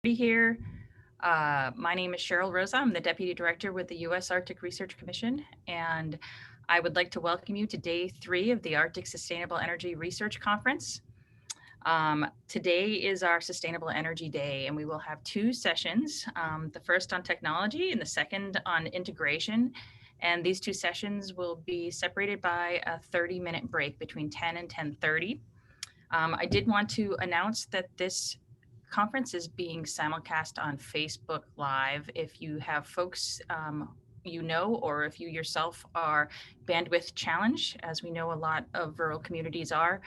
Here. My name is Cheryl Rosa. I'm the Deputy Director with the U.S. Arctic Research Commission, and I would like to welcome you to Day 3 of the Arctic Sustainable Energy Research Conference. Today is our Sustainable Energy Day, and we will have two sessions, the first on technology and the second on integration. And these two sessions will be separated by a 30-minute break between 10 and 10:30. I did want to announce that this conference is being simulcast on Facebook Live. If you have folks or if you yourself are bandwidth challenged, as we know a lot of rural communities are,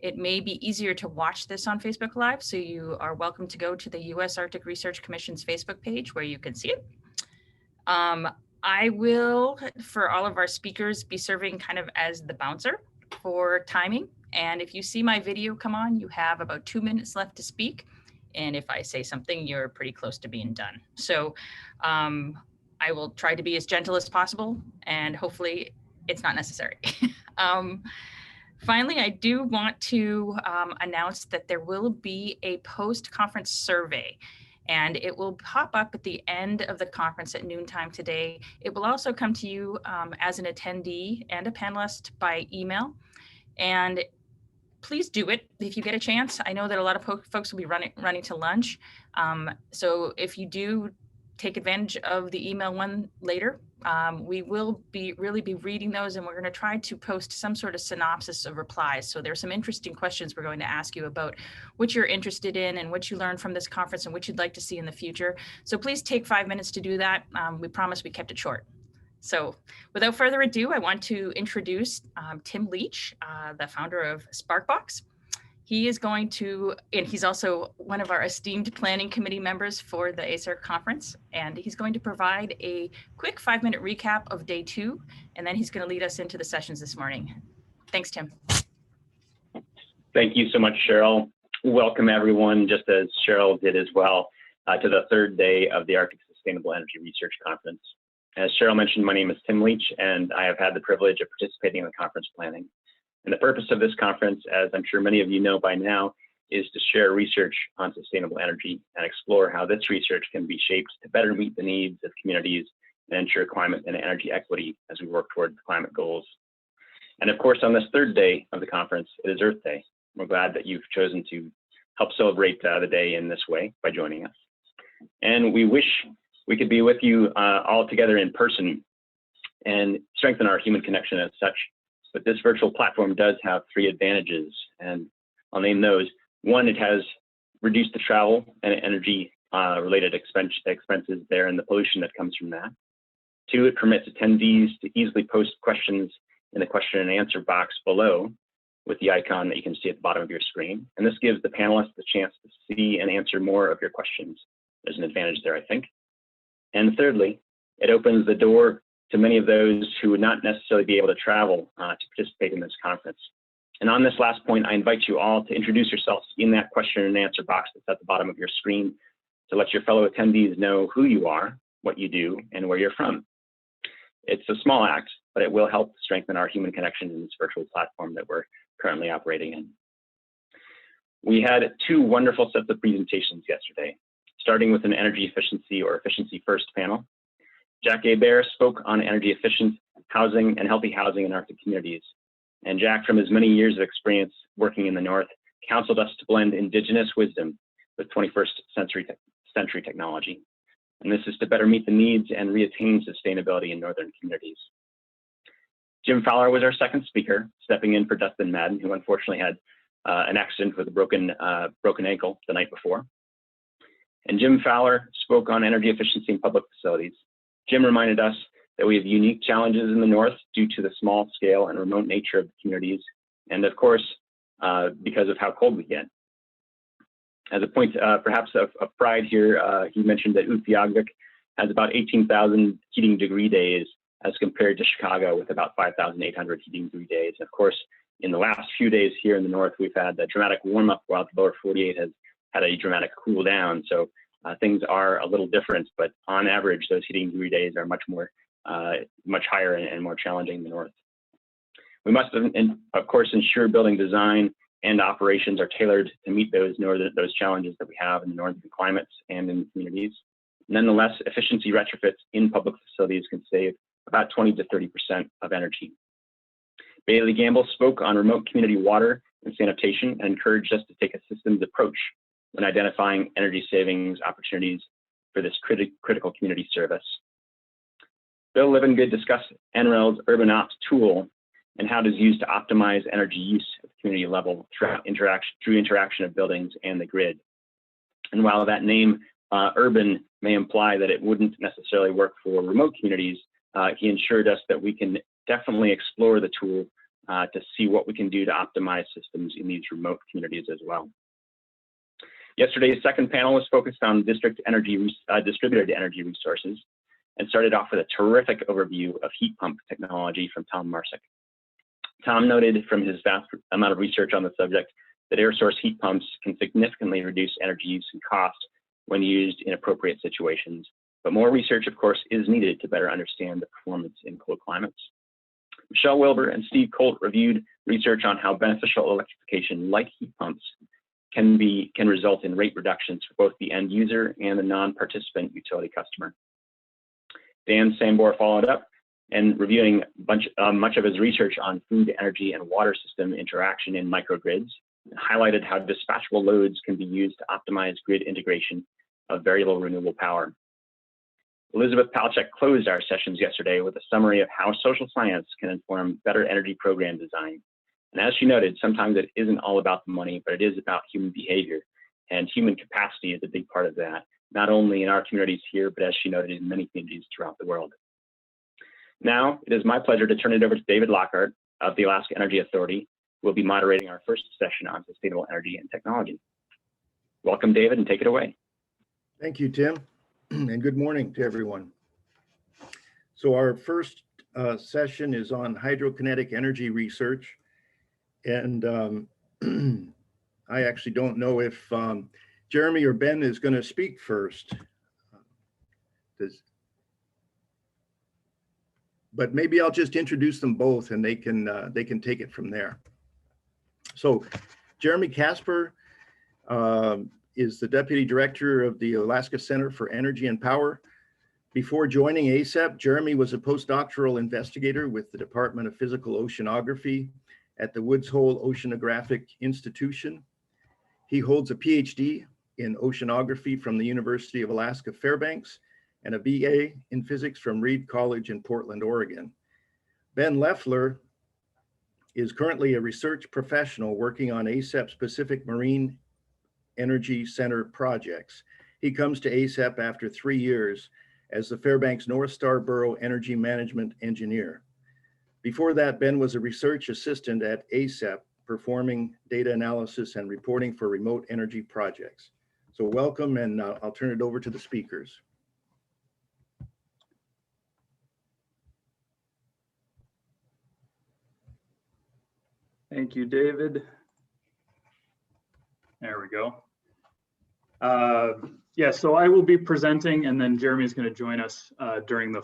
it may be easier to watch this on Facebook Live. So you are welcome to go to the U.S. Arctic Research Commission's Facebook page where you can see it. I will, for all of our speakers, be serving kind of as the bouncer for timing. And if you see my video come on, you have about 2 minutes left to speak. And if I say something, you're pretty close to being done. So I will try to be as gentle as possible, and hopefully it's not necessary. Finally, I do want to announce that there will be a post-conference survey, and it will pop up at the end of the conference at noontime today. It will also come to you as an attendee and a panelist by email. And please do it if you get a chance. I know that a lot of folks will be running to lunch. So if you do take advantage of the email one later, we will really be reading those, and we're going to try to post some sort of synopsis of replies. So there's some interesting questions we're going to ask you about what you're interested in and what you learned from this conference and what you'd like to see in the future. So please take 5 minutes to do that. We promise we kept it short. So without further ado, I want to introduce Tim Leach, the founder of Sparkbox. He is going to, and he's also one of our esteemed planning committee members for the ASERC conference, and he's going to provide a quick 5-minute recap of day 2, and then he's going to lead us into the sessions this morning. Thanks, Tim. Thank you so much, Cheryl. Welcome everyone, just as Cheryl did as well, to the third day of the Arctic Sustainable Energy Research Conference. As Cheryl mentioned, my name is Tim Leach, and I have had the privilege of participating in the conference planning. And the purpose of this conference, as I'm sure many of you know by now, is to share research on sustainable energy and explore how this research can be shaped to better meet the needs of communities and ensure climate and energy equity as we work toward the climate goals. And of course, on this third day of the conference, it is Earth Day. We're glad that you've chosen to help celebrate the day in this way by joining us. And we wish we could be with you all together in person and strengthen our human connection as such. But this virtual platform does have 3 advantages, and I'll name those. 1, it has reduced the travel and energy related expenses there and the pollution that comes from that. 2, it permits attendees to easily post questions in the question and answer box below with the icon that you can see at the bottom of your screen. And this gives the panelists the chance to see and answer more of your questions. There's an advantage there, I think. And thirdly, it opens the door to many of those who would not necessarily be able to travel to participate in this conference. And on this last point, I invite you all to introduce yourselves in that question and answer box that's at the bottom of your screen to let your fellow attendees know who you are, what you do, and where you're from. It's a small act, but it will help strengthen our human connection in this virtual platform that we're currently operating in. We had 2 wonderful sets of presentations yesterday, starting with an energy efficiency or efficiency first panel. Jack Hebert spoke on energy efficient housing and healthy housing in Arctic communities. And Jack, from his many years of experience working in the North, counseled us to blend indigenous wisdom with 21st century technology. And this is to better meet the needs and reattain sustainability in Northern communities. Jim Fowler was our second speaker, stepping in for Dustin Madden, who unfortunately had an accident with a broken ankle the night before. And Jim Fowler spoke on energy efficiency in public facilities. Jim reminded us that we have unique challenges in the North due to the small scale and remote nature of the communities, and of course, because of how cold we get. As a point perhaps of pride here, he mentioned that Utqiagvik has about 18,000 heating degree days as compared to Chicago with about 5,800 heating degree days. And of course, in the last few days here in the North, we've had a dramatic warm up while the lower 48 has had a dramatic cool down. So things are a little different, but on average, those heating degree days are much higher and more challenging in the North. We must, of course, ensure building design and operations are tailored to meet those challenges that we have in the northern climates and in the communities. Nonetheless, efficiency retrofits in public facilities can save about 20 to 30% of energy. Bailey Gamble spoke on remote community water and sanitation and encouraged us to take a systems approach when identifying energy savings opportunities for this critical community service. Bill Livengood discussed NREL's Urban Ops tool and how it is used to optimize energy use at the community level through interaction of buildings and the grid. And while that name, urban, may imply that it wouldn't necessarily work for remote communities, he assured us that we can definitely explore the tool to see what we can do to optimize systems in these remote communities as well. Yesterday's second panel was focused on distributed energy resources and started off with a terrific overview of heat pump technology from Tom Marsick. Tom noted from his vast amount of research on the subject that air source heat pumps can significantly reduce energy use and cost when used in appropriate situations. But more research, of course, is needed to better understand the performance in cold climates. Michelle Wilbur and Steve Colt reviewed research on how beneficial electrification, like heat pumps, can result in rate reductions for both the end user and the non-participant utility customer. Dan Sambor followed up and reviewing much of his research on food, energy, and water system interaction in microgrids, and highlighted how dispatchable loads can be used to optimize grid integration of variable renewable power. Elizabeth Palchuk closed our sessions yesterday with a summary of how social science can inform better energy program design. And as she noted, sometimes it isn't all about the money, but it is about human behavior, and human capacity is a big part of that, not only in our communities here, but as she noted, in many communities throughout the world. Now, it is my pleasure to turn it over to David Lockhart of the Alaska Energy Authority, who will be moderating our first session on sustainable energy and technology. Welcome, David, and take it away. Thank you, Tim, and good morning to everyone. So our first session is on hydrokinetic energy research. And I actually don't know if Jeremy or Ben is going to speak first. But maybe I'll just introduce them both and they can take it from there. So Jeremy Casper is the Deputy Director of the Alaska Center for Energy and Power. Before joining ASEP, Jeremy was a postdoctoral investigator with the Department of Physical Oceanography at the Woods Hole Oceanographic Institution. He holds a PhD in oceanography from the University of Alaska Fairbanks and a BA in physics from Reed College in Portland, Oregon. Ben Leffler is currently a research professional working on ASEP Pacific Marine Energy Center projects. He comes to ASEP after 3 years as the Fairbanks North Star Borough Energy Management Engineer. Before that, Ben was a research assistant at ASEP, performing data analysis and reporting for remote energy projects. So welcome, and I'll turn it over to the speakers. Thank you, David. There we go. Yeah, so I will be presenting, and then Jeremy is going to join us during the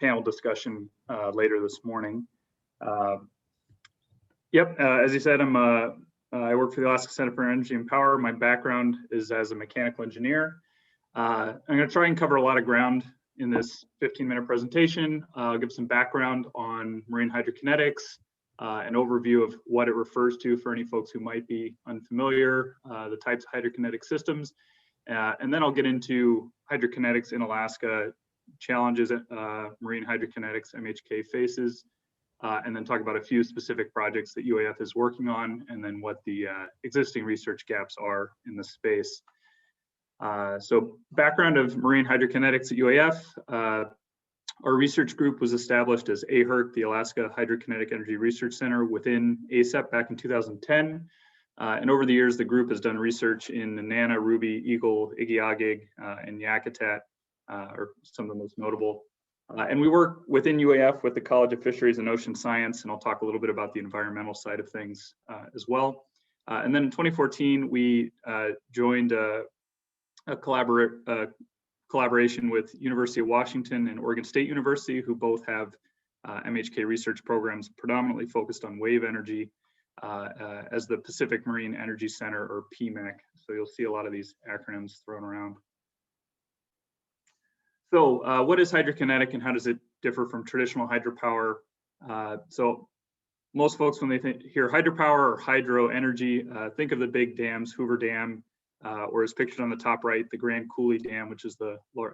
panel discussion later this morning. As you said, I work for the Alaska Center for Energy and Power. My background is as a mechanical engineer. I'm going to try and cover a lot of ground in this 15-minute presentation. I'll give some background on marine hydrokinetics, an overview of what it refers to for any folks who might be unfamiliar, the types of hydrokinetic systems, and then I'll get into hydrokinetics in Alaska, challenges marine hydrokinetics MHK faces, and then talk about a few specific projects that UAF is working on, and then what the existing research gaps are in the space. So background of marine hydrokinetics at UAF. Our research group was established as AHERC, the Alaska Hydrokinetic Energy Research Center, within ASEP back in 2010. And over the years, the group has done research in Nana, Ruby, Eagle, Igiagig, and Yakutat, are some of the most notable. And we work within UAF with the College of Fisheries and Ocean Science, and I'll talk a little bit about the environmental side of things as well. And then in 2014, we joined a collaboration with University of Washington and Oregon State University, who both have MHK research programs predominantly focused on wave energy. as the Pacific Marine Energy Center, or PMEC. So you'll see a lot of these acronyms thrown around. So what is hydrokinetic and how does it differ from traditional hydropower? So most folks, when they hear hydropower or hydro energy, think of the big dams, Hoover Dam, or as pictured on the top right, the Grand Coulee Dam, which is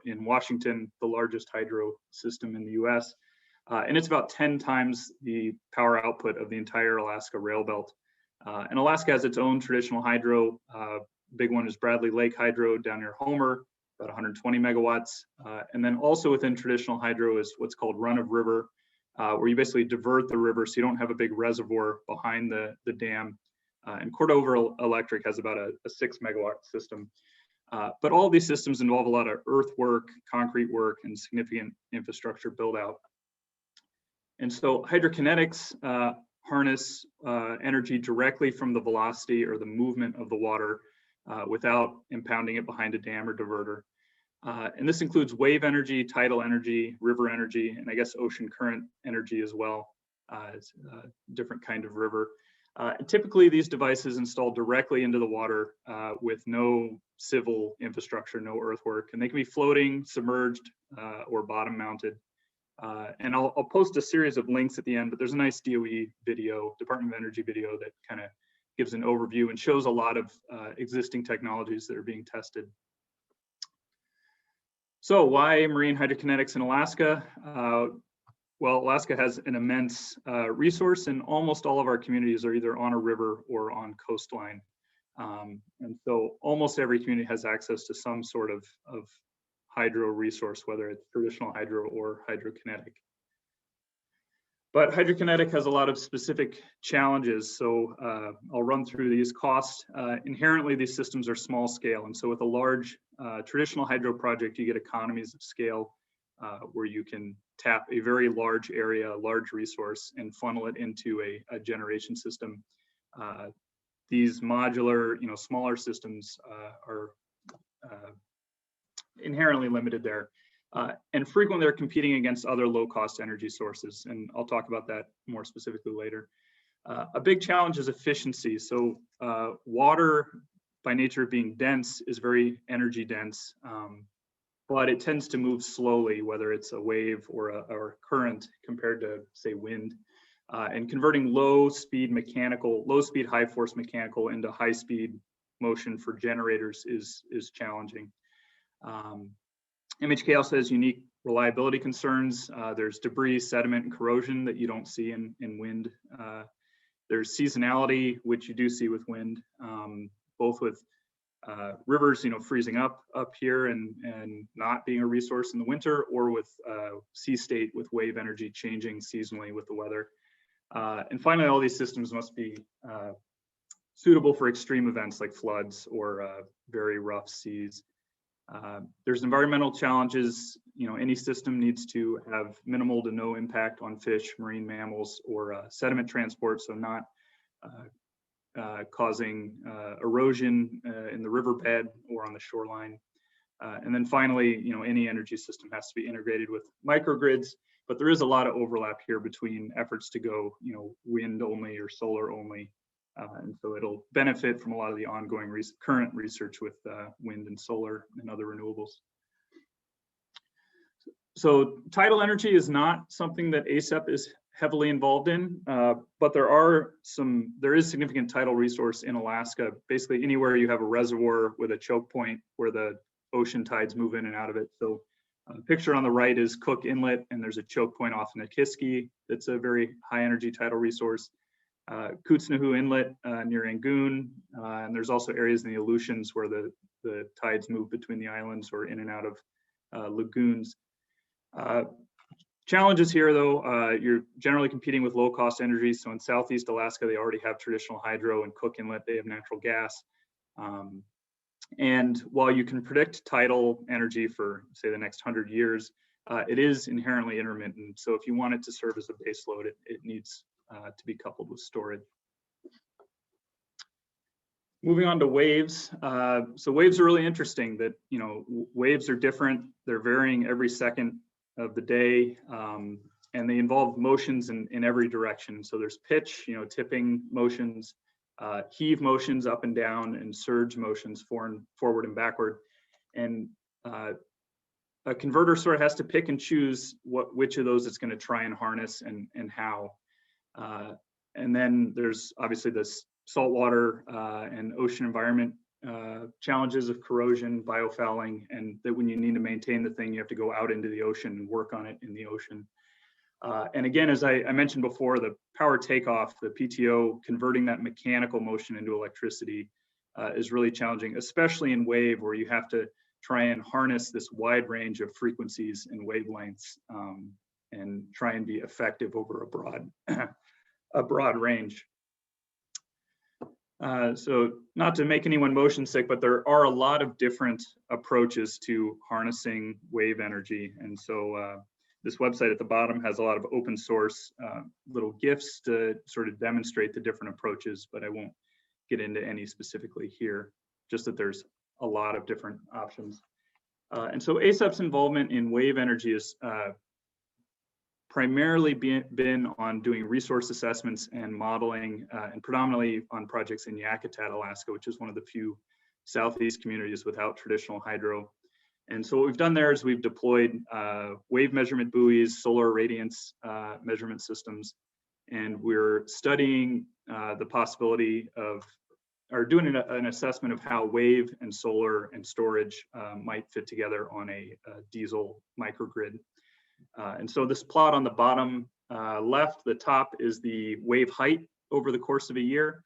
in Washington, the largest hydro system in the US. And it's about 10 times the power output of the entire Alaska rail belt. And Alaska has its own traditional hydro. Big one is Bradley Lake Hydro down near Homer, about 120 megawatts. And then also within traditional hydro is what's called run of river, where you basically divert the river so you don't have a big reservoir behind the dam. And Cordova Electric has about a 6 megawatt system. But all of these systems involve a lot of earthwork, concrete work, and significant infrastructure build out. And so hydrokinetics harness energy directly from the velocity or the movement of the water without impounding it behind a dam or diverter. And this includes wave energy, tidal energy, river energy, and I guess ocean current energy as well. It's a different kind of river. Typically, these devices install directly into the water with no civil infrastructure, no earthwork, and they can be floating, submerged, or bottom mounted. And I'll post a series of links at the end, but there's a nice DOE video, Department of Energy video, that kind of gives an overview and shows a lot of existing technologies that are being tested. So why marine hydrokinetics in Alaska? Well, Alaska has an immense resource, and almost all of our communities are either on a river or on coastline. And so almost every community has access to some sort of hydro resource, whether it's traditional hydro or hydrokinetic. But hydrokinetic has a lot of specific challenges. So I'll run through these. Cost. Inherently, these systems are small scale. And so with a large traditional hydro project, you get economies of scale where you can tap a very large area, a large resource, and funnel it into a generation system. These modular, smaller systems are inherently limited there. And frequently they're competing against other low-cost energy sources, and I'll talk about that more specifically later. A big challenge is efficiency. So water, by nature of being dense, is very energy dense, but it tends to move slowly, whether it's a wave or a current compared to, say, wind. And converting low-speed, high-force mechanical into high-speed motion for generators is challenging. MHK also has unique reliability concerns. There's debris, sediment, and corrosion that you don't see in wind. There's seasonality, which you do see with wind, both with rivers, freezing up here and not being a resource in the winter, or with sea state with wave energy changing seasonally with the weather. And finally, all these systems must be suitable for extreme events like floods or very rough seas. There's environmental challenges. Any system needs to have minimal to no impact on fish, marine mammals, or sediment transport, so not causing erosion in the riverbed or on the shoreline. And then finally, any energy system has to be integrated with microgrids, but there is a lot of overlap here between efforts to go, wind only or solar only. And so it'll benefit from a lot of the ongoing current research with wind and solar and other renewables. So tidal energy is not something that ASEP is heavily involved in, but there is significant tidal resource in Alaska. Basically anywhere you have a reservoir with a choke point where the ocean tides move in and out of it. So the picture on the right is Cook Inlet, and there's a choke point off Nikiski that's a very high energy tidal resource. Kootznohu Inlet near Angoon, and there's also areas in the Aleutians where the tides move between the islands or in and out of lagoons. Challenges here, though, you're generally competing with low-cost energy. So in Southeast Alaska, they already have traditional hydro, and Cook Inlet, they have natural gas. And while you can predict tidal energy for, say, the next 100 years, it is inherently intermittent. So if you want it to serve as a base load, it needs to be coupled with storage. Moving on to waves. So waves are really interesting. That waves are different. They're varying every second of the day, and they involve motions in every direction. So there's pitch, tipping motions, heave motions up and down, and surge motions forward and backward. And a converter sort of has to pick and choose which of those it's going to try and harness and how. And then there's obviously this saltwater and ocean environment challenges of corrosion, biofouling, and that when you need to maintain the thing, you have to go out into the ocean and work on it in the ocean. And again, as I mentioned before, the power takeoff, the PTO, converting that mechanical motion into electricity is really challenging, especially in wave, where you have to try and harness this wide range of frequencies and wavelengths and try and be effective over a broad range. So not to make anyone motion sick, but there are a lot of different approaches to harnessing wave energy. And so this website at the bottom has a lot of open source little GIFs to sort of demonstrate the different approaches, but I won't get into any specifically here, just that there's a lot of different options. And so ASEP's involvement in wave energy is primarily been on doing resource assessments and modeling, and predominantly on projects in Yakutat, Alaska, which is one of the few Southeast communities without traditional hydro. And so what we've done there is we've deployed wave measurement buoys, solar radiance measurement systems, and we're studying the possibility of, or doing an assessment of how wave and solar and storage might fit together on a diesel microgrid. And so this plot on the bottom left, the top is the wave height over the course of a year,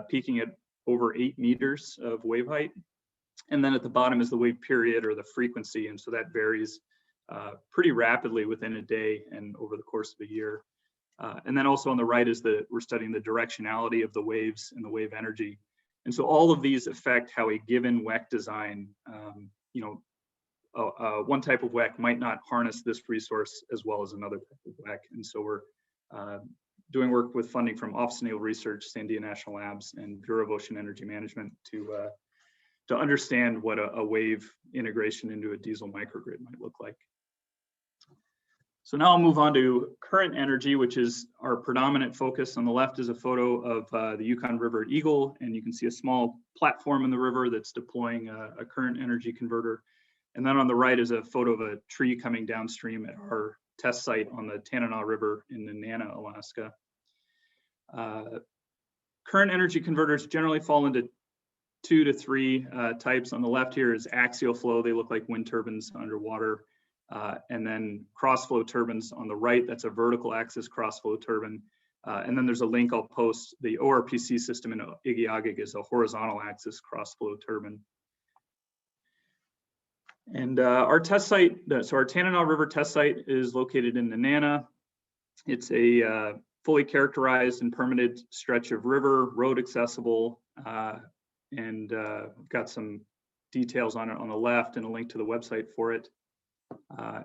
peaking at over 8 meters of wave height. And then at the bottom is the wave period, or the frequency. And so that varies pretty rapidly within a day and over the course of a year. And then also on the right is we're studying the directionality of the waves and the wave energy. And so all of these affect how a given WEC design, one type of WEC might not harness this resource as well as another type of WEC. And so we're doing work with funding from Office of Naval Research, Sandia National Labs, and Bureau of Ocean Energy Management to understand what a wave integration into a diesel microgrid might look like. So now I'll move on to current energy, which is our predominant focus. On the left is a photo of the Yukon River at Eagle, and you can see a small platform in the river that's deploying a current energy converter. And then on the right is a photo of a tree coming downstream at our test site on the Tanana River in Nenana, Alaska. Current energy converters generally fall into 2 to 3 types. On the left here is axial flow. They look like wind turbines underwater. And then cross-flow turbines on the right, that's a vertical axis cross-flow turbine. And then there's a link I'll post. The ORPC system in Igiagig is a horizontal axis cross-flow turbine. And our test site, so our Tanana River test site is located in Nenana. It's a fully characterized and permitted stretch of river, road accessible, and got some details on it on the left and a link to the website for it.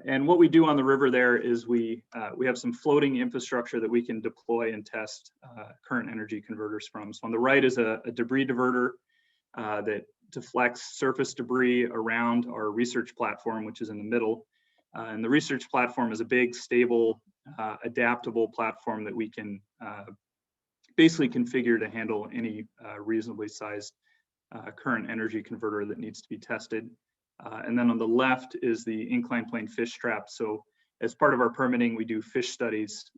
And what we do on the river there is we have some floating infrastructure that we can deploy and test current energy converters from. So on the right is a debris diverter that deflects surface debris around our research platform, which is in the middle. And the research platform is a big, stable, adaptable platform that we can basically configure to handle any reasonably sized current energy converter that needs to be tested. And then on the left is the inclined plane fish trap. So as part of our permitting, we do fish studies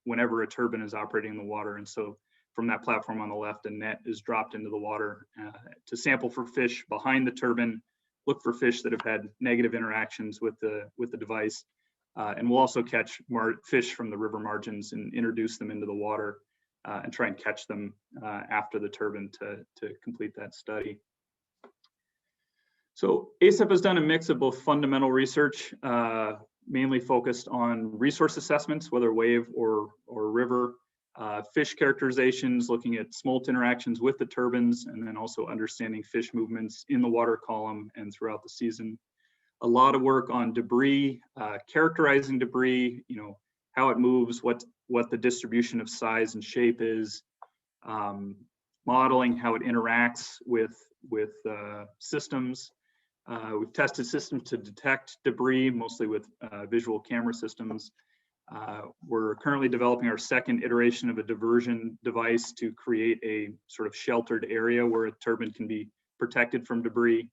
whenever a turbine is operating in the water. And so from that platform on the left, a net is dropped into the water to sample for fish behind the turbine, look for fish that have had negative interactions with the device. And we'll also catch fish from the river margins and introduce them into the water and try and catch them after the turbine to complete that study. So ASEP has done a mix of both fundamental research, mainly focused on resource assessments, whether wave or river, fish characterizations, looking at smolt interactions with the turbines, and then also understanding fish movements in the water column and throughout the season. A lot of work on debris, characterizing debris, how it moves, what the distribution of size and shape is, modeling how it interacts with systems. We've tested systems to detect debris, mostly with visual camera systems, We're currently developing our second iteration of a diversion device to create a sort of sheltered area where a turbine can be protected from debris.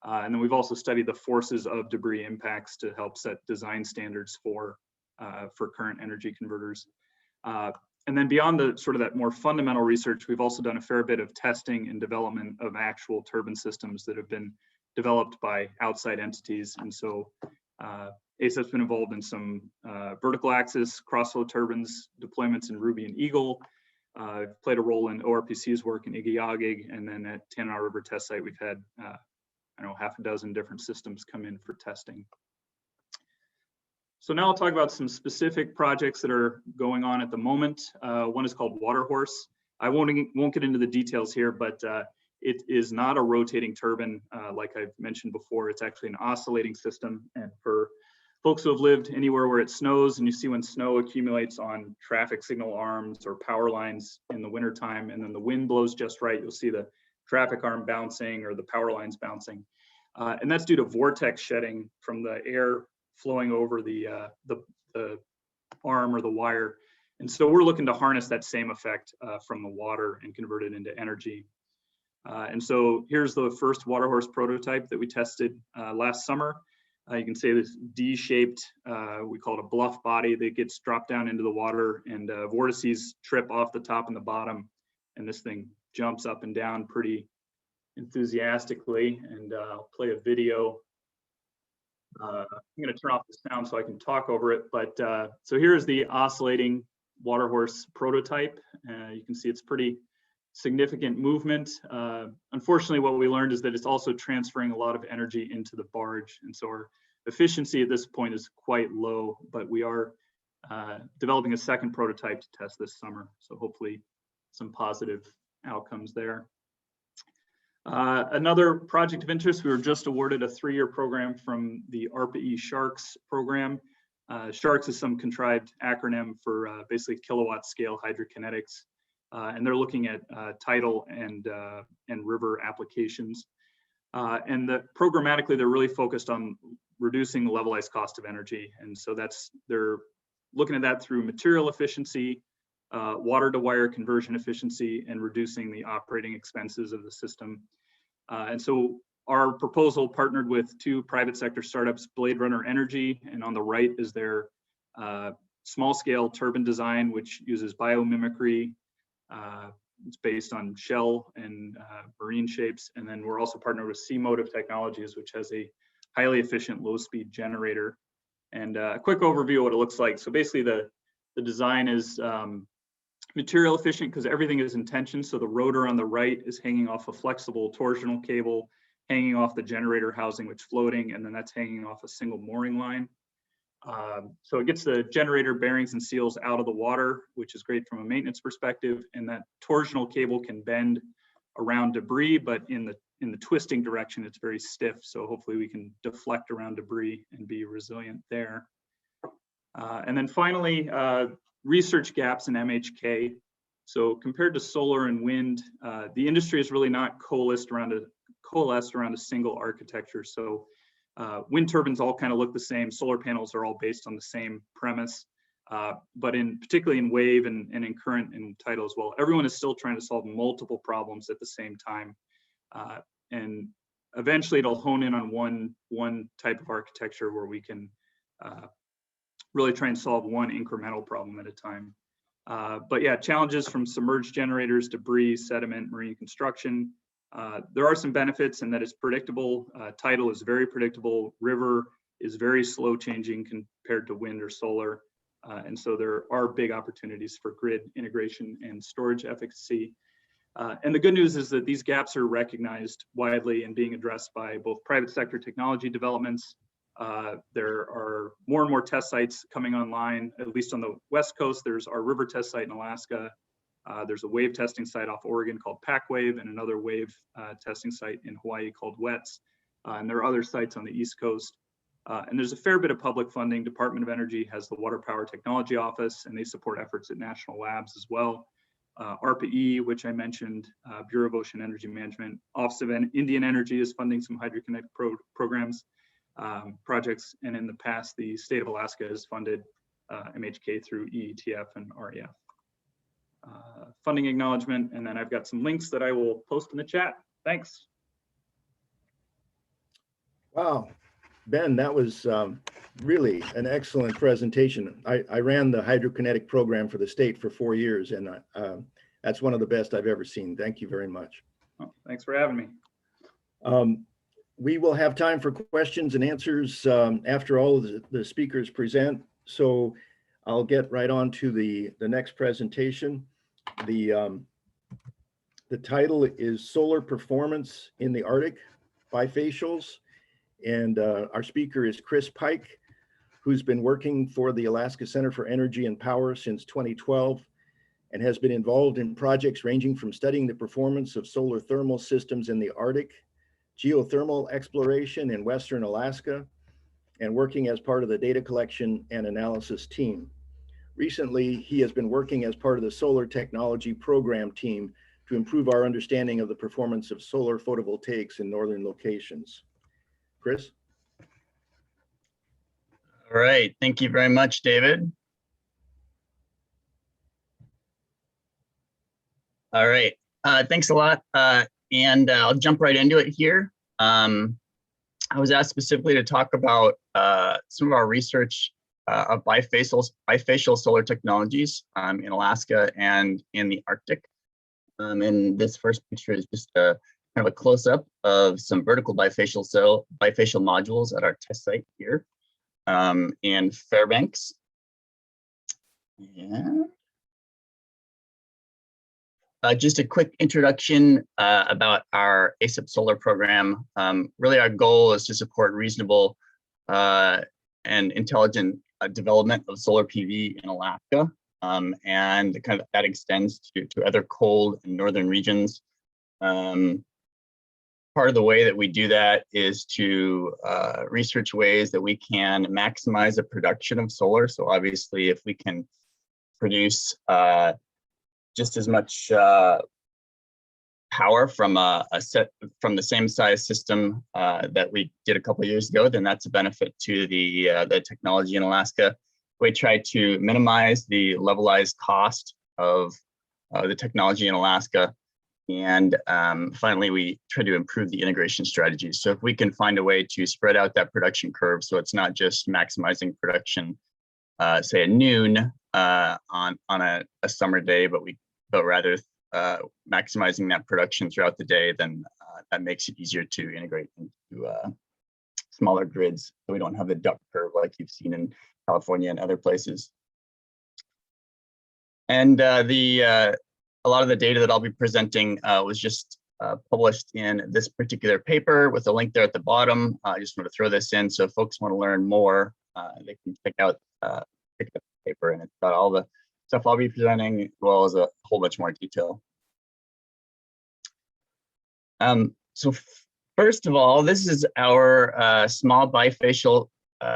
And then we've also studied the forces of debris impacts to help set design standards for current energy converters. And then beyond the sort of that more fundamental research, we've also done a fair bit of testing and development of actual turbine systems that have been developed by outside entities. And so ASERC's been involved in some vertical axis crossflow turbines deployments in Ruby and Eagle. Played a role in ORPC's work in Igiyagig, and then at Tanana River Test Site, we've had I don't know, half a dozen different systems come in for testing. So now I'll talk about some specific projects that are going on at the moment. One is called Waterhorse. I won't get into the details here, but it is not a rotating turbine like I've mentioned before. It's actually an oscillating system. And for folks who have lived anywhere where it snows, and you see when snow accumulates on traffic signal arms or power lines in the wintertime, and then the wind blows just right, you'll see the traffic arm bouncing or the power lines bouncing. And that's due to vortex shedding from the air flowing over the arm or the wire. And so we're looking to harness that same effect from the water and convert it into energy. And so here's the first Waterhorse prototype that we tested last summer. You can see this D-shaped, we call it a bluff body that gets dropped down into the water, and vortices trip off the top and the bottom, and this thing jumps up and down pretty enthusiastically. And I'll play a video. I'm going to turn off the sound so I can talk over it. But so here's the oscillating Waterhorse prototype. You can see it's pretty significant movement. Unfortunately, what we learned is that it's also transferring a lot of energy into the barge. And so our efficiency at this point is quite low, but we are developing a second prototype to test this summer. So hopefully some positive outcomes there. Another project of interest, we were just awarded a 3-year program from the ARPA-E SHARCS program. SHARCS is some contrived acronym for basically kilowatt scale hydrokinetics. And they're looking at tidal and river applications. And programmatically, they're really focused on reducing the levelized cost of energy. And so they're looking at that through material efficiency, water to wire conversion efficiency, and reducing the operating expenses of the system. And so our proposal partnered with 2 private sector startups, Blade Runner Energy, and on the right is their small scale turbine design, which uses biomimicry. It's based on shell and marine shapes. And then we're also partnered with C-Motive Technologies, which has a highly efficient low speed generator. And a quick overview of what it looks like. So basically the design is material efficient because everything is in tension. So the rotor on the right is hanging off a flexible torsional cable, hanging off the generator housing, which is floating, and then that's hanging off a single mooring line. So it gets the generator bearings and seals out of the water, which is great from a maintenance perspective. And that torsional cable can bend around debris, but in the twisting direction, it's very stiff. So hopefully we can deflect around debris and be resilient there. And then finally, research gaps in MHK. So compared to solar and wind, the industry is really not coalesced around a single architecture. So wind turbines all kind of look the same. Solar panels are all based on the same premise, but particularly in wave and in current and tidal as well, everyone is still trying to solve multiple problems at the same time. And eventually it'll hone in on one type of architecture where we can really try and solve one incremental problem at a time. But yeah, challenges from submerged generators, debris, sediment, marine construction. There are some benefits in that it's predictable. Tidal is very predictable. River is very slow changing compared to wind or solar. And so there are big opportunities for grid integration and storage efficacy. And the good news is that these gaps are recognized widely and being addressed by both private sector technology developments. There are more and more test sites coming online, at least on the West Coast. There's our river test site in Alaska. There's a wave testing site off Oregon called PacWave, and another wave testing site in Hawaii called WETS. And there are other sites on the East Coast. And there's a fair bit of public funding. Department of Energy has the Water Power Technology Office, and they support efforts at national labs as well. ARPA-E, which I mentioned, Bureau of Ocean Energy Management, Office of Indian Energy is funding some hydrokinetic programs, projects. And in the past, the state of Alaska has funded MHK through EETF and REF. Funding acknowledgement, and then I've got some links that I will post in the chat. Thanks. Wow, Ben, that was really an excellent presentation. I ran the hydrokinetic program for the state for 4 years, and that's one of the best I've ever seen. Thank you very much. Oh, thanks for having me. We will have time for questions and answers after all of the speakers present. So I'll get right on to the next presentation. The title is Solar Performance in the Arctic, Bifacials. And our speaker is Chris Pike, who's been working for the Alaska Center for Energy and Power since 2012 and has been involved in projects ranging from studying the performance of solar thermal systems in the Arctic, geothermal exploration in Western Alaska, and working as part of the data collection and analysis team. Recently, he has been working as part of the solar technology program team to improve our understanding of the performance of solar photovoltaics in northern locations. Chris? All right, thank you very much, David. All right, thanks a lot. And I'll jump right into it here. I was asked specifically to talk about some of our research of bifacial solar technologies in Alaska and in the Arctic. And this first picture is just a kind of a close-up of some vertical bifacial modules at our test site here in Fairbanks. Yeah. Just a quick introduction about our ASERC solar program. Really, our goal is to support reasonable and intelligent development of solar PV in Alaska, and kind of that extends to other cold and northern regions. Part of the way that we do that is to research ways that we can maximize the production of solar. So obviously, if we can produce just as much power from from the same size system that we did a couple of years ago, then that's a benefit to the technology in Alaska. We try to minimize the levelized cost of the technology in Alaska. And finally, we try to improve the integration strategies. So if we can find a way to spread out that production curve, so it's not just maximizing production, say at noon on a summer day, but rather maximizing that production throughout the day, then that makes it easier to integrate into smaller grids, so we don't have the duck curve like you've seen in California and other places. And a lot of the data that I'll be presenting was just published in this particular paper with a link there at the bottom. I just want to throw this in, so if folks want to learn more, they can check out the paper, and it's got all the stuff I'll be presenting, as well as a whole bunch more detail. So first of all, this is our small bifacial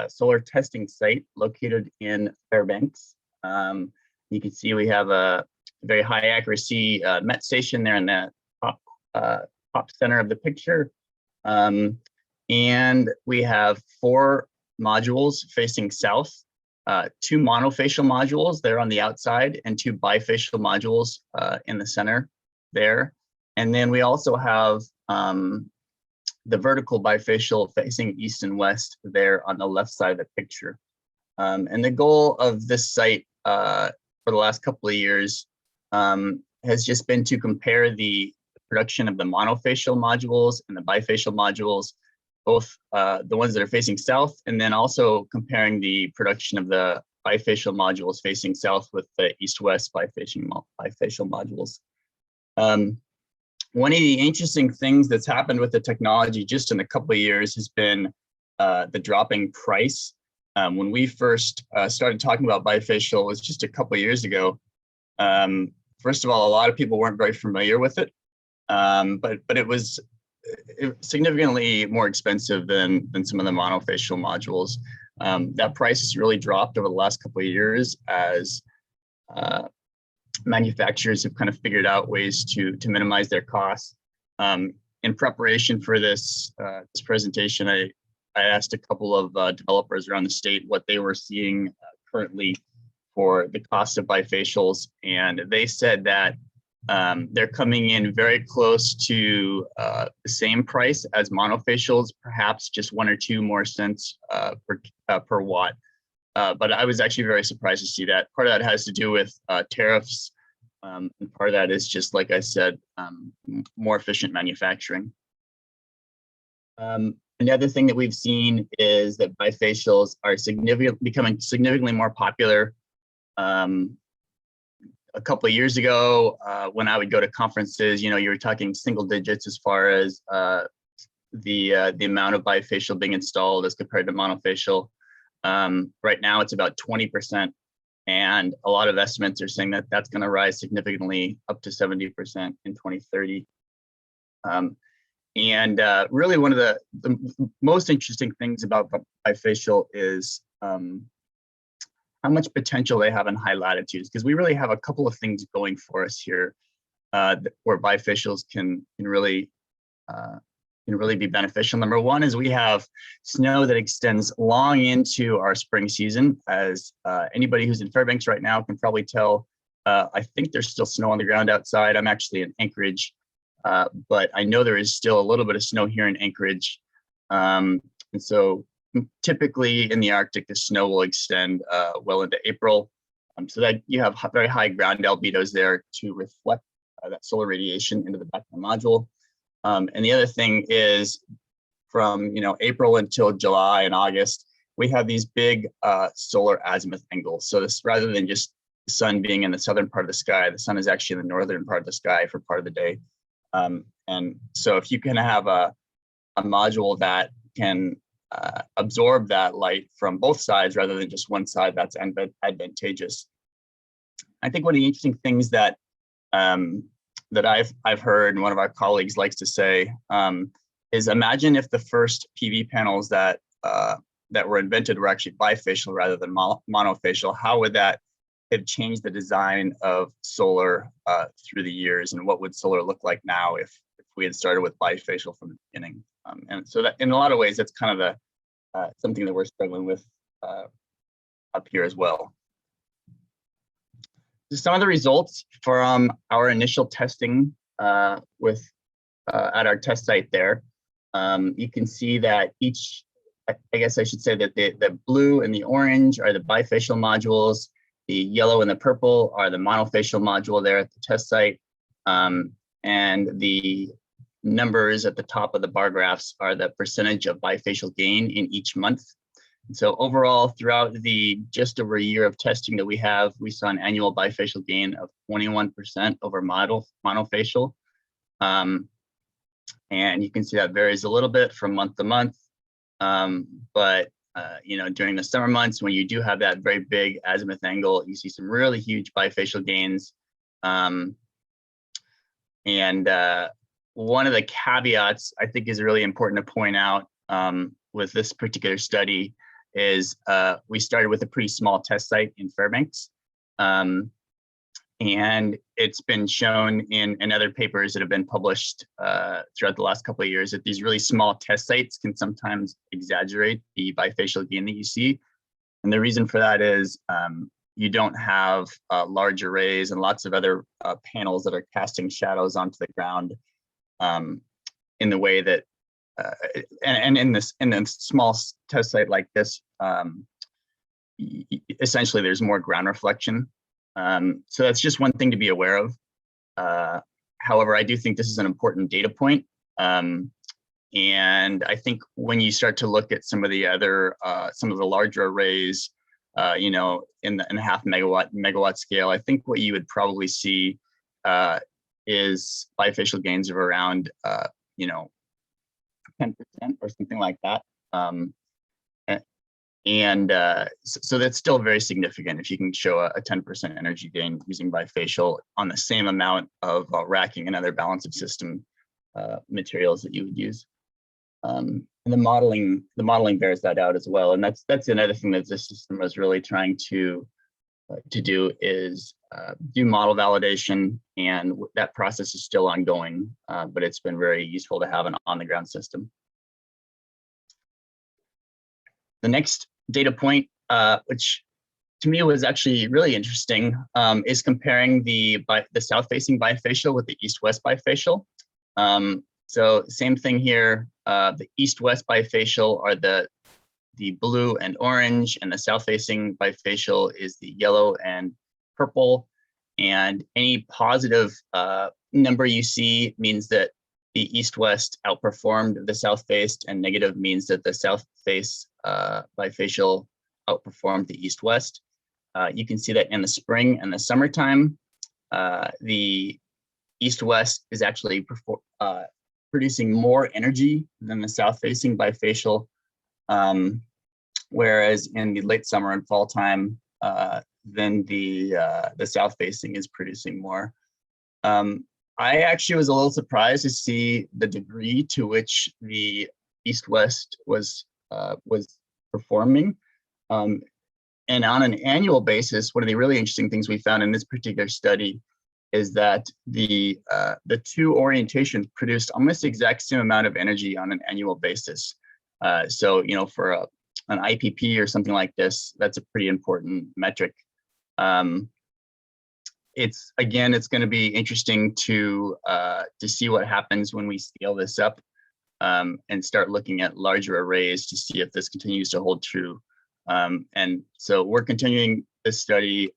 solar testing site located in Fairbanks. You can see we have a very high accuracy MET station there in the top center of the picture. And we have 4 modules facing south, 2 monofacial modules there on the outside, and 2 bifacial modules in the center there. And then we also have the vertical bifacial facing east and west there on the left side of the picture. And the goal of this site for the last couple of years has just been to compare the production of the monofacial modules and the bifacial modules, both the ones that are facing south, and then also comparing the production of the bifacial modules facing south with the east-west bifacial modules. One of the interesting things that's happened with the technology just in a couple of years has been the dropping price. When we first started talking about bifacial, it was just a couple of years ago. First of all, a lot of people weren't very familiar with it, but it was significantly more expensive than some of the monofacial modules. That price has really dropped over the last couple of years as manufacturers have kind of figured out ways to minimize their costs. In preparation for this presentation, I asked a couple of developers around the state what they were seeing currently for the cost of bifacials, and they said that they're coming in very close to the same price as monofacials, perhaps just 1 or 2 more cents per watt. But I was actually very surprised to see that. Part of that has to do with tariffs, and part of that is just, like I said, more efficient manufacturing. Another thing that we've seen is that bifacials are becoming significantly more popular. A couple of years ago, when I would go to conferences, you were talking single digits as far as the amount of bifacial being installed as compared to monofacial. Right now, it's about 20%, and a lot of estimates are saying that that's going to rise significantly up to 70% in 2030. And really, one of the most interesting things about bifacial is how much potential they have in high latitudes, because we really have a couple of things going for us here where bifacials can really be beneficial. Number one is we have snow that extends long into our spring season. As anybody who's in Fairbanks right now can probably tell, I think there's still snow on the ground outside. I'm actually in Anchorage, but I know there is still a little bit of snow here in Anchorage. And so typically in the Arctic, the snow will extend well into April. So that you have very high ground albedos there to reflect that solar radiation into the back of the module. And the other thing is from April until July and August, we have these big solar azimuth angles. So this, rather than just the sun being in the southern part of the sky, the sun is actually in the northern part of the sky for part of the day. And so if you can have a module that can absorb that light from both sides rather than just one side, that's advantageous. I think one of the interesting things that that I've heard, and one of our colleagues likes to say, is imagine if the first PV panels that were invented were actually bifacial rather than monofacial. How would that have changed the design of solar through the years, and what would solar look like now if we had started with bifacial from the beginning? And so that, in a lot of ways, that's kind of something that we're struggling with up here as well. So some of the results from our initial testing at our test site there, you can see that I guess I should say that the blue and the orange are the bifacial modules, the yellow and the purple are the monofacial module there at the test site, and the numbers at the top of the bar graphs are the percentage of bifacial gain in each month. And so overall, throughout the just over a year of testing that we have, we saw an annual bifacial gain of 21% over monofacial. And you can see that varies a little bit from month to month. But during the summer months, when you do have that very big azimuth angle, you see some really huge bifacial gains. One of the caveats I think is really important to point out with this particular study is we started with a pretty small test site in Fairbanks. And it's been shown in other papers that have been published throughout the last couple of years that these really small test sites can sometimes exaggerate the bifacial gain that you see. And the reason for that is you don't have large arrays and lots of other panels that are casting shadows onto the ground in the way that, and in a small test site like this, essentially there's more ground reflection. So that's just one thing to be aware of. However, I do think this is an important data point. And I think when you start to look at some of the other, some of the larger arrays, in the half megawatt scale, I think what you would probably see is bifacial gains of around, 10% or something like that. So that's still very significant if you can show a 10% energy gain using bifacial on the same amount of racking and other balance of system materials that you would use. And the modeling bears that out as well. And that's another thing that this system was really trying to do is do model validation, and that process is still ongoing, but it's been very useful to have an on-the-ground system. The next data point, which to me was actually really interesting is comparing the south-facing bifacial with the east-west bifacial. So same thing here. The east-west bifacial are the blue and orange, and the south-facing bifacial is the yellow and purple. And any positive number you see means that the east-west outperformed the south-faced, and negative means that the south-face bifacial outperformed the east-west. You can see that in the spring and the summertime, the east-west is actually producing more energy than the south-facing bifacial, whereas in the late summer and fall time, then the south-facing is producing more. I actually was a little surprised to see the degree to which the east-west was performing. And on an annual basis, one of the really interesting things we found in this particular study is that the two orientations produced almost the exact same amount of energy on an annual basis. So, you know, for an IPP or something like this, that's a pretty important metric. It's going to be interesting to see what happens when we scale this up and start looking at larger arrays to see if this continues to hold true. And so we're continuing this study,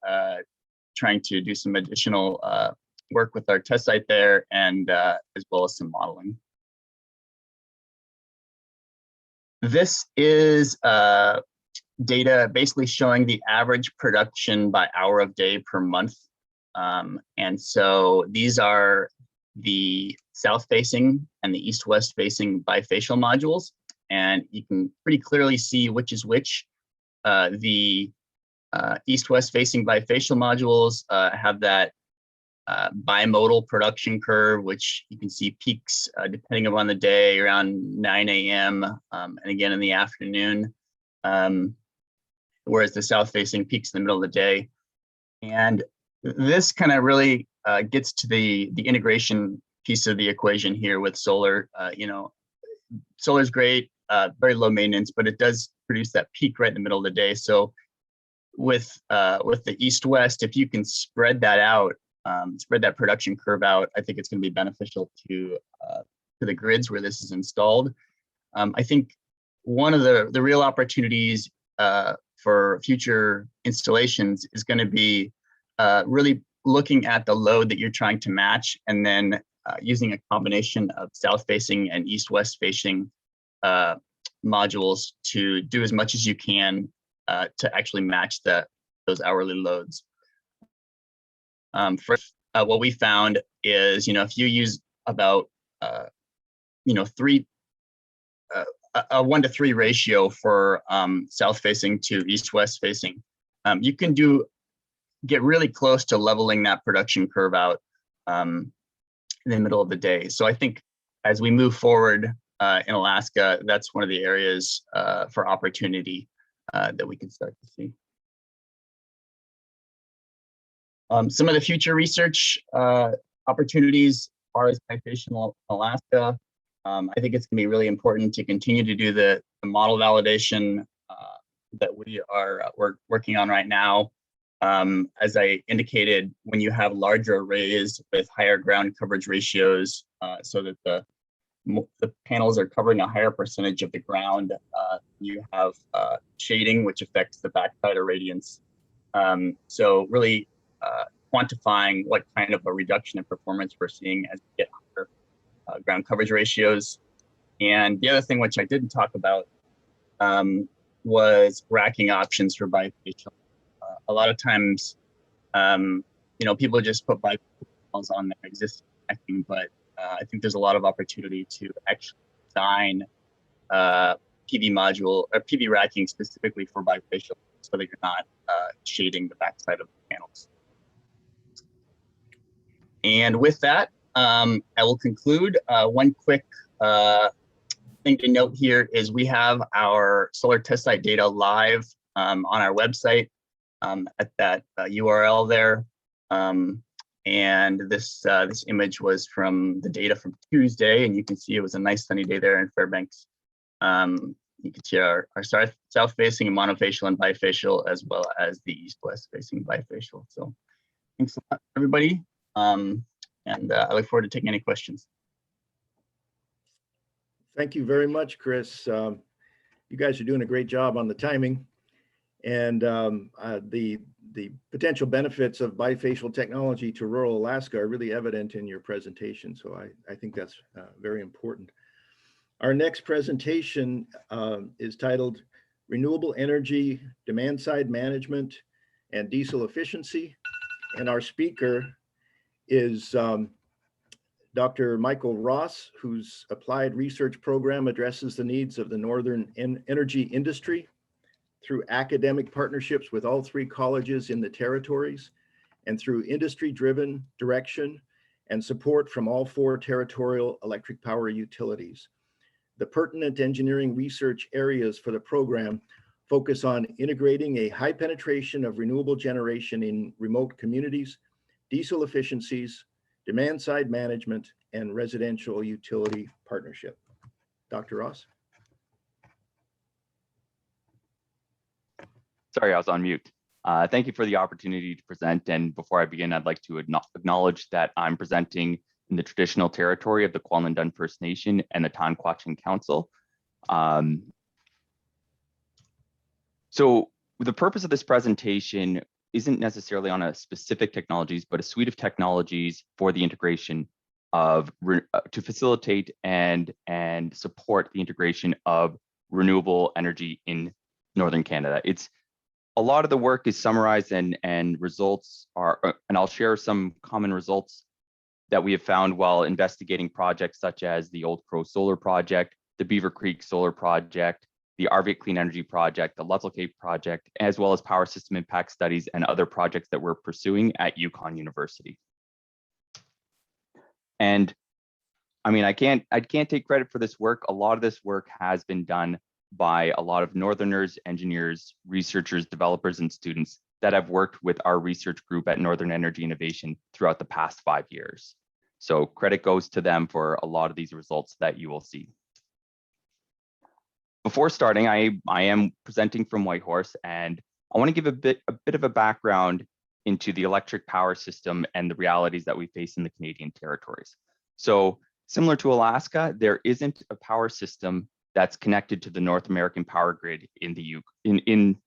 trying to do some additional work with our test site there, and as well as some modeling. This is data basically showing the average production by hour of day per month. And so these are the south-facing and the east-west facing bifacial modules, and you can pretty clearly see which is which. The east-west facing bifacial modules have that bimodal production curve, which you can see peaks depending upon the day around 9 a.m. And again in the afternoon, whereas the south-facing peaks in the middle of the day. And this kind of really gets to the integration piece of the equation here with solar. You know, solar is great, very low maintenance, but it does produce that peak right in the middle of the day. So with the east-west, if you can spread that out, spread that production curve out, I think it's going to be beneficial to the grids where this is installed. I think one of the real opportunities for future installations is going to be really looking at the load that you're trying to match, and then using a combination of south-facing and east-west facing modules to do as much as you can to actually match those hourly loads. First, what we found is, you know, if you use about, you know, a 1-to-3 ratio for south-facing to east-west facing, you can get really close to leveling that production curve out in the middle of the day. So I think as we move forward in Alaska, that's one of the areas for opportunity that we can start to see. Some of the future research opportunities as far as bifacial Alaska, I think it's going to be really important to continue to do the model validation that we're working on right now. As I indicated, when you have larger arrays with higher ground coverage ratios, so that the panels are covering a higher percentage of the ground, you have shading, which affects the backside irradiance. So really quantifying what kind of a reduction in performance we're seeing as we get higher ground coverage ratios. And the other thing, which I didn't talk about, was racking options for bifacial. A lot of times, you know, people just put bifacials on their existing racking, but I think there's a lot of opportunity to actually design PV module or PV racking specifically for bifacial, so that you're not shading the backside of the panels. And with that, I will conclude. One quick thing to note here is we have our solar test site data live on our website at that URL there. And this image was from the data from Tuesday, and you can see it was a nice sunny day there in Fairbanks. You You can see our south-facing and monofacial and bifacial, as well as the east-west facing bifacial. So thanks a lot, everybody. And I look forward to taking any questions. Thank you very much, Chris. You guys are doing a great job on the timing, and the potential benefits of bifacial technology to rural Alaska are really evident in your presentation. So I think that's very important. Our next presentation is titled Renewable Energy, Demand Side Management, and Diesel Efficiency. And our speaker is Dr. Michael Ross, whose applied research program addresses the needs of the northern energy industry through academic partnerships with all 3 colleges in the territories and through industry-driven direction and support from all 4 territorial electric power utilities. The pertinent engineering research areas for the program focus on integrating a high penetration of renewable generation in remote communities, diesel efficiencies, demand side management, and residential utility partnership. Dr. Ross? Sorry, I was on mute. Thank you for the opportunity to present. And before I begin, I'd like to acknowledge that I'm presenting in the traditional territory of the Kwalndun First Nation and the Tanquachin Council. So the purpose of this presentation isn't necessarily on a specific technologies, but a suite of technologies for the integration of, to facilitate and support the integration of renewable energy in Northern Canada. It's a lot of the work is summarized and results are, and I'll share some common results that we have found while investigating projects such as the Old Crow Solar Project, the Beaver Creek Solar Project, the Arvik Clean Energy Project, the Lutzel Cape Project, as well as power system impact studies and other projects that we're pursuing at Yukon University. And I mean, I can't take credit for this work. A lot of this work has been done by a lot of Northerners, engineers, researchers, developers, and students that have worked with our research group at Northern Energy Innovation throughout the past 5 years. So credit goes to them for a lot of these results that you will see. Before starting, I am presenting from Whitehorse, and I want to give a bit of a background into the electric power system and the realities that we face in the Canadian territories. So similar to Alaska, there isn't a power system that's connected to the North American power grid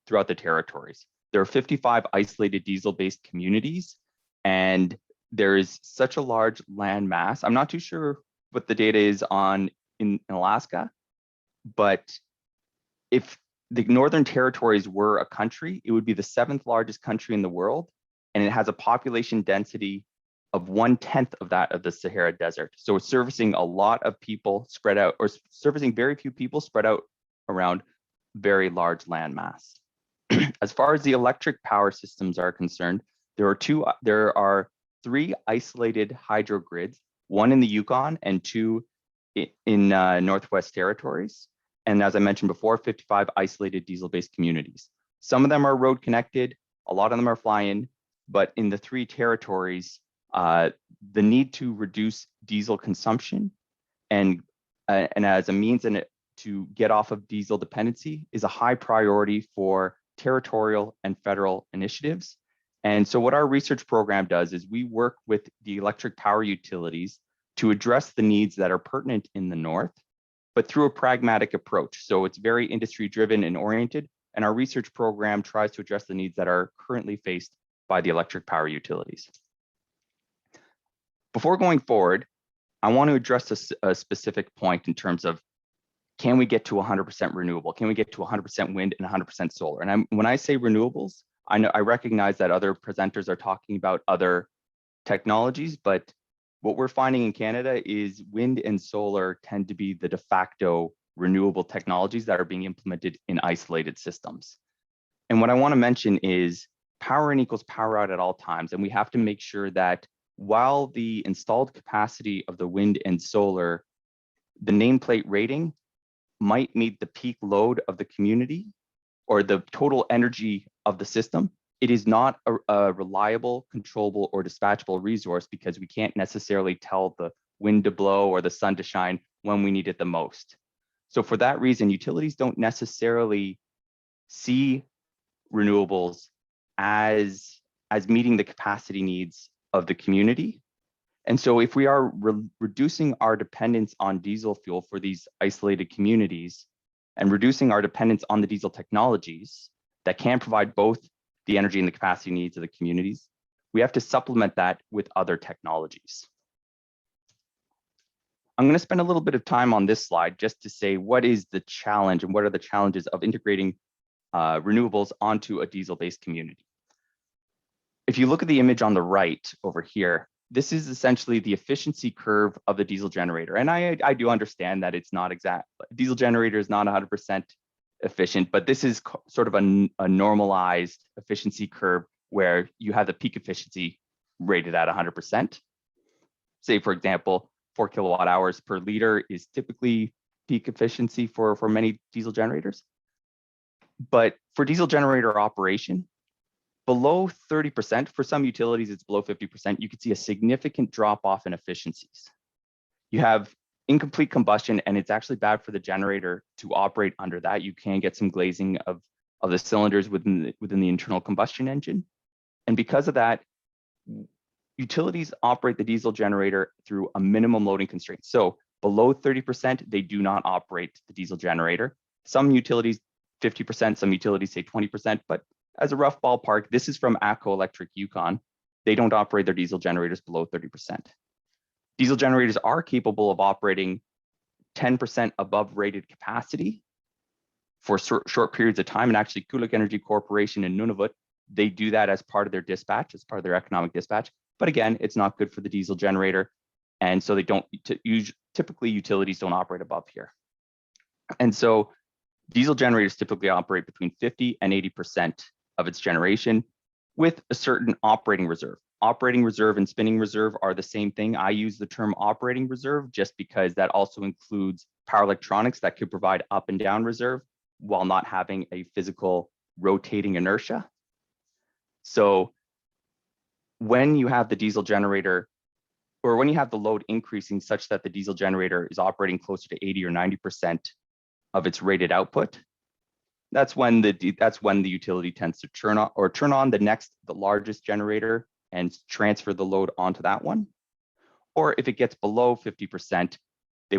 throughout the territories. There are 55 isolated diesel-based communities, and there is such a large land mass. I'm not too sure what the data is in Alaska, but if the Northern Territories were a country, it would be the 7th largest country in the world, and it has a population density of 1/10 of that of the Sahara Desert. So it's servicing a lot of people spread out, or servicing very few people spread out around very large land mass. As far as the electric power systems are concerned, there are 3 isolated hydro grids, 1 in the Yukon and 2 in Northwest Territories. And as I mentioned before, 55 isolated diesel-based communities. Some of them are road connected, a lot of them are fly-in, but in the 3 territories, the need to reduce diesel consumption and as a means to get off of diesel dependency is a high priority for territorial and federal initiatives. And so what our research program does is we work with the electric power utilities to address the needs that are pertinent in the north, but through a pragmatic approach. So it's very industry driven and oriented, and our research program tries to address the needs that are currently faced by the electric power utilities. Before going forward, I want to address a specific point in terms of, can we get to 100% renewable? Can we get to 100% wind and 100% solar? And when I say renewables, I recognize that other presenters are talking about other technologies, but what we're finding in Canada is wind and solar tend to be the de facto renewable technologies that are being implemented in isolated systems. And what I want to mention is power in equals power out at all times. And we have to make sure that while the installed capacity of the wind and solar, the nameplate rating might meet the peak load of the community or the total energy of the system, it is not a reliable, controllable, or dispatchable resource because we can't necessarily tell the wind to blow or the sun to shine when we need it the most. So for that reason, utilities don't necessarily see renewables as meeting the capacity needs of the community. And so if we are reducing our dependence on diesel fuel for these isolated communities and reducing our dependence on the diesel technologies that can provide both the energy and the capacity needs of the communities, we have to supplement that with other technologies. I'm going to spend a little bit of time on this slide just to say what is the challenge and what are the challenges of integrating renewables onto a diesel-based community. If you look at the image on the right over here, this is essentially the efficiency curve of the diesel generator. And I do understand that it's not exact. Diesel generator is not 100% efficient, but this is sort of a normalized efficiency curve where you have the peak efficiency rated at 100%. Say, for example, 4 kilowatt hours per liter is typically peak efficiency for many diesel generators. But for diesel generator operation, below 30%, for some utilities, it's below 50%, you could see a significant drop off in efficiencies. You have incomplete combustion, and it's actually bad for the generator to operate under that. You can get some glazing of the cylinders within the internal combustion engine. And because of that, utilities operate the diesel generator through a minimum loading constraint. So below 30%, they do not operate the diesel generator. Some utilities, 50%, some utilities say 20%, but as a rough ballpark, this is from ACO Electric Yukon. They don't operate their diesel generators below 30%. Diesel generators are capable of operating 10% above rated capacity for short periods of time. And actually, Kulik Energy Corporation in Nunavut, they do that as part of their dispatch, as part of their economic dispatch. But again, it's not good for the diesel generator. And so they don't, typically utilities don't operate above here. And so diesel generators typically operate between 50 and 80% of its generation with a certain operating reserve. Operating reserve and spinning reserve are the same thing. I use the term operating reserve just because that also includes power electronics that could provide up and down reserve while not having a physical rotating inertia. So when you have the diesel generator, or when you have the load increasing such that the diesel generator is operating closer to 80 or 90% of its rated output, that's when the utility tends to turn on the largest generator and transfer the load onto that one. Or if it gets below 50%, they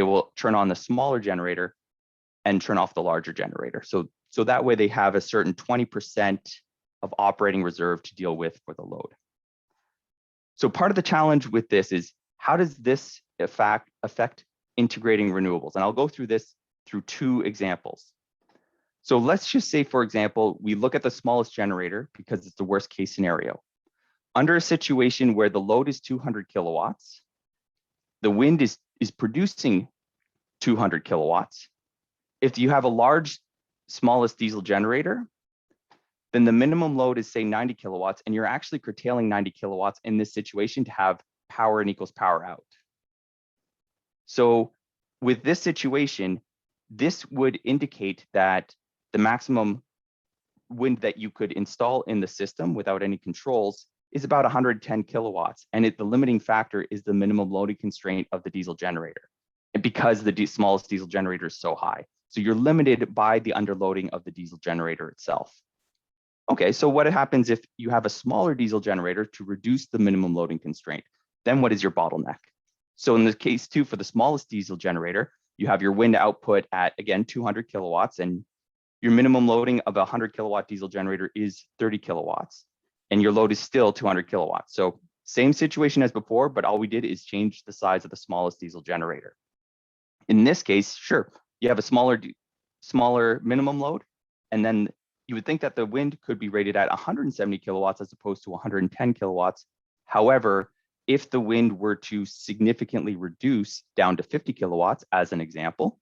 will turn on the smaller generator and turn off the larger generator. So that way they have a certain 20% of operating reserve to deal with for the load. So part of the challenge with this is, how does this affect integrating renewables? And I'll go through this through two examples. So let's just say, for example, we look at the smallest generator because it's the worst case scenario. Under a situation where the load is 200 kilowatts, the wind is producing 200 kilowatts. If you have a smallest diesel generator, then the minimum load is, say, 90 kilowatts, and you're actually curtailing 90 kilowatts in this situation to have power in equals power out. So with this situation, this would indicate that the maximum wind that you could install in the system without any controls is about 110 kilowatts. And the limiting factor is the minimum loading constraint of the diesel generator. And because the smallest diesel generator is so high. So you're limited by the underloading of the diesel generator itself. Okay, so what happens if you have a smaller diesel generator to reduce the minimum loading constraint? Then what is your bottleneck? So in the case two, for the smallest diesel generator, you have your wind output at, again, 200 kilowatts, and your minimum loading of a 100 kilowatt diesel generator is 30 kilowatts, and your load is still 200 kilowatts. So same situation as before, but all we did is change the size of the smallest diesel generator. In this case, sure, you have a smaller minimum load, and then you would think that the wind could be rated at 170 kilowatts as opposed to 110 kilowatts. However, if the wind were to significantly reduce down to 50 kilowatts, as an example,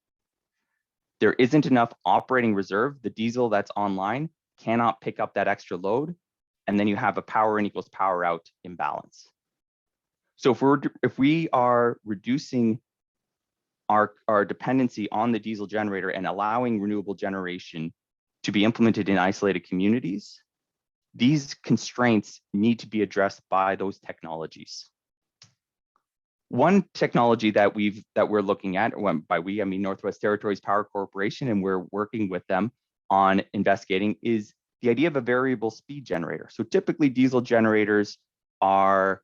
there isn't enough operating reserve. The diesel that's online cannot pick up that extra load, and then you have a power in equals power out imbalance. So if we are reducing our dependency on the diesel generator and allowing renewable generation to be implemented in isolated communities, these constraints need to be addressed by those technologies. One technology that we're looking at, by we, I mean Northwest Territories Power Corporation, and we're working with them on investigating, is the idea of a variable speed generator. So typically diesel generators are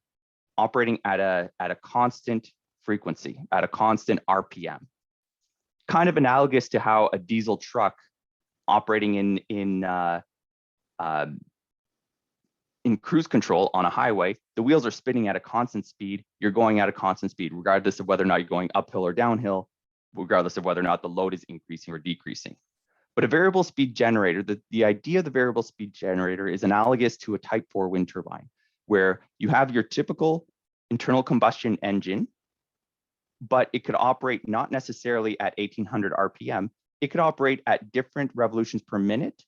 operating at a constant frequency, at a constant RPM. Kind of analogous to how a diesel truck operating in cruise control on a highway, the wheels are spinning at a constant speed, you're going at a constant speed, regardless of whether or not you're going uphill or downhill, regardless of whether or not the load is increasing or decreasing. But a variable speed generator, the idea of the variable speed generator is analogous to a Type 4 wind turbine, where you have your typical internal combustion engine, but it could operate not necessarily at 1800 RPM. It could operate at different revolutions per minute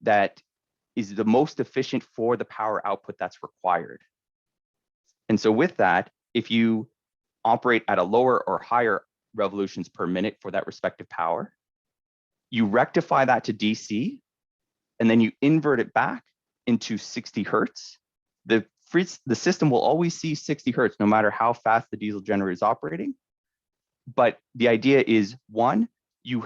that is the most efficient for the power output that's required. And so with that, if you operate at a lower or higher revolutions per minute for that respective power, you rectify that to DC, and then you invert it back into 60 Hertz. The system will always see 60 Hertz no matter how fast the diesel generator is operating. But the idea is, one, you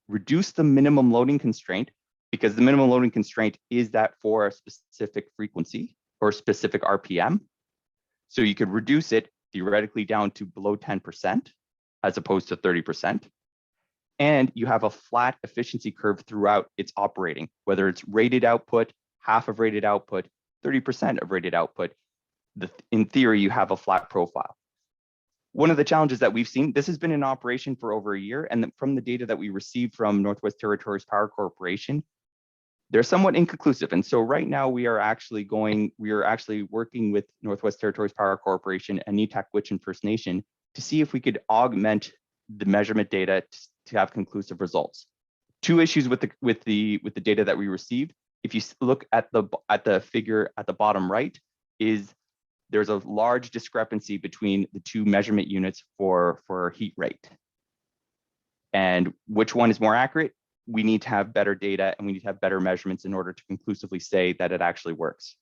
reduce the minimum loading constraint, because the minimum loading constraint is that for a specific frequency or specific RPM. So you could reduce it theoretically down to below 10% as opposed to 30%. And you have a flat efficiency curve throughout its operating, whether it's rated output, half of rated output, 30% of rated output. In theory, you have a flat profile. One of the challenges that we've seen, this has been in operation for over a year, and from the data that we received from Northwest Territories Power Corporation, they're somewhat inconclusive. And so right now we are actually working with Northwest Territories Power Corporation and Nitaquichin First Nation to see if we could augment the measurement data to have conclusive results. Two issues with the data that we received. If you look at the figure at the bottom right, there's a large discrepancy between the two measurement units for heat rate. And which one is more accurate? We need to have better data and we need to have better measurements in order to conclusively say that it actually works.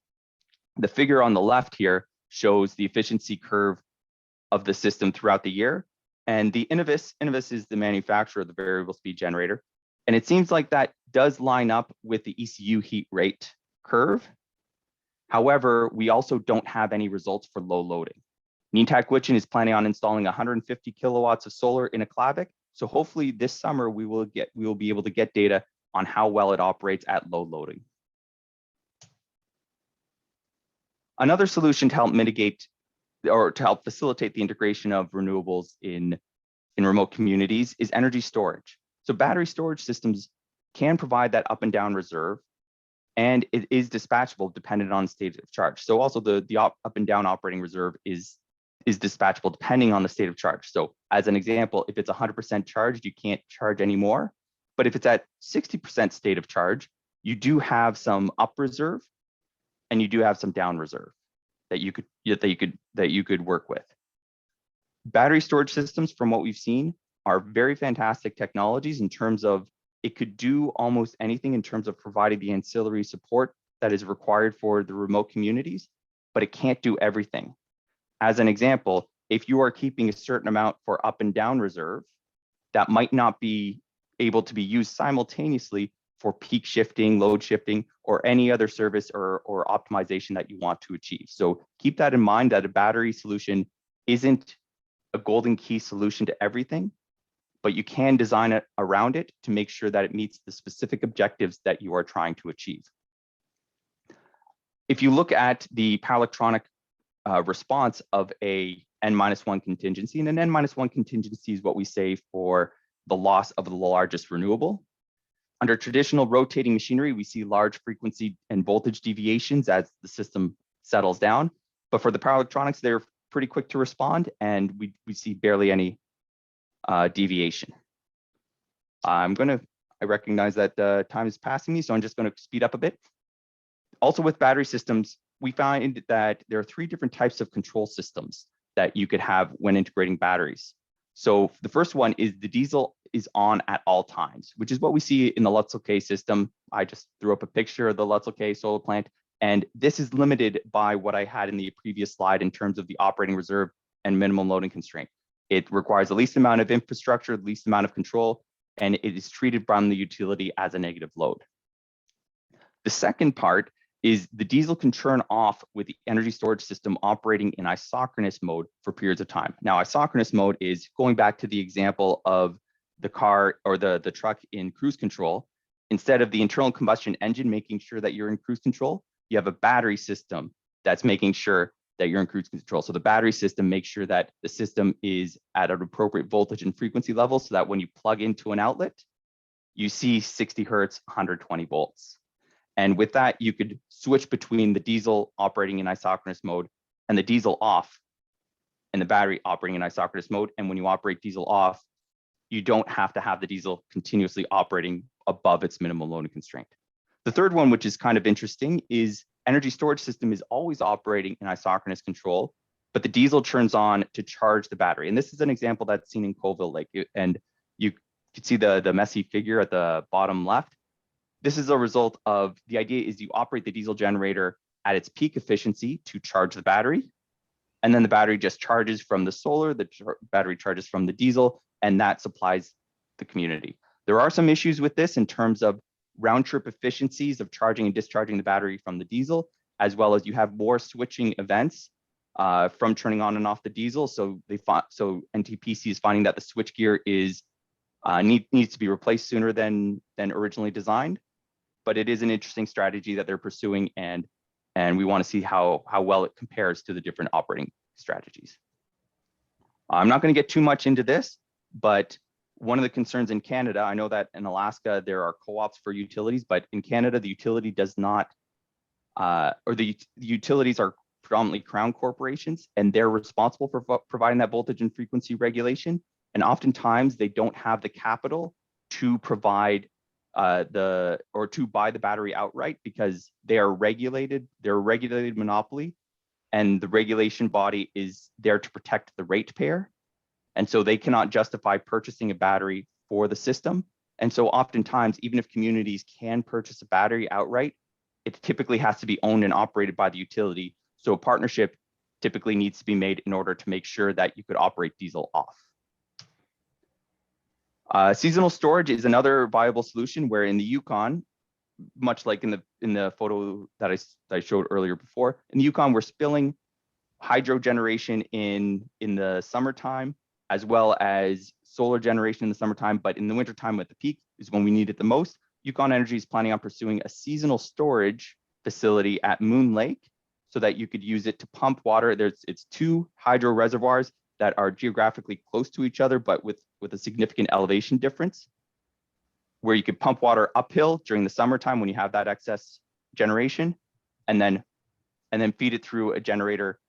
The figure on the left here shows the efficiency curve of the system throughout the year. And the Innovis is the manufacturer of the variable speed generator. And it seems like that does line up with the ECU heat rate curve. However, we also don't have any results for low loading. Nitaquichin is planning on installing 150 kilowatts of solar in Aklavik. So hopefully this summer we will be able to get data on how well it operates at low loading. Another solution to help mitigate or to help facilitate the integration of renewables in remote communities is energy storage. So battery storage systems can provide that up and down reserve, and it is dispatchable dependent on state of charge. So also the up and down operating reserve is dispatchable depending on the state of charge. So as an example, if it's 100% charged, you can't charge anymore. But if it's at 60% state of charge, you do have some up reserve and you do have some down reserve that you could work with. Battery storage systems, from what we've seen, are very fantastic technologies in terms of it could do almost anything in terms of providing the ancillary support that is required for the remote communities, but it can't do everything. As an example, if you are keeping a certain amount for up and down reserve, that might not be able to be used simultaneously for peak shifting, load shifting, or any other service or optimization that you want to achieve. So keep that in mind, that a battery solution isn't a golden key solution to everything, but you can design it around it to make sure that it meets the specific objectives that you are trying to achieve. If you look at the power electronic response of a N-1 contingency, and an N-1 contingency is what we say for the loss of the largest renewable. Under traditional rotating machinery, we see large frequency and voltage deviations as the system settles down. But for the power electronics, they're pretty quick to respond, and we see barely any deviation. I recognize that time is passing me, so I'm just going to speed up a bit. Also with battery systems, we find that there are 3 different types of control systems that you could have when integrating batteries. So the first one is the diesel is on at all times, which is what we see in the Lutzel K system. I just threw up a picture of the Lutzel K solar plant, and this is limited by what I had in the previous slide in terms of the operating reserve and minimum loading constraint. It requires the least amount of infrastructure, the least amount of control, and it is treated from the utility as a negative load. The second part is the diesel can turn off with the energy storage system operating in isochronous mode for periods of time. Now, isochronous mode is going back to the example of the car or the truck in cruise control. Instead of the internal combustion engine making sure that you're in cruise control, you have a battery system that's making sure that you're in cruise control. So the battery system makes sure that the system is at an appropriate voltage and frequency level so that when you plug into an outlet, you see 60 hertz, 120 volts. And with that, you could switch between the diesel operating in isochronous mode and the diesel off and the battery operating in isochronous mode. And when you operate diesel off, you don't have to have the diesel continuously operating above its minimum loading constraint. The third one, which is kind of interesting, is energy storage system is always operating in isochronous control, but the diesel turns on to charge the battery. And this is an example that's seen in Colville Lake. And you can see the messy figure at the bottom left. This is a result of the idea is you operate the diesel generator at its peak efficiency to charge the battery. And then the battery just charges from the solar, the battery charges from the diesel, and that supplies the community. There are some issues with this in terms of round trip efficiencies of charging and discharging the battery from the diesel, as well as you have more switching events from turning on and off the diesel. So NTPC is finding that the switchgear is needs to be replaced sooner than originally designed. But it is an interesting strategy that they're pursuing, and we want to see how well it compares to the different operating strategies. I'm not going to get too much into this, but one of the concerns in Canada, I know that in Alaska there are co-ops for utilities, but in Canada the utility does not, or the utilities are predominantly crown corporations, and they're responsible for providing that voltage and frequency regulation. And oftentimes they don't have the capital to provide to buy the battery outright because they are regulated. They're a regulated monopoly, and the regulation body is there to protect the ratepayer. And so they cannot justify purchasing a battery for the system. And so oftentimes, even if communities can purchase a battery outright, it typically has to be owned and operated by the utility. So a partnership typically needs to be made in order to make sure that you could operate diesel off. Seasonal storage is another viable solution where in the Yukon, much like in the photo that I showed earlier before, in the Yukon, we're spilling hydro generation in the summertime, as well as solar generation in the summertime, but in the wintertime at the peak is when we need it the most. Yukon Energy is planning on pursuing a seasonal storage facility at Moon Lake so that you could use it to pump water. It's 2 hydro reservoirs that are geographically close to each other, but with a significant elevation difference, where you could pump water uphill during the summertime when you have that excess generation, and then feed it through a generator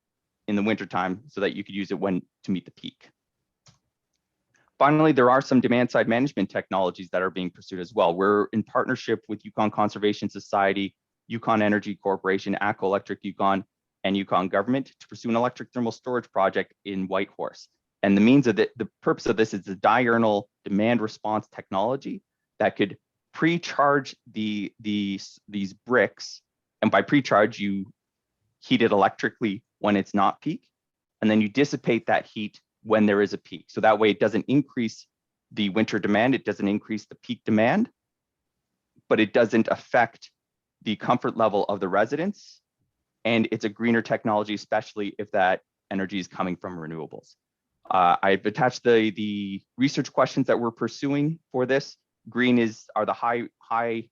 in the wintertime so that you could use it to meet the peak. Finally, there are some demand side management technologies that are being pursued as well. We're in partnership with Yukon Conservation Society, Yukon Energy Corporation, ACO Electric Yukon, and Yukon government to pursue an electric thermal storage project in Whitehorse. And the purpose of this is the diurnal demand response technology that could pre-charge these bricks. And by pre-charge, you heat it electrically when it's not peak, and then you dissipate that heat when there is a peak. So that way it doesn't increase the winter demand, it doesn't increase the peak demand, but it doesn't affect the comfort level of the residents. And it's a greener technology, especially if that energy is coming from renewables. I've attached the research questions that we're pursuing for this. Green are the high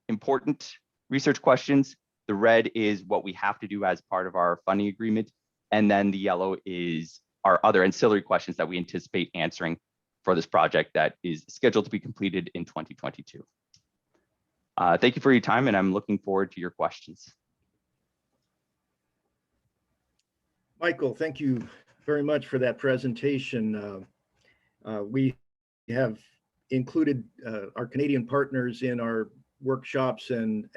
important research questions. The red is what we have to do as part of our funding agreement. And then the yellow is our other ancillary questions that we anticipate answering for this project that is scheduled to be completed in 2022. Thank you for your time, and I'm looking forward to your questions. Michael, thank you very much for that presentation. We have included our Canadian partners in our workshops and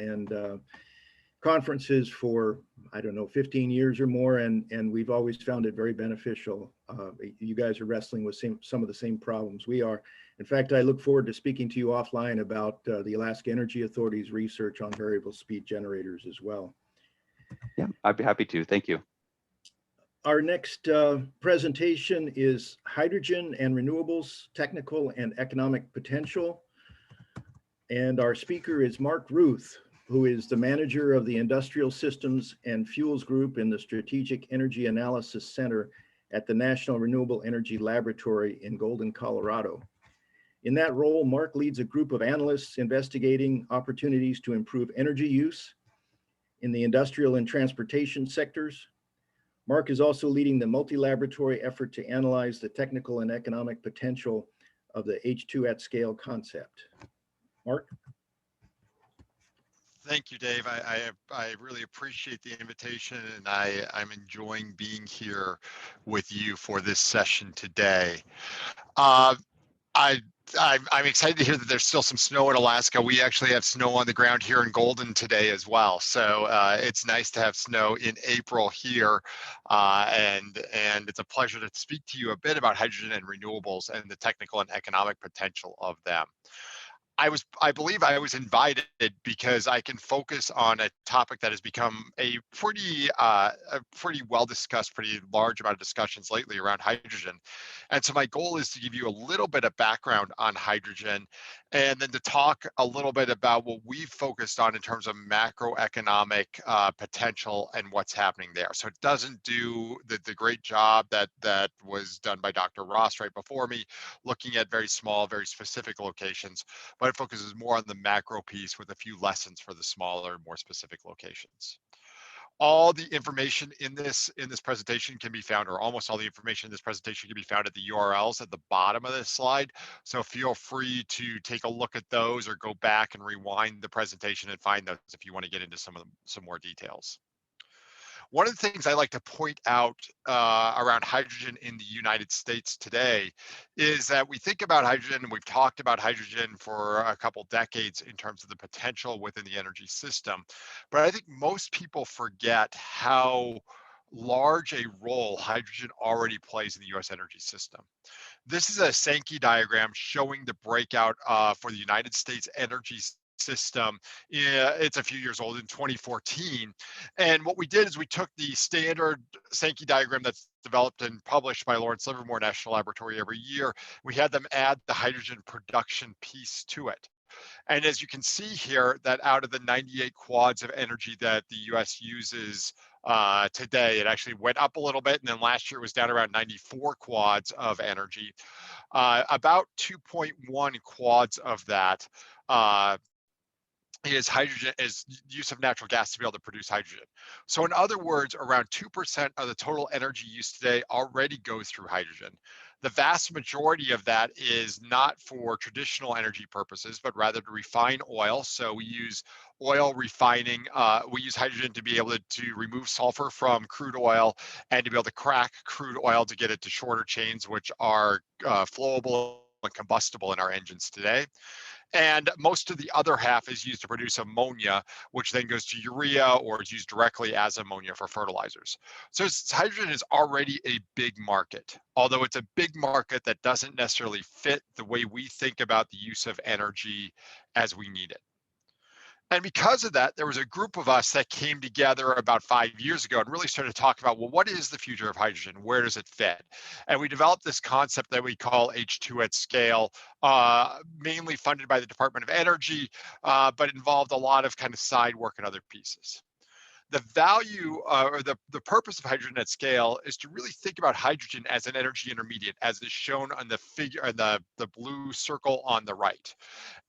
conferences for, I don't know, 15 years or more, and we've always found it very beneficial. You guys are wrestling with some of the same problems we are. In fact, I look forward to speaking to you offline about the Alaska Energy Authority's research on variable speed generators as well. Yeah, I'd be happy to. Thank you. Our next presentation is Hydrogen and Renewables, Technical and Economic Potential. And our speaker is Mark Ruth, who is the manager of the Industrial Systems and Fuels Group in the Strategic Energy Analysis Center at the National Renewable Energy Laboratory in Golden, Colorado. In that role, Mark leads a group of analysts investigating opportunities to improve energy use in the industrial and transportation sectors. Mark is also leading the multi-laboratory effort to analyze the technical and economic potential of the H2 at scale concept. Mark? Thank you, Dave. I really appreciate the invitation, and I'm enjoying being here with you for this session today. I'm excited to hear that there's still some snow in Alaska. We actually have snow on the ground here in Golden today as well. So it's nice to have snow in April here. And it's a pleasure to speak to you a bit about hydrogen and renewables and the technical and economic potential of them. I believe I was invited because I can focus on a topic that has become a pretty well discussed, pretty large amount of discussions lately around hydrogen. And so my goal is to give you a little bit of background on hydrogen, and then to talk a little bit about what we've focused on in terms of macroeconomic potential and what's happening there. So it doesn't do the great job that was done by Dr. Ross right before me, looking at very small, very specific locations, but it focuses more on the macro piece with a few lessons for the smaller, more specific locations. All the information in this presentation can be found, or almost all the information in this presentation can be found at the URLs at the bottom of this slide. So feel free to take a look at those or go back and rewind the presentation and find those if you want to get into some more details. One of the things I like to point out around hydrogen in the United States today is that we think about hydrogen, and we've talked about hydrogen for a couple decades in terms of the potential within the energy system. But I think most people forget how large a role hydrogen already plays in the US energy system. This is a Sankey diagram showing the breakout for the United States energy system. It's a few years old, in 2014. And what we did is we took the standard Sankey diagram that's developed and published by Lawrence Livermore National Laboratory every year. We had them add the hydrogen production piece to it. And as you can see here, that out of the 98 quads of energy that the US uses today, it actually went up a little bit, and then last year it was down around 94 quads of energy. About 2.1 quads of that is hydrogen, is use of natural gas to be able to produce hydrogen. So in other words, around 2% of the total energy used today already goes through hydrogen. The vast majority of that is not for traditional energy purposes, but rather to refine oil. So we use oil refining, we use hydrogen to be able to remove sulfur from crude oil and to be able to crack crude oil to get it to shorter chains, which are flowable and combustible in our engines today. And most of the other half is used to produce ammonia, which then goes to urea or is used directly as ammonia for fertilizers. So hydrogen is already a big market, although it's a big market that doesn't necessarily fit the way we think about the use of energy as we need it. And because of that, there was a group of us that came together about 5 years ago and really started to talk about, well, what is the future of hydrogen? Where does it fit? And we developed this concept that we call H2 at scale, mainly funded by the Department of Energy, but involved a lot of kind of side work and other pieces. The value or the purpose of hydrogen at scale is to really think about hydrogen as an energy intermediate, as is shown on the figure, on the blue circle on the right.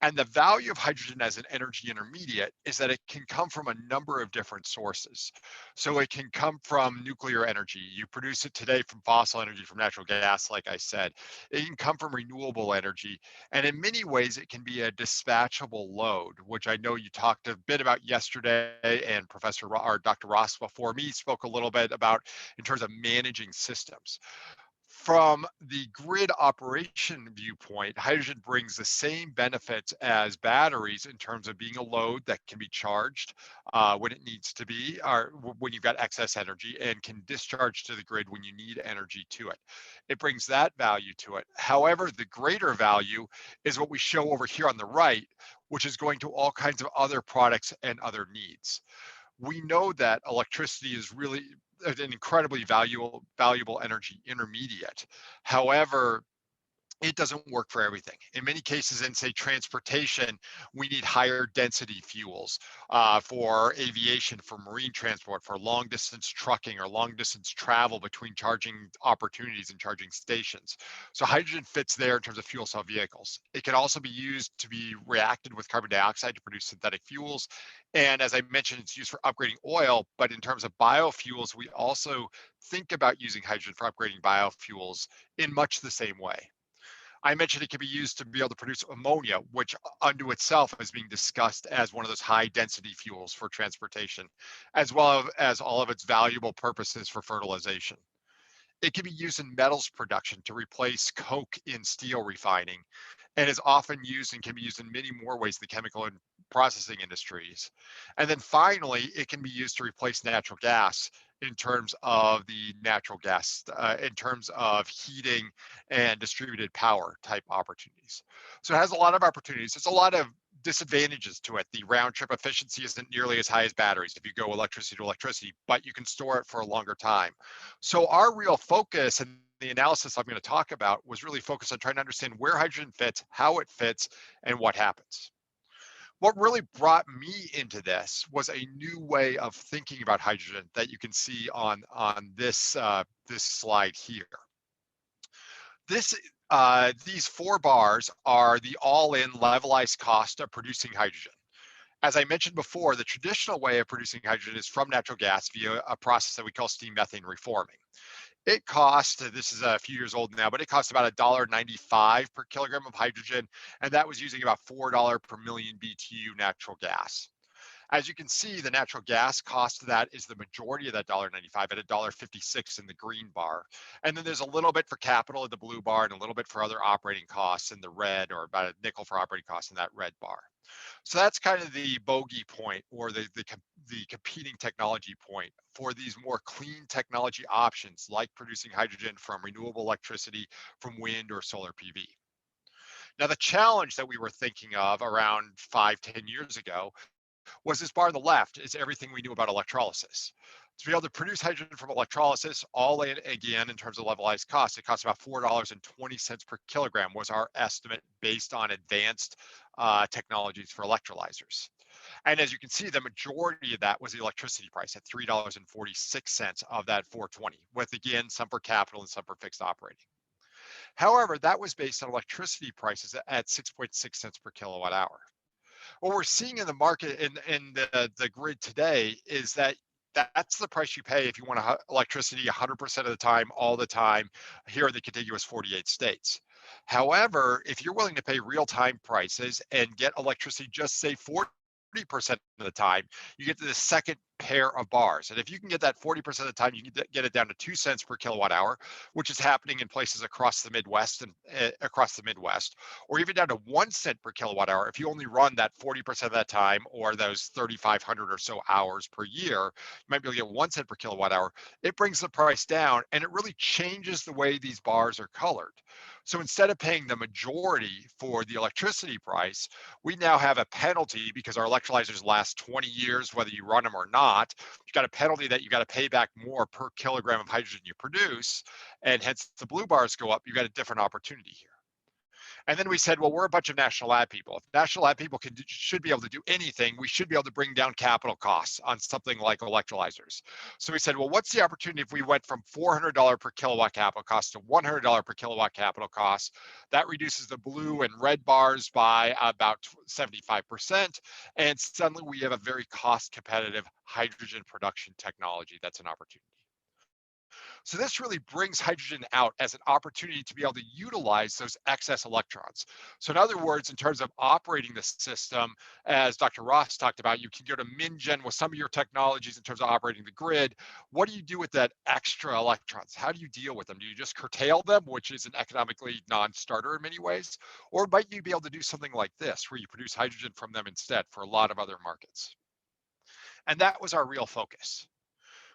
And the value of hydrogen as an energy intermediate is that it can come from a number of different sources. So it can come from nuclear energy. You produce it today from fossil energy, from natural gas, like I said. It can come from renewable energy. And in many ways, it can be a dispatchable load, which I know you talked a bit about yesterday, and Dr. Ross before me spoke a little bit about in terms of managing systems. From the grid operation viewpoint, hydrogen brings the same benefits as batteries in terms of being a load that can be charged when it needs to be, or when you've got excess energy, and can discharge to the grid when you need energy to it. It brings that value to it. However, the greater value is what we show over here on the right, which is going to all kinds of other products and other needs. We know that electricity is really an incredibly valuable energy intermediate. However, it doesn't work for everything. In many cases, in say transportation, we need higher density fuels for aviation, for marine transport, for long distance trucking or long distance travel between charging opportunities and charging stations. So hydrogen fits there in terms of fuel cell vehicles. It can also be used to be reacted with carbon dioxide to produce synthetic fuels. And as I mentioned, it's used for upgrading oil, but in terms of biofuels, we also think about using hydrogen for upgrading biofuels in much the same way. I mentioned it can be used to be able to produce ammonia, which unto itself is being discussed as one of those high density fuels for transportation, as well as all of its valuable purposes for fertilization. It can be used in metals production to replace coke in steel refining, and is often used and can be used in many more ways in the chemical and processing industries. And then finally, it can be used to replace natural gas in terms of in terms of heating and distributed power type opportunities. So it has a lot of opportunities. There's a lot of disadvantages to it. The round trip efficiency isn't nearly as high as batteries if you go electricity to electricity, but you can store it for a longer time. So our real focus and the analysis I'm going to talk about was really focused on trying to understand where hydrogen fits, how it fits, and what happens. What really brought me into this was a new way of thinking about hydrogen that you can see on this this slide here. These 4 bars are the all-in levelized cost of producing hydrogen. As I mentioned before, the traditional way of producing hydrogen is from natural gas via a process that we call steam methane reforming. It costs, this is a few years old now, but it costs about $1.95 per kilogram of hydrogen, and that was using about $4 per million BTU natural gas. As you can see, the natural gas cost of that is the majority of that $1.95 at $1.56 in the green bar. And then there's a little bit for capital in the blue bar and a little bit for other operating costs in the red, or about a nickel for operating costs in that red bar. So that's kind of the bogey point, or the competing technology point for these more clean technology options like producing hydrogen from renewable electricity from wind or solar PV. Now, the challenge that we were thinking of around 5-10 years ago was this bar on the left is everything we knew about electrolysis. To be able to produce hydrogen from electrolysis, all in again in terms of levelized cost, it costs about $4.20 per kilogram was our estimate based on advanced technologies for electrolyzers. And as you can see, the majority of that was the electricity price at $3.46 of that 420, with again some for capital and some for fixed operating. However, that was based on electricity prices at 6.6 cents per kilowatt hour. What we're seeing in the market in the grid today is that that's the price you pay if you want electricity 100% of the time, all the time, here in the contiguous 48 states. However, if you're willing to pay real-time prices and get electricity just say 40% of the time, you get to the second pair of bars. And if you can get that 40% of the time, you can get it down to 2 cents per kilowatt hour, which is happening in places across the Midwest or even down to 1 cent per kilowatt hour. If you only run that 40% of that time, or those 3,500 or so hours per year, you might be able to get 1 cent per kilowatt hour. It brings the price down, and it really changes the way these bars are colored. So instead of paying the majority for the electricity price, we now have a penalty because our electrolyzers last 20 years, whether you run them or not. You've got a penalty that you got to pay back more per kilogram of hydrogen you produce, and hence the blue bars go up. You've got a different opportunity here. And then we said, well, we're a bunch of national lab people. If national lab people should be able to do anything, we should be able to bring down capital costs on something like electrolyzers. So we said, well, what's the opportunity if we went from $400 per kilowatt capital cost to $100 per kilowatt capital cost? That reduces the blue and red bars by about 75%. And suddenly we have a very cost competitive hydrogen production technology that's an opportunity. So this really brings hydrogen out as an opportunity to be able to utilize those excess electrons. So in other words, in terms of operating the system, as Dr. Ross talked about, you can go to min-gen with some of your technologies in terms of operating the grid. What do you do with that extra electrons? How do you deal with them? Do you just curtail them, which is an economically non-starter in many ways? Or might you be able to do something like this, where you produce hydrogen from them instead for a lot of other markets? And that was our real focus.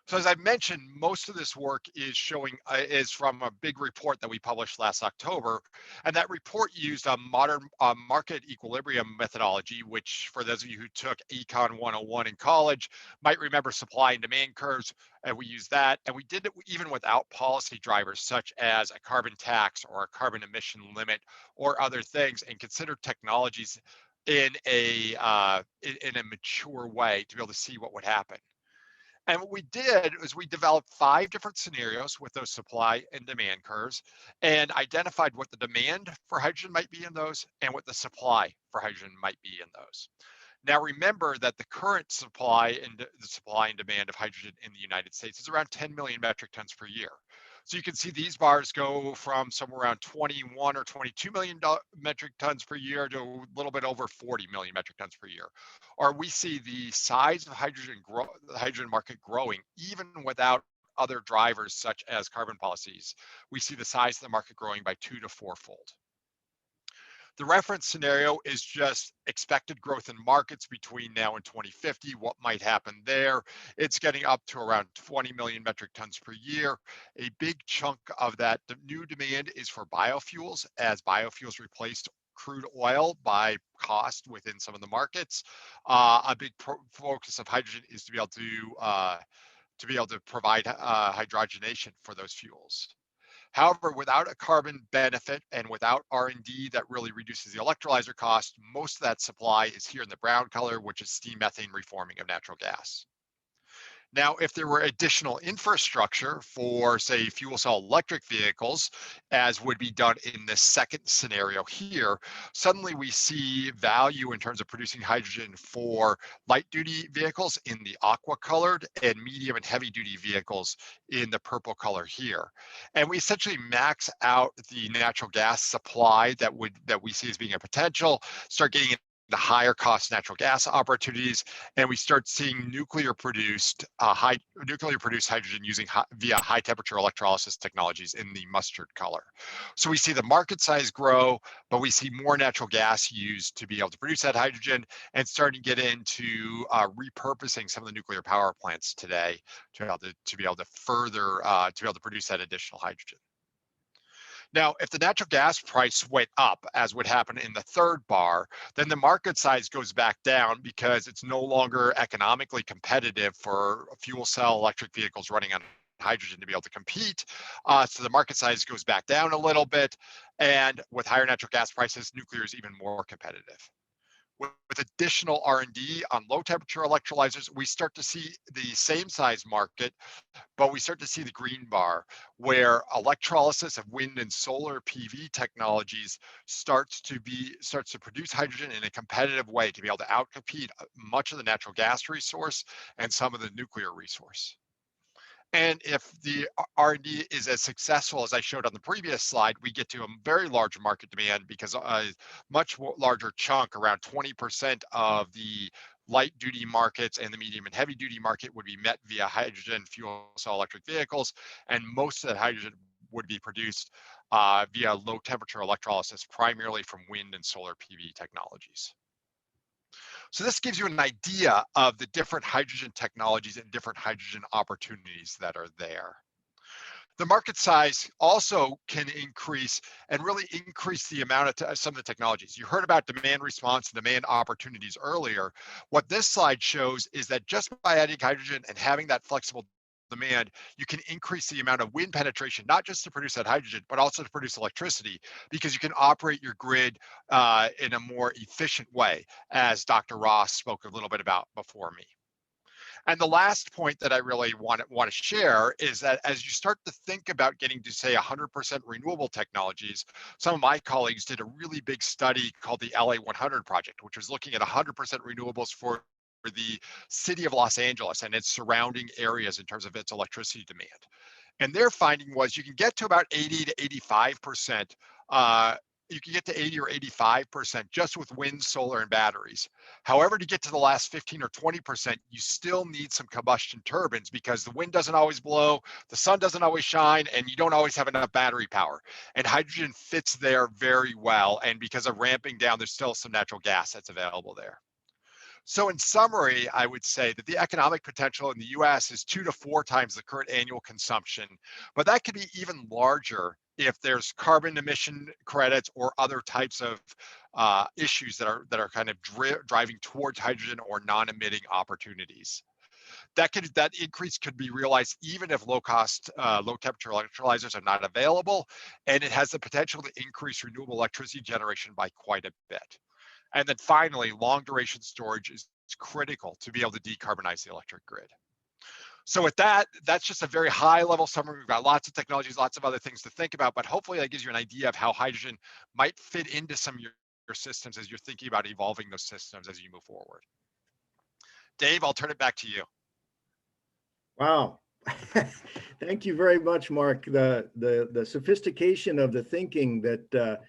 So as I mentioned, most of this work is showing is from a big report that we published last October, and that report used a modern market equilibrium methodology, which for those of you who took Econ 101 in college might remember supply and demand curves, and we used that, and we did it even without policy drivers such as a carbon tax or a carbon emission limit or other things, and considered technologies in a mature way to be able to see what would happen. And what we did is we developed 5 different scenarios with those supply and demand curves and identified what the demand for hydrogen might be in those and what the supply for hydrogen might be in those. Now remember that the current supply and demand of hydrogen in the United States is around 10 million metric tons per year. So you can see these bars go from somewhere around 21 or 22 million metric tons per year to a little bit over 40 million metric tons per year. Or we see the size of the hydrogen market growing even without other drivers such as carbon policies. We see the size of the market growing by 2 to 4-fold. The reference scenario is just expected growth in markets between now and 2050, what might happen there. It's getting up to around 20 million metric tons per year. A big chunk of that new demand is for biofuels, as biofuels replace crude oil by cost within some of the markets. A big focus of hydrogen is to be able to provide hydrogenation for those fuels. However, without a carbon benefit and without R&D that really reduces the electrolyzer cost, most of that supply is here in the brown color, which is steam methane reforming of natural gas. Now, if there were additional infrastructure for, say, fuel cell electric vehicles, as would be done in this second scenario here, suddenly we see value in terms of producing hydrogen for light-duty vehicles in the aqua colored and medium and heavy-duty vehicles in the purple color here. And we essentially max out the natural gas supply that we see as being a potential, start getting the higher cost natural gas opportunities, and we start seeing nuclear produced hydrogen via high temperature electrolysis technologies in the mustard color. So we see the market size grow, but we see more natural gas used to be able to produce that hydrogen, and starting to get into repurposing some of the nuclear power plants today to be able to produce that additional hydrogen. Now, if the natural gas price went up, as would happen in the third bar, then the market size goes back down because it's no longer economically competitive for fuel cell electric vehicles running on hydrogen to be able to compete. So the market size goes back down a little bit. And with higher natural gas prices, nuclear is even more competitive. With additional R&D on low temperature electrolyzers, we start to see the same size market, but we start to see the green bar where electrolysis of wind and solar PV technologies starts to produce hydrogen in a competitive way to be able to outcompete much of the natural gas resource and some of the nuclear resource. And if the R&D is as successful as I showed on the previous slide, we get to a very large market demand because a much larger chunk, around 20% of the light duty markets and the medium and heavy duty market would be met via hydrogen fuel cell electric vehicles. And most of that hydrogen would be produced via low temperature electrolysis, primarily from wind and solar PV technologies. So this gives you an idea of the different hydrogen technologies and different hydrogen opportunities that are there. The market size also can increase and really increase the amount of some of the technologies. You heard about demand response and demand opportunities earlier. What this slide shows is that just by adding hydrogen and having that flexible demand, you can increase the amount of wind penetration, not just to produce that hydrogen, but also to produce electricity, because you can operate your grid in a more efficient way, as Dr. Ross spoke a little bit about before me. And the last point that I really want to share is that as you start to think about getting to, say, 100% renewable technologies, some of my colleagues did a really big study called the LA 100 project, which was looking at 100% renewables for the city of Los Angeles and its surrounding areas in terms of its electricity demand. And their finding was you can get to about 80 to 85%. You can get to 80 or 85% just with wind, solar, and batteries. However, to get to the last 15 or 20%, you still need some combustion turbines because the wind doesn't always blow, the sun doesn't always shine, and you don't always have enough battery power. And hydrogen fits there very well. And because of ramping down, there's still some natural gas that's available there. So in summary, I would say that the economic potential in the US is 2 to 4 times the current annual consumption, but that could be even larger if there's carbon emission credits or other types of issues that are kind of driving towards hydrogen or non-emitting opportunities. That increase could be realized even if low temperature electrolyzers are not available, and it has the potential to increase renewable electricity generation by quite a bit. And then finally, long duration storage is critical to be able to decarbonize the electric grid. So with that, that's just a very high level summary. We've got lots of technologies, lots of other things to think about, but hopefully that gives you an idea of how hydrogen might fit into some of your systems as you're thinking about evolving those systems as you move forward. Dave, I'll turn it back to you. Wow. Thank you very much, Mark. The sophistication of the thinking that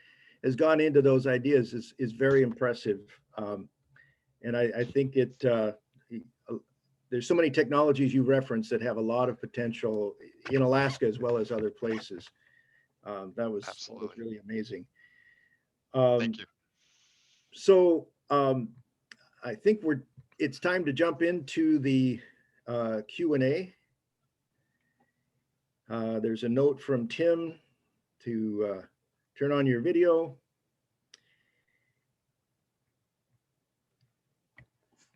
has gone into those ideas is very impressive. And I think there's so many technologies you referenced that have a lot of potential in Alaska as well as other places. That was really amazing. Thank you. So I think it's time to jump into the Q&A. There's a note from Tim to turn on your video.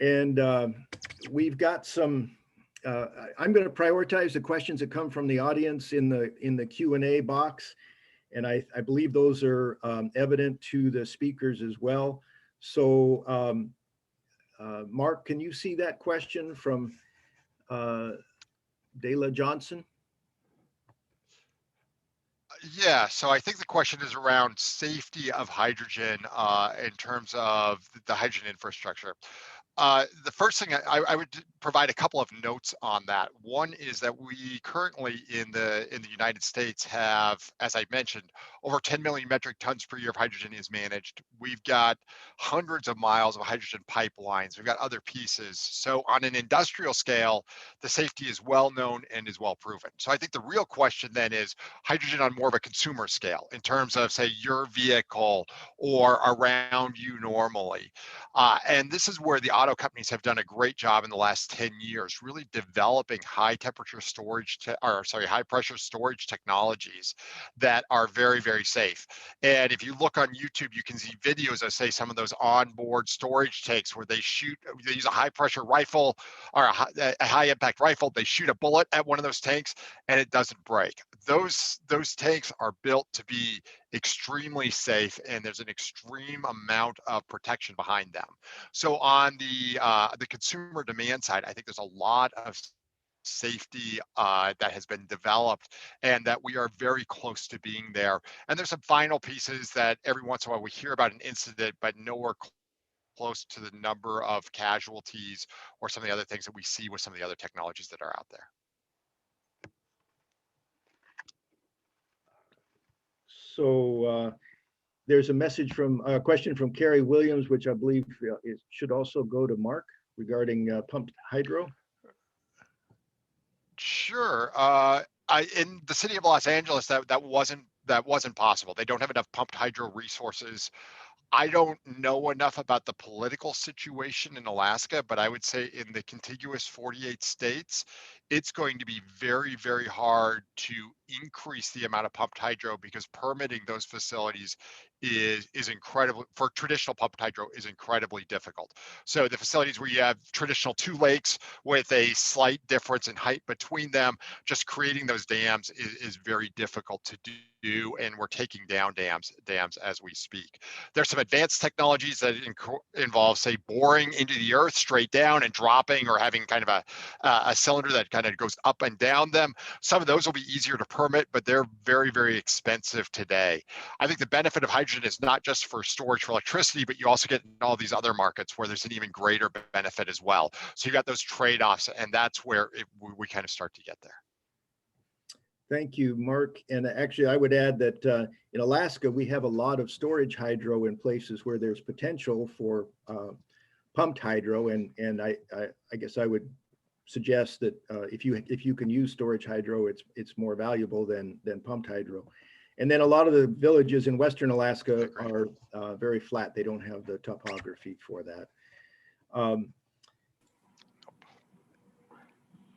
And we've got some, I'm going to prioritize the questions that come from the audience in the Q&A box. And I believe those are evident to the speakers as well. So Mark, can you see that question from Dela Johnson? Yeah, so I think the question is around safety of hydrogen in terms of the hydrogen infrastructure. The first thing I would provide a couple of notes on that. One is that we currently in the United States have, as I mentioned, over 10 million metric tons per year of hydrogen is managed. We've got hundreds of miles of hydrogen pipelines. We've got other pieces. So on an industrial scale, the safety is well known and is well proven. So I think the real question then is hydrogen on more of a consumer scale in terms of, say, your vehicle or around you normally. And this is where the auto companies have done a great job in the last 10 years, really developing high pressure storage technologies that are very, very safe. And if you look on YouTube, you can see videos of, say, some of those onboard storage tanks where they use a high pressure rifle or a high impact rifle. They shoot a bullet at one of those tanks and it doesn't break. Those tanks are built to be extremely safe, and there's an extreme amount of protection behind them. So on the consumer demand side, I think there's a lot of safety that has been developed and that we are very close to being there. And there's some final pieces that every once in a while we hear about an incident, but nowhere close to the number of casualties or some of the other things that we see with some of the other technologies that are out there. So there's a question from Carrie Williams, which I believe should also go to Mark regarding pumped hydro. Sure. In the city of Los Angeles, that wasn't possible. They don't have enough pumped hydro resources. I don't know enough about the political situation in Alaska, but I would say in the contiguous 48 states, it's going to be very, very hard to increase the amount of pumped hydro because permitting those facilities is incredible for traditional pumped hydro is incredibly difficult. So the facilities where you have traditional two lakes with a slight difference in height between them, just creating those dams is very difficult to do, and we're taking down dams as we speak. There's some advanced technologies that involve, say, boring into the earth straight down and dropping, or having kind of a cylinder that kind of goes up and down them. Some of those will be easier to permit, but they're very, very expensive today. I think the benefit of hydrogen is not just for storage for electricity, but you also get in all these other markets where there's an even greater benefit as well. So you got those trade-offs, and that's where we kind of start to get there. Thank you, Mark. And actually, I would add that in Alaska, we have a lot of storage hydro in places where there's potential for pumped hydro. And I guess I would suggest that if you can use storage hydro, it's more valuable than pumped hydro. And then a lot of the villages in Western Alaska are very flat. They don't have the topography for that. Um,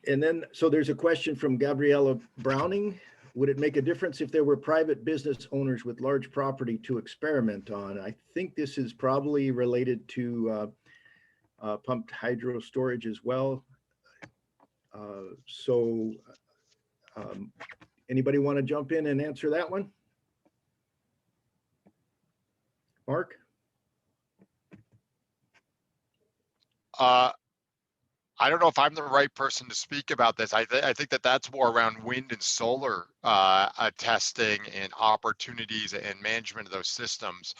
and then, so there's a question from Gabriella Browning. Would it make a difference if there were private business owners with large property to experiment on? I think this is probably related to pumped hydro storage as well. Anybody want to jump in and answer that one? Mark? I don't know if I'm the right person to speak about this. I think that that's more around wind and solar testing and opportunities and management of those systems.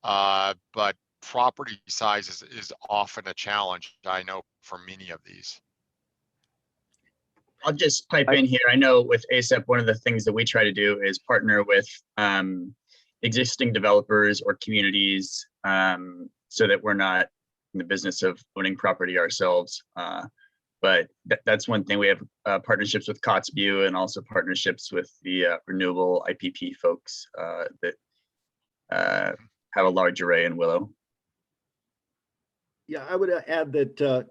But property size is often a challenge, I know, for many of these. I'll just pipe in here. I know with ASEP, one of the things that we try to do is partner with existing developers or communities so that we're not in the business of owning property ourselves. But that's one thing. We have partnerships with Kotzebue and also partnerships with the renewable IPP folks that have a large array in Willow. Yeah, I would add that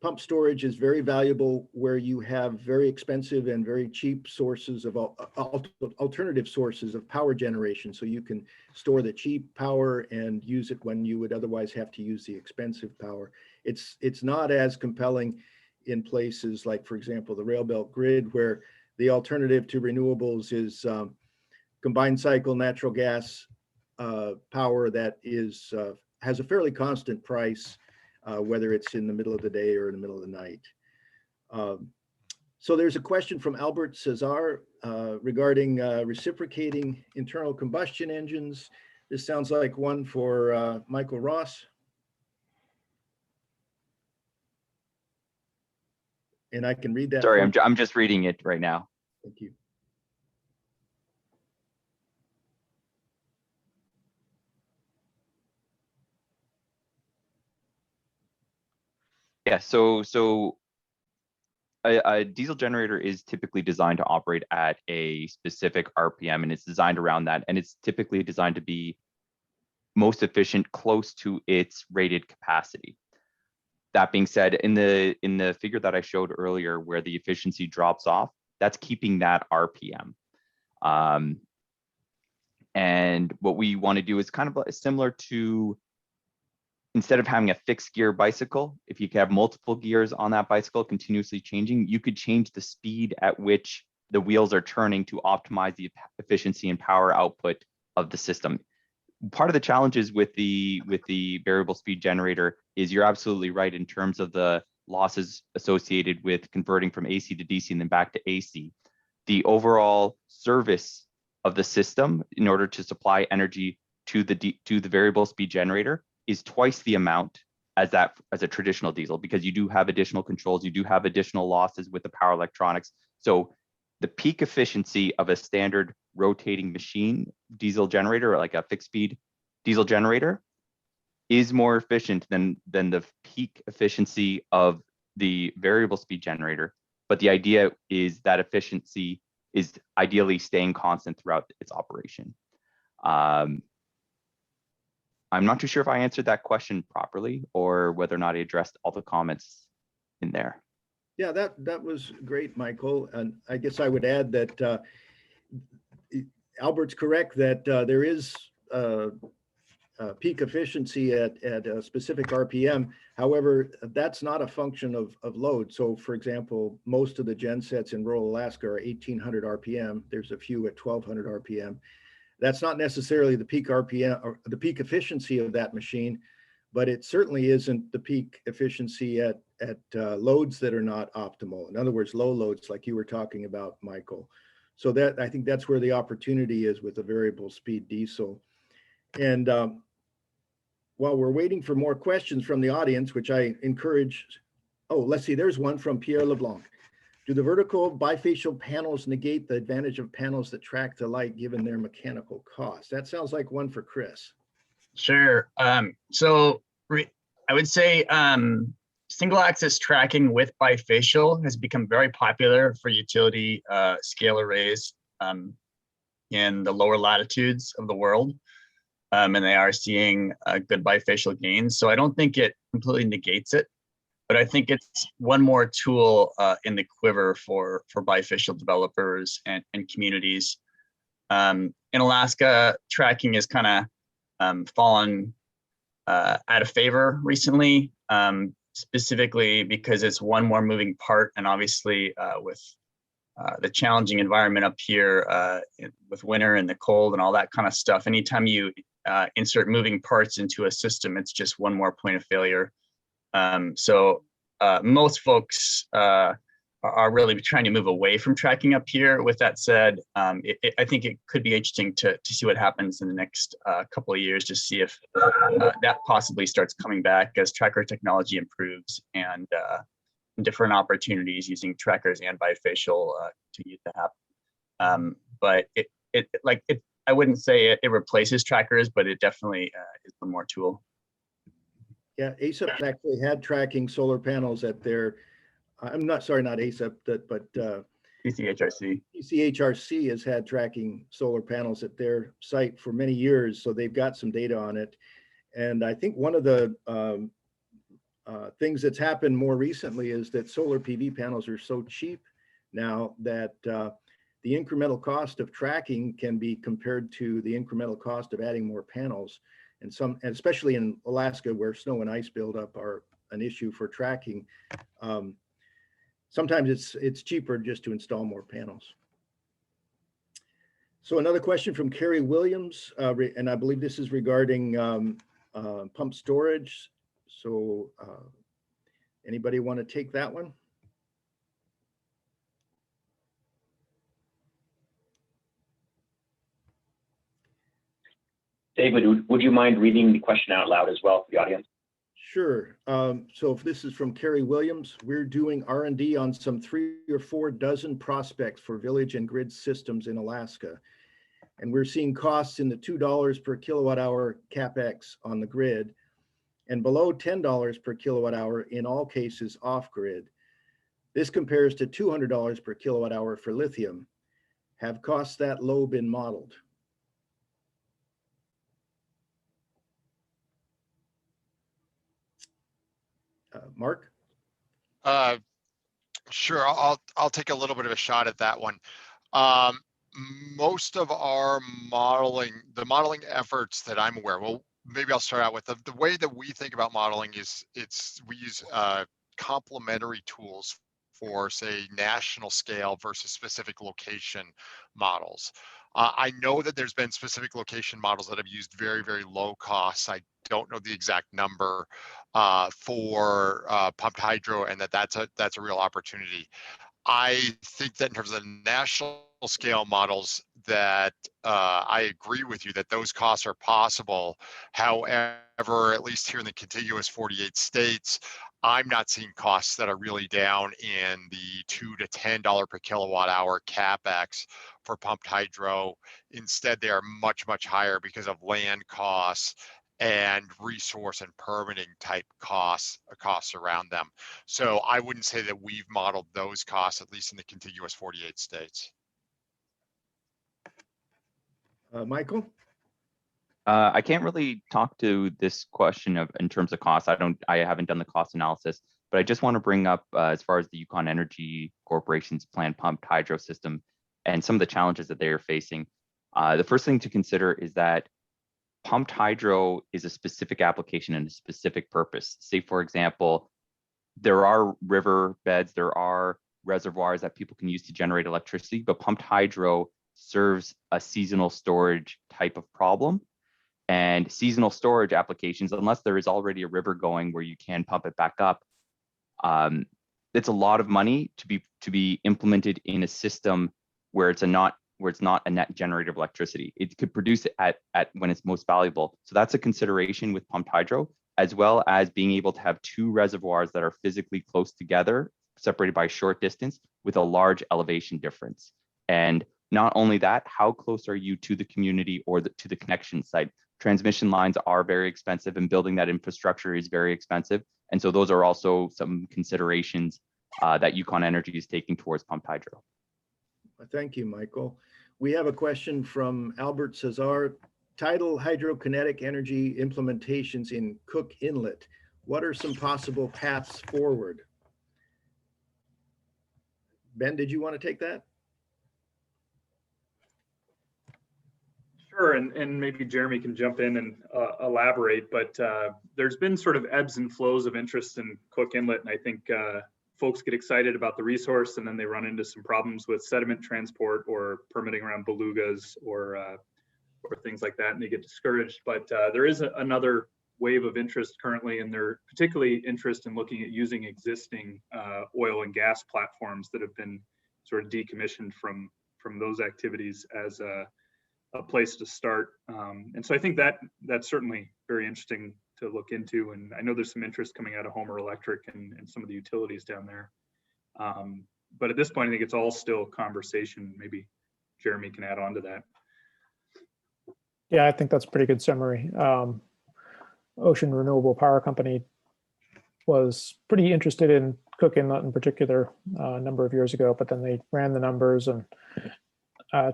pump storage is very valuable where you have very expensive and very cheap sources of alternative sources of power generation. So you can store the cheap power and use it when you would otherwise have to use the expensive power. It's not as compelling in places like, for example, the rail belt grid, where the alternative to renewables is combined cycle natural gas power that is has a fairly constant price, whether it's in the middle of the day or in the middle of the night. So there's a question from Albert Cesar regarding reciprocating internal combustion engines. This sounds like one for Michael Ross. And I can read that. Sorry, I'm just reading it right now. Thank you. Yeah, so a diesel generator is typically designed to operate at a specific RPM, and it's designed around that, and it's typically designed to be most efficient close to its rated capacity. That being said, in the figure that I showed earlier where the efficiency drops off, that's keeping that RPM. And what we want to do is kind of similar to, instead of having a fixed gear bicycle, if you could have multiple gears on that bicycle continuously changing, you could change the speed at which the wheels are turning to optimize the efficiency and power output of the system. Part of the challenges with the variable speed generator is you're absolutely right in terms of the losses associated with converting from AC to DC and then back to AC. The overall service of the system in order to supply energy to the variable speed generator is twice the amount as a traditional diesel, because you do have additional controls, you do have additional losses with the power electronics. So the peak efficiency of a standard rotating machine diesel generator, or like a fixed speed diesel generator, is more efficient than the peak efficiency of the variable speed generator. But the idea is that efficiency is ideally staying constant throughout its operation. I'm not too sure if I answered that question properly or whether or not I addressed all the comments in there. Yeah, that was great, Michael. And I guess I would add that Albert's correct that there is peak efficiency at a specific RPM. However, that's not a function of load. So for example, most of the gen sets in rural Alaska are 1800 RPM. There's a few at 1200 RPM. That's not necessarily the peak RPM or the peak efficiency of that machine, but it certainly isn't the peak efficiency at loads that are not optimal. In other words, low loads like you were talking about, Michael. So that, I think that's where the opportunity is with a variable speed diesel. And while we're waiting for more questions from the audience, which I encourage, let's see, there's one from Pierre LeBlanc. Do the vertical bifacial panels negate the advantage of panels that track the light given their mechanical cost? That sounds like one for Chris. Sure. So I would say single axis tracking with bifacial has become very popular for utility scale arrays in the lower latitudes of the world. and they are seeing good bifacial gains. So I don't think it completely negates it, but I think it's one more tool in the quiver for bifacial developers and communities. In Alaska, tracking has kind of fallen out of favor recently, specifically because it's one more moving part, and obviously with the challenging environment up here with winter and the cold and all that kind of stuff. Anytime you insert moving parts into a system, it's just one more point of failure. So most folks are really trying to move away from tracking up here. With that said, I think it could be interesting to see what happens in the next couple of years, to see if that possibly starts coming back as tracker technology improves and different opportunities using trackers and bifacial continue to happen. But I wouldn't say it replaces trackers, but it definitely is one more tool. Yeah, ASEP actually had tracking solar panels at their, I'm not sorry, not ASEP, but CCHRC. CCHRC has had tracking solar panels at their site for many years, so they've got some data on it. And I think one of the things that's happened more recently is that solar PV panels are so cheap now that the incremental cost of tracking can be compared to the incremental cost of adding more panels. And especially in Alaska, where snow and ice buildup are an issue for tracking, sometimes it's cheaper just to install more panels. So another question from Carrie Williams, and I believe this is regarding pump storage. So anybody want to take that one? David, would you mind reading the question out loud as well for the audience? Sure. So if this is from Carrie Williams, we're doing R&D on some 3 or 4 dozen prospects for village and grid systems in Alaska. And we're seeing costs in the $2 per kilowatt hour CapEx on the grid and below $10 per kilowatt hour in all cases off grid. This compares to $200 per kilowatt hour for lithium. Have costs that low been modeled? Mark? Sure, I'll take a little bit of a shot at that one. Most of our modeling efforts that I'm aware, well, maybe I'll start out with the way that we think about modeling is we use complementary tools for, say, national scale versus specific location models. I know that there's been specific location models that have used very, very low costs. I don't know the exact number for pumped hydro, and that's a real opportunity. I think that in terms of the national scale models, that I agree with you that those costs are possible. However, at least here in the contiguous 48 states, I'm not seeing costs that are really down in the $2 to $10 per kilowatt hour CapEx for pumped hydro. Instead, they are much, much higher because of land costs and resource and permitting type costs around them. So I wouldn't say that we've modeled those costs, at least in the contiguous 48 states. Michael? I can't really talk to this question in terms of cost. I haven't done the cost analysis, but I just want to bring up as far as the Yukon Energy Corporation's planned pumped hydro system and some of the challenges that they are facing. The first thing to consider is that pumped hydro is a specific application and a specific purpose. Say, for example, there are river beds, there are reservoirs that people can use to generate electricity, but pumped hydro serves a seasonal storage type of problem. And seasonal storage applications, unless there is already a river going where you can pump it back up, it's a lot of money to be implemented in a system where it's not a net generator of electricity. It could produce it at when it's most valuable. So that's a consideration with pumped hydro, as well as being able to have 2 reservoirs that are physically close together, separated by a short distance with a large elevation difference. And not only that, how close are you to the community or to the connection site? Transmission lines are very expensive and building that infrastructure is very expensive. And so those are also some considerations that Yukon Energy is taking towards pumped hydro. Thank you, Michael. We have a question from Albert Cesar. tidal hydrokinetic energy implementations in Cook Inlet. What are some possible paths forward? Ben, did you want to take that? Sure, and maybe Jeremy can jump in and elaborate, but there's been sort of ebbs and flows of interest in Cook Inlet, and I think folks get excited about the resource and then they run into some problems with sediment transport or permitting around belugas or things like that, and they get discouraged. But there is another wave of interest currently, and they're particularly interested in looking at using existing oil and gas platforms that have been sort of decommissioned from those activities as a place to start. And so I think that's certainly very interesting to look into. And I know there's some interest coming out of Homer Electric and some of the utilities down there. But at this point, I think it's all still conversation. Maybe Jeremy can add on to that. Yeah, I think that's a pretty good summary. Ocean Renewable Power Company was pretty interested in Cook Inlet in particular a number of years ago, but then they ran the numbers and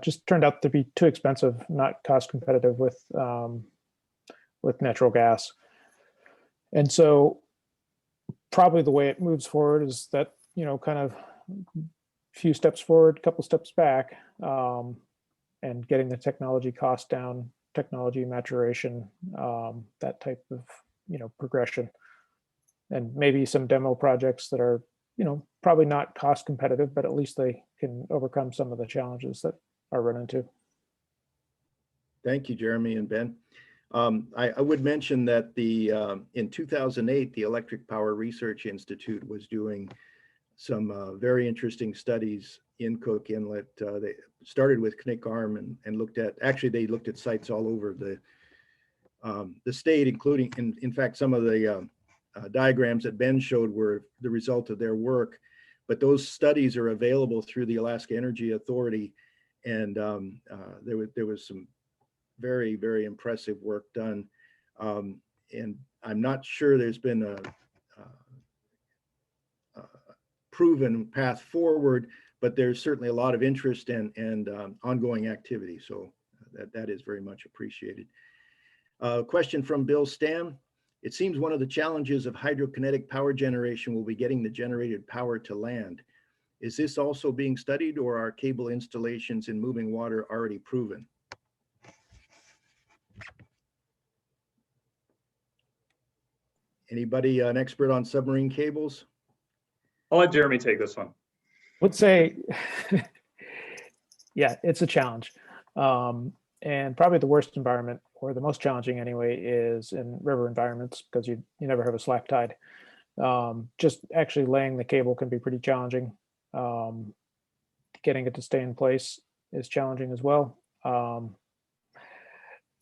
just turned out to be too expensive, not cost competitive with natural gas. And so probably the way it moves forward is that, kind of few steps forward, couple steps back, and getting the technology cost down, technology maturation, that type of, progression. And maybe some demo projects that are, probably not cost competitive, but at least they can overcome some of the challenges that are run into. Thank you, Jeremy and Ben. I would mention that in 2008, the Electric Power Research Institute was doing some very interesting studies in Cook Inlet. They started with Knik Arm and looked at sites all over the state, including, in fact, some of the diagrams that Ben showed were the result of their work. But those studies are available through the Alaska Energy Authority, and there was some very, very impressive work done. And I'm not sure there's been a proven path forward, but there's certainly a lot of interest and ongoing activity. So that is very much appreciated. Question from Bill Stam. It seems one of the challenges of hydrokinetic power generation will be getting the generated power to land. Is this also being studied, or are cable installations in moving water already proven? Anybody an expert on submarine cables? I'll let Jeremy take this one. Would say, yeah, it's a challenge. And probably the worst environment, or the most challenging anyway, is in river environments, because you never have a slack tide. Just actually laying the cable can be pretty challenging. Getting it to stay in place is challenging as well. So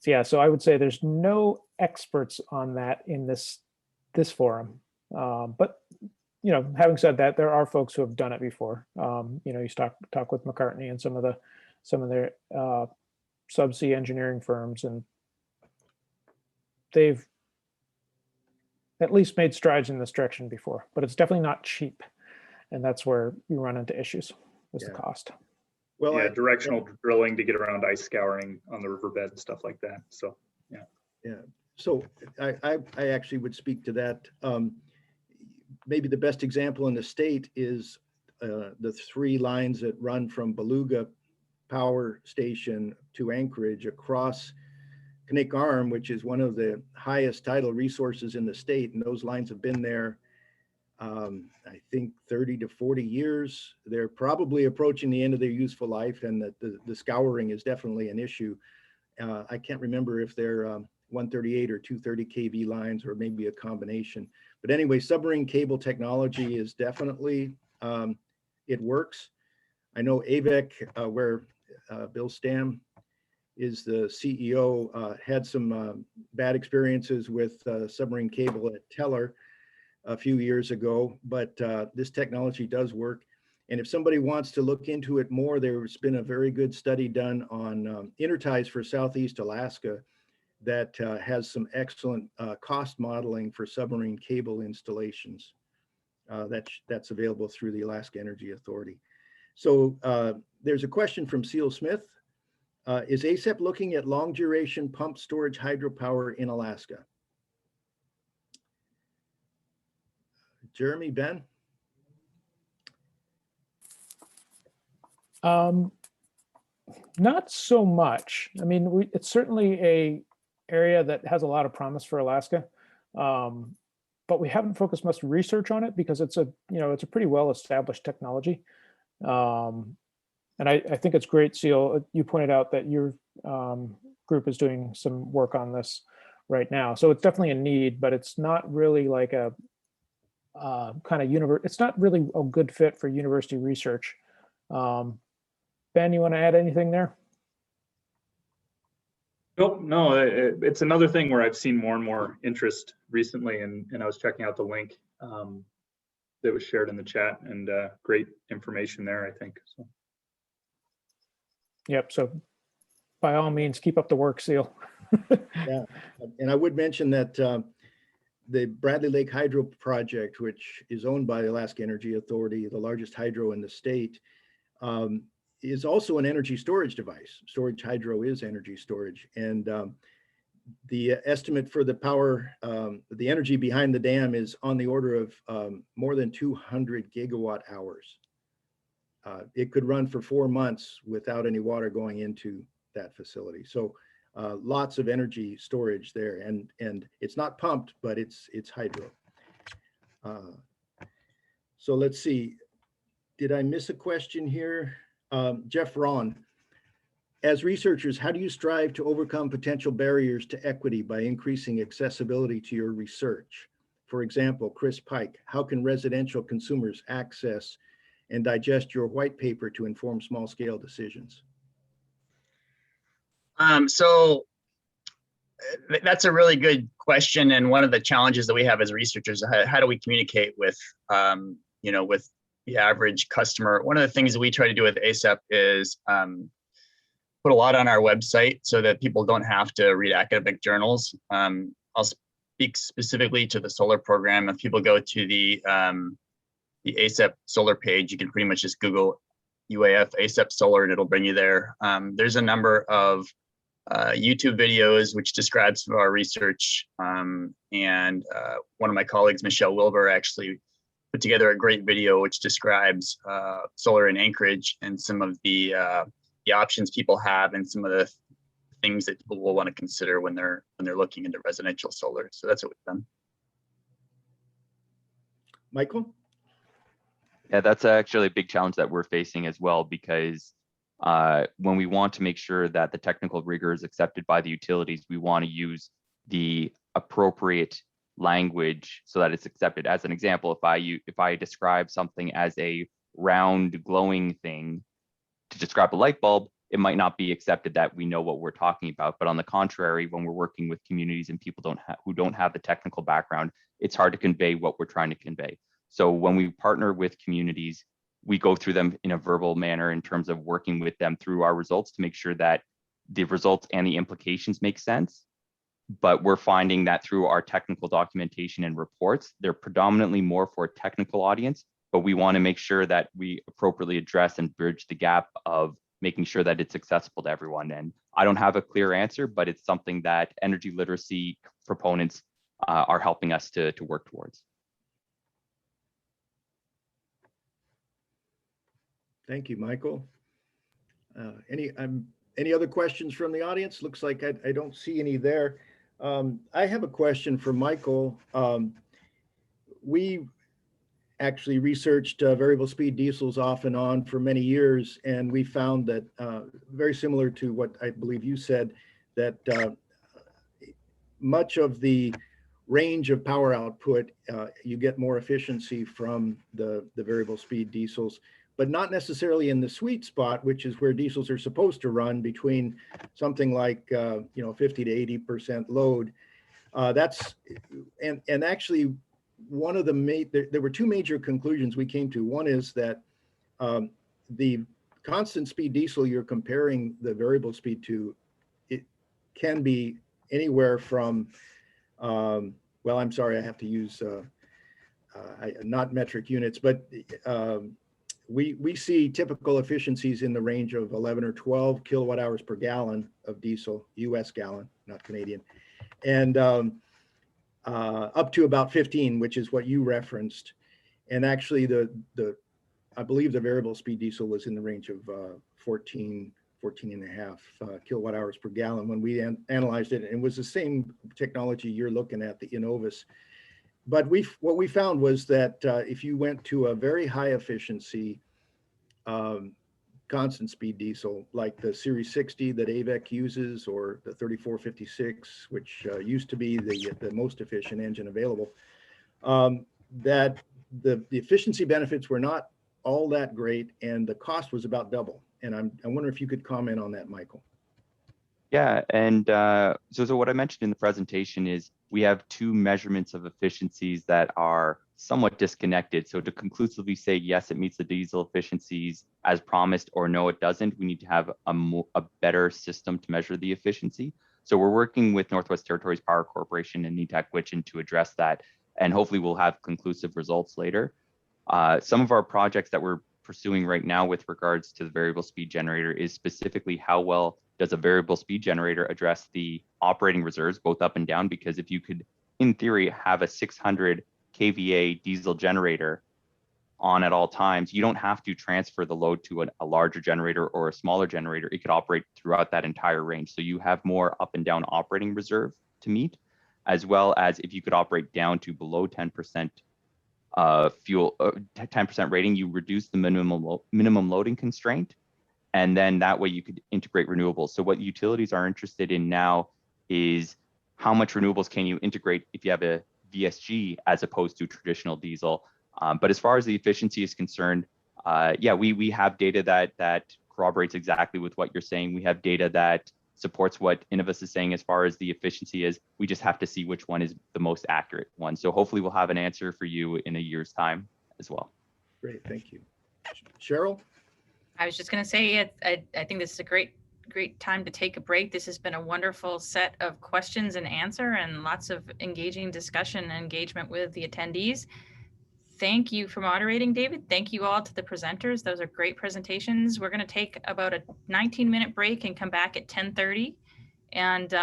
yeah, so I would say there's no experts on that in this forum. But having said that, there are folks who have done it before. You talk with McCartney and some of their subsea engineering firms, and they've at least made strides in this direction before. But it's definitely not cheap, and that's where you run into issues with the cost. Well, yeah, directional drilling to get around ice scouring on the riverbed and stuff like that. So yeah. So I actually would speak to that. Maybe the best example in the state is the 3 lines that run from Beluga Power Station to Anchorage across Knik Arm, which is one of the highest tidal resources in the state. And those lines have been there, I think 30 to 40 years. They're probably approaching the end of their useful life, and that the scouring is definitely an issue. I can't remember if they're 138 or 230 kV lines, or maybe a combination. But anyway, submarine cable technology is definitely, it works. I know AVEC, where Bill Stam is the CEO, had some bad experiences with submarine cable at Teller a few years ago, but this technology does work. And if somebody wants to look into it more, there's been a very good study done on interties for Southeast Alaska that has some excellent cost modeling for submarine cable installations. That's available through the Alaska Energy Authority. So there's a question from Seal Smith. Is ASEP looking at long duration pump storage hydropower in Alaska? Jeremy, Ben? Not so much. I mean, it's certainly a area that has a lot of promise for Alaska, but we haven't focused much research on it because it's a pretty well established technology. And I think it's great, Seal. You pointed out that your group is doing some work on this right now, so it's definitely a need, but it's not really like a kind of it's not really a good fit for university research. Ben, you want to add anything there? Nope, no, it's another thing where I've seen more and more interest recently, and I was checking out the link that was shared in the chat, and great information there, I think. So. Yep, so by all means, keep up the work, Seal. Yeah, and I would mention that the Bradley Lake Hydro Project, which is owned by the Alaska Energy Authority, the largest hydro in the state, is also an energy storage device. Storage hydro is energy storage. And the estimate for the power, the energy behind the dam is on the order of more than 200 gigawatt hours. It could run for 4 months without any water going into that facility. So lots of energy storage there. And it's not pumped, but it's hydro. So let's see. Did I miss a question here? Jeff Ron, as researchers, how do you strive to overcome potential barriers to equity by increasing accessibility to your research? For example, Chris Pike, how can residential consumers access and digest your white paper to inform small scale decisions? So that's a really good question. And one of the challenges that we have as researchers, how do we communicate with, with the average customer? One of the things that we try to do with ASEP is put a lot on our website so that people don't have to read academic journals. I'll speak specifically to the solar program. If people go to the ASEP solar page, you can pretty much just Google UAF ASEP solar and it'll bring you there. There's a number of YouTube videos which describes some of our research. And one of my colleagues, Michelle Wilbur, actually put together a great video which describes solar in Anchorage and some of the options people have and some of the things that people will want to consider when they're looking into residential solar. So that's what we've done. Michael? Yeah, that's actually a big challenge that we're facing as well, because when we want to make sure that the technical rigor is accepted by the utilities, we want to use the appropriate language so that it's accepted. As an example, if I describe something as a round glowing thing to describe a light bulb, it might not be accepted that we know what we're talking about. But on the contrary, when we're working with communities and people who don't have the technical background, it's hard to convey what we're trying to convey. So when we partner with communities, we go through them in a verbal manner in terms of working with them through our results to make sure that the results and the implications make sense. But we're finding that through our technical documentation and reports, they're predominantly more for a technical audience, but we want to make sure that we appropriately address and bridge the gap of making sure that it's accessible to everyone. And I don't have a clear answer, but it's something that energy literacy proponents are helping us to work towards. Thank you, Michael. Any other questions from the audience? Looks like I don't see any there. I have a question for Michael. We actually researched variable speed diesels off and on for many years, and we found that very similar to what I believe you said, that much of the range of power output, you get more efficiency from the variable speed diesels, but not necessarily in the sweet spot, which is where diesels are supposed to run between something like 50 to 80% load. And actually one of there were two major conclusions we came to. One is that the constant speed diesel you're comparing the variable speed to, it can be anywhere from well, I'm sorry, I have to use not metric units, but we see typical efficiencies in the range of 11 or 12 kilowatt hours per gallon of diesel, US gallon, not Canadian, and up to about 15, which is what you referenced. And actually I believe the variable speed diesel was in the range of 14 and a half kilowatt hours per gallon when we analyzed it. And it was the same technology you're looking at, the Innovus. But what we found was that if you went to a very high efficiency constant speed diesel, like the Series 60 that AVEC uses, or the 3456, which used to be the most efficient engine available, that the efficiency benefits were not all that great, and the cost was about double. And I wonder if you could comment on that, Michael. Yeah, and so what I mentioned in the presentation is we have two measurements of efficiencies that are somewhat disconnected. So to conclusively say, yes, it meets the diesel efficiencies as promised, or no, it doesn't, we need to have a better system to measure the efficiency. So we're working with Northwest Territories Power Corporation and NETAC Witchin to address that, and hopefully we'll have conclusive results later. Some of our projects that we're pursuing right now with regards to the variable speed generator is specifically how well does a variable speed generator address the operating reserves, both up and down? Because if you could, in theory, have a 600 kVA diesel generator on at all times, you don't have to transfer the load to a larger generator or a smaller generator. It could operate throughout that entire range. So you have more up and down operating reserve to meet, as well as if you could operate down to below 10% fuel, 10% rating, you reduce the minimum loading constraint. And then that way you could integrate renewables. So what utilities are interested in now is how much renewables can you integrate if you have a VSG as opposed to traditional diesel. But as far as the efficiency is concerned, yeah, we have data that corroborates exactly with what you're saying. We have data that supports what Innovus is saying as far as the efficiency is. We just have to see which one is the most accurate one. So hopefully we'll have an answer for you in a year's time as well. Great, thank you. Cheryl? I was just going to say, I think this is a great time to take a break. This has been a wonderful set of questions and answer, and lots of engaging discussion and engagement with the attendees. Thank you for moderating, David. Thank you all to the presenters. Those are great presentations. We're going to take about a 19-minute break and come back at 10:30. And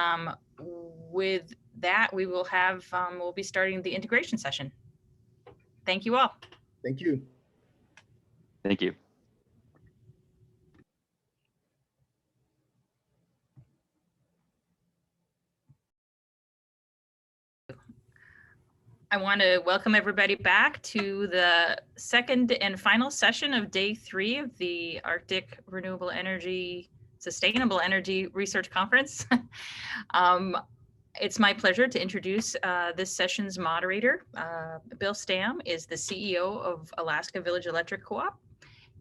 with that, we will have, we'll be starting the integration session. Thank you all. Thank you. Thank you. I want to welcome everybody back to the second and final session of day 3 of the Arctic Renewable Energy Sustainable Energy Research Conference. It's my pleasure to introduce this session's moderator. Bill Stam is the CEO of Alaska Village Electric Co-op,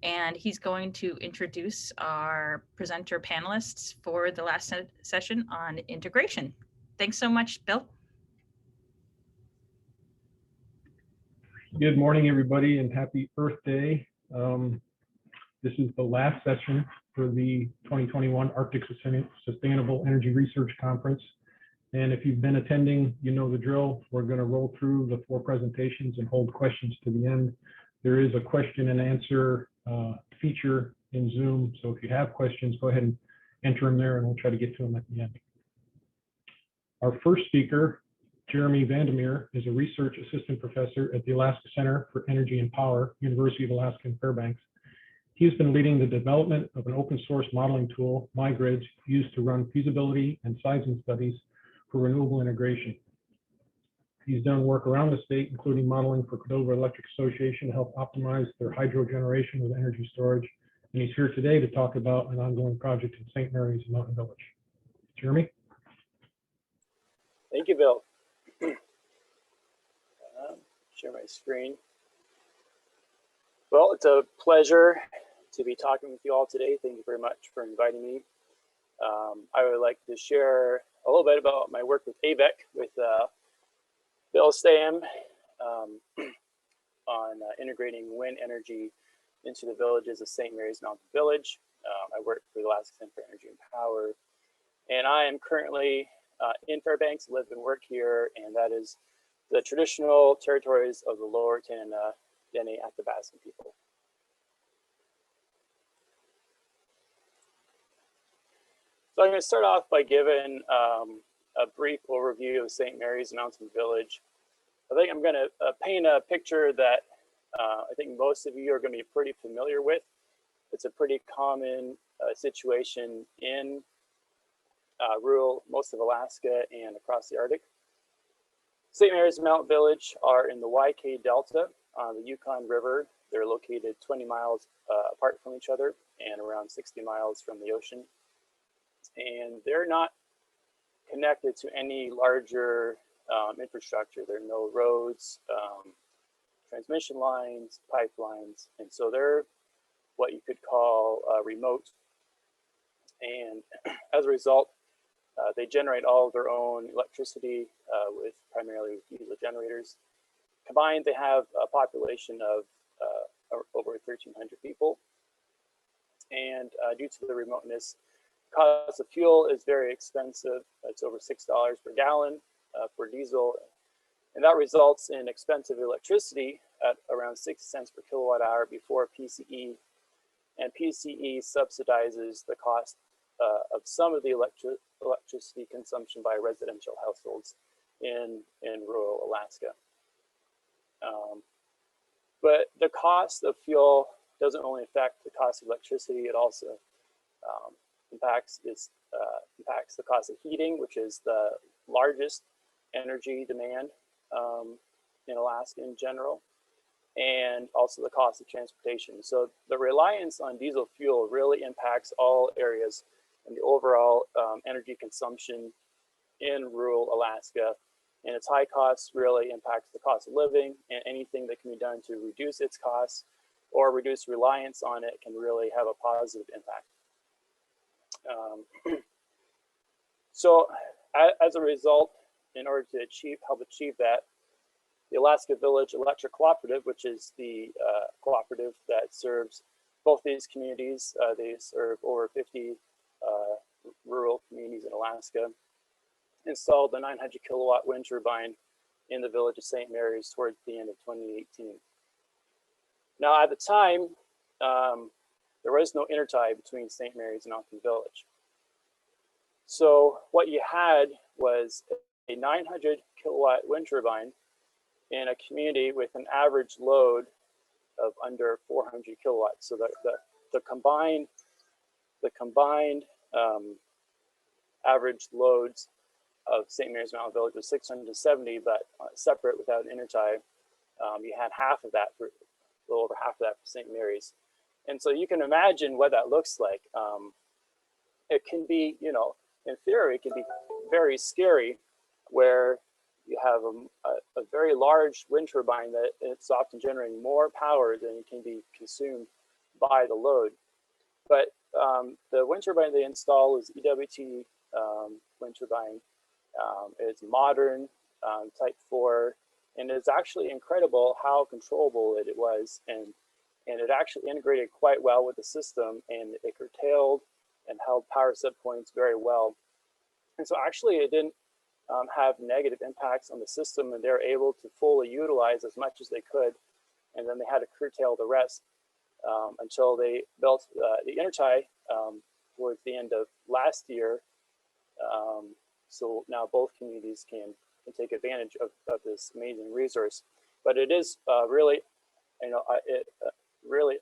and he's going to introduce our presenter panelists for the last session on integration. Thanks so much, Bill. Good morning, everybody, and happy Earth Day. This is the last session for the 2021 Arctic Sustainable Energy Research Conference. And if you've been attending, you know the drill. We're going to roll through the 4 presentations and hold questions to the end. There is a question and answer feature in Zoom. So if you have questions, go ahead and enter them there, and we'll try to get to them at the end. Our first speaker, Jeremy Vandermeer, is a research assistant professor at the Alaska Center for Energy and Power, University of Alaska in Fairbanks. He has been leading the development of an open source modeling tool, MyGrids, used to run feasibility and sizing studies for renewable integration. He's done work around the state, including modeling for Cordova Electric Association to help optimize their hydro generation with energy storage. And he's here today to talk about an ongoing project in St. Mary's and Mountain Village. Jeremy? Thank you, Bill. Share my screen. Well, it's a pleasure to be talking with you all today. Thank you very much for inviting me. I would like to share a little bit about my work with AVEC, with Bill Stam, on integrating wind energy into the villages of St. Mary's and Mountain Village. I work for the Alaska Center for Energy and Power, and I am currently in Fairbanks, live and work here, and that is the traditional territories of the Lower Tanana, Dene, Athabascan people. So I'm going to start off by giving a brief overview of St. Mary's Mountain Village. I think I'm going to paint a picture that I think most of you are going to be pretty familiar with. It's a pretty common situation in rural most of Alaska and across the Arctic. St. Mary's Mountain Village are in the YK Delta on the Yukon River. They're located 20 miles apart from each other and around 60 miles from the ocean. And they're not connected to any larger infrastructure. There are no roads, transmission lines, pipelines, and so they're what you could call remote. And as a result, they generate all of their own electricity with primarily diesel generators. Combined, they have a population of over 1,300 people. And due to the remoteness, cost of fuel is very expensive. It's over $6 per gallon for diesel. And that results in expensive electricity at around 60 cents per kilowatt hour before PCE. And PCE subsidizes the cost of some of the electricity consumption by residential households in rural Alaska. But the cost of fuel doesn't only affect the cost of electricity, it also impacts the cost of heating, which is the largest energy demand in Alaska in general, and also the cost of transportation. So the reliance on diesel fuel really impacts all areas and the overall energy consumption in rural Alaska. And its high costs really impacts the cost of living, and anything that can be done to reduce its costs or reduce reliance on it can really have a positive impact. So as a result, in order to help achieve that, the Alaska Village Electric Cooperative, which is the cooperative that serves both these communities, they serve over 50 rural communities in Alaska, installed the 900 kilowatt wind turbine in the village of St. Mary's towards the end of 2018. Now, at the time, there was no intertie between St. Mary's and Mountain Village. So what you had was a 900 kilowatt wind turbine in a community with an average load of under 400 kilowatts. So the combined average loads of St. Mary's Mountain Village was 670, but separate without an intertie. You had half of that, a little over half of that for St. Mary's. And so you can imagine what that looks like. It can be, in theory, it can be very scary where you have a very large wind turbine that it's often generating more power than can be consumed by the load. But the wind turbine they install is EWT wind turbine. It's modern, Type 4, and it's actually incredible how controllable it was. And it actually integrated quite well with the system, and it curtailed and held power set points very well. And so actually it didn't have negative impacts on the system, and they're able to fully utilize as much as they could. And then they had to curtail the rest until they built the intertie towards the end of last year. So now both communities can take advantage of this amazing resource. But it is really, really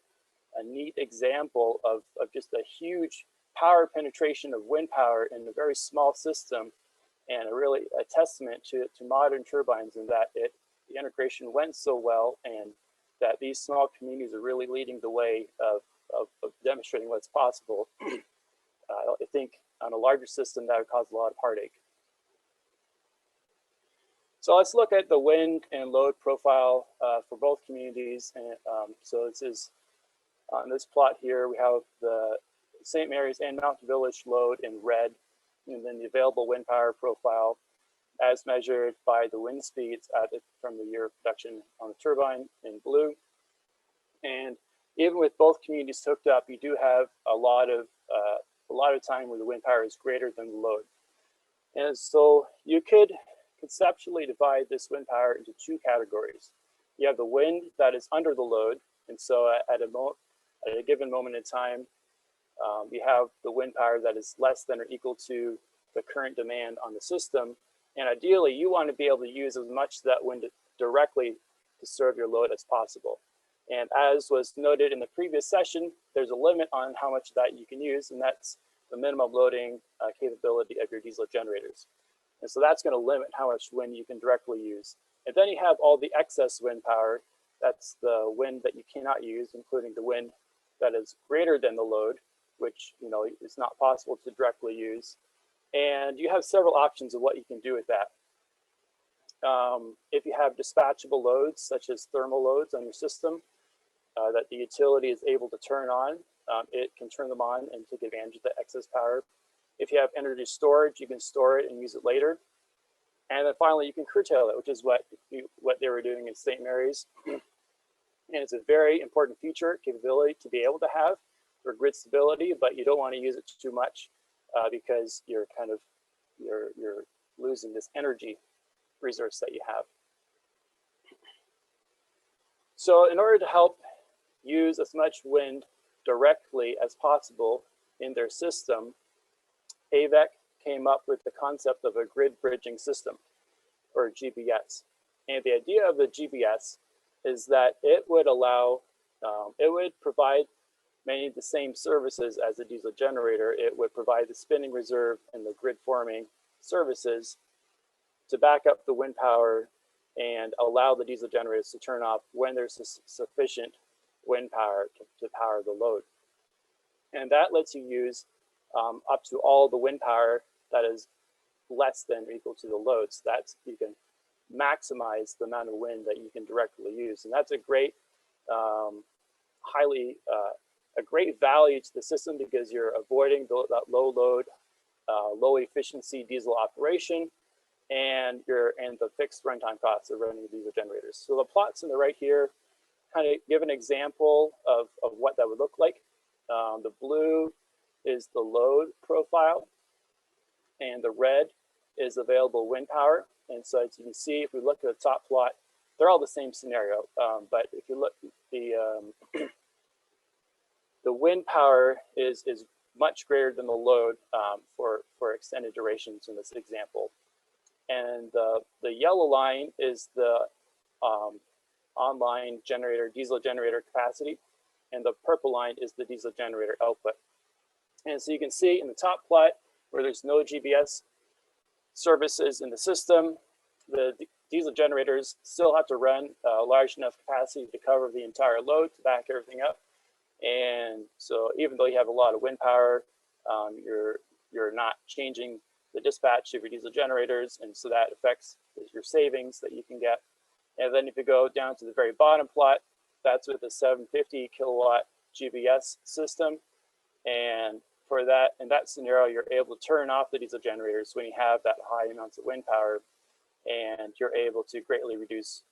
a neat example of just a huge power penetration of wind power in a very small system, and a testament to modern turbines, and that the integration went so well, and that these small communities are really leading the way of demonstrating what's possible. I think on a larger system that would cause a lot of heartache. So let's look at the wind and load profile for both communities. And so this is on this plot here, we have the St. Mary's and Mountain Village load in red, and then the available wind power profile as measured by the wind speeds from the year of production on the turbine in blue. And even with both communities hooked up, you do have a lot of time where the wind power is greater than the load. And so you could conceptually divide this wind power into two categories. You have the wind that is under the load, and so at a given moment in time, You have the wind power that is less than or equal to the current demand on the system. And ideally, you want to be able to use as much of that wind directly to serve your load as possible. And as was noted in the previous session, there's a limit on how much of that you can use, and that's the minimum loading capability of your diesel generators. And so that's going to limit how much wind you can directly use. And then you have all the excess wind power. That's the wind that you cannot use, including the wind that is greater than the load, which is not possible to directly use. And you have several options of what you can do with that. If you have dispatchable loads, such as thermal loads on your system, that the utility is able to turn on, it can turn them on and take advantage of the excess power. If you have energy storage, you can store it and use it later. And then finally, you can curtail it, which is what they were doing in St. Mary's. And it's a very important feature, capability to be able to have for grid stability, but you don't want to use it too much because you're losing this energy resource that you have. So in order to help use as much wind directly as possible in their system, AVEC came up with the concept of a grid bridging system, or GBS. And the idea of the GBS is that it would allow, it would provide many of the same services as a diesel generator. It would provide the spinning reserve and the grid forming services to back up the wind power and allow the diesel generators to turn off when there's sufficient wind power to power the load. And that lets you use up to all the wind power that is less than or equal to the loads. That's, you can maximize the amount of wind that you can directly use. And that's a great, a great value to the system because you're avoiding that low load, low efficiency diesel operation and the fixed runtime costs of running the diesel generators. So the plots on the right here kind of give an example of what that would look like. The blue is the load profile, and the red is available wind power. And so as you can see, if we look at the top plot, they're all the same scenario. But if you look, the wind power is much greater than the load for extended durations in this example. And the yellow line is the online generator, diesel generator capacity, and the purple line is the diesel generator output. And so you can see in the top plot where there's no GBS services in the system, the diesel generators still have to run a large enough capacity to cover the entire load to back everything up. And so even though you have a lot of wind power, you're not changing the dispatch of your diesel generators, and so that affects your savings that you can get. And then if you go down to the very bottom plot, that's with a 750 kilowatt GBS system. And for that, in that scenario, you're able to turn off the diesel generators when you have that high amounts of wind power, and you're able to greatly reduce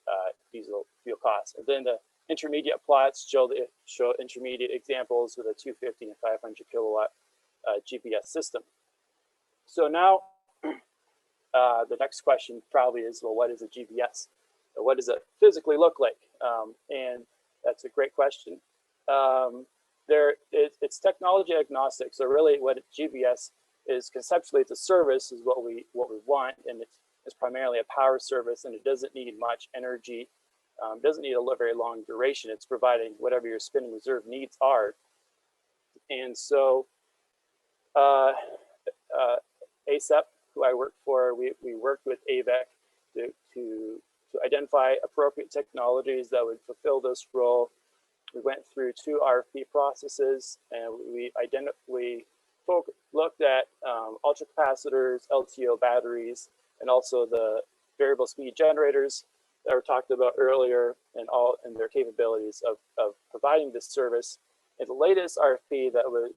diesel fuel costs. And then the intermediate plots show intermediate examples with a 250 and 500 kilowatt GBS system. So now the next question probably is, well, what is a GBS? What does it physically look like? And that's a great question. It's technology agnostic. So really what GBS is conceptually, it's a service is what we want. And it's primarily a power service, and it doesn't need much energy. Doesn't need a very long duration. It's providing whatever your spinning reserve needs are. And so ASERC, who I work for, we worked with AVEC to identify appropriate technologies that would fulfill this role. We went through 2 RFP processes, and we looked at ultracapacitors, LTO batteries, and also the variable speed generators that were talked about earlier, and their capabilities of providing this service. In the latest RFP that was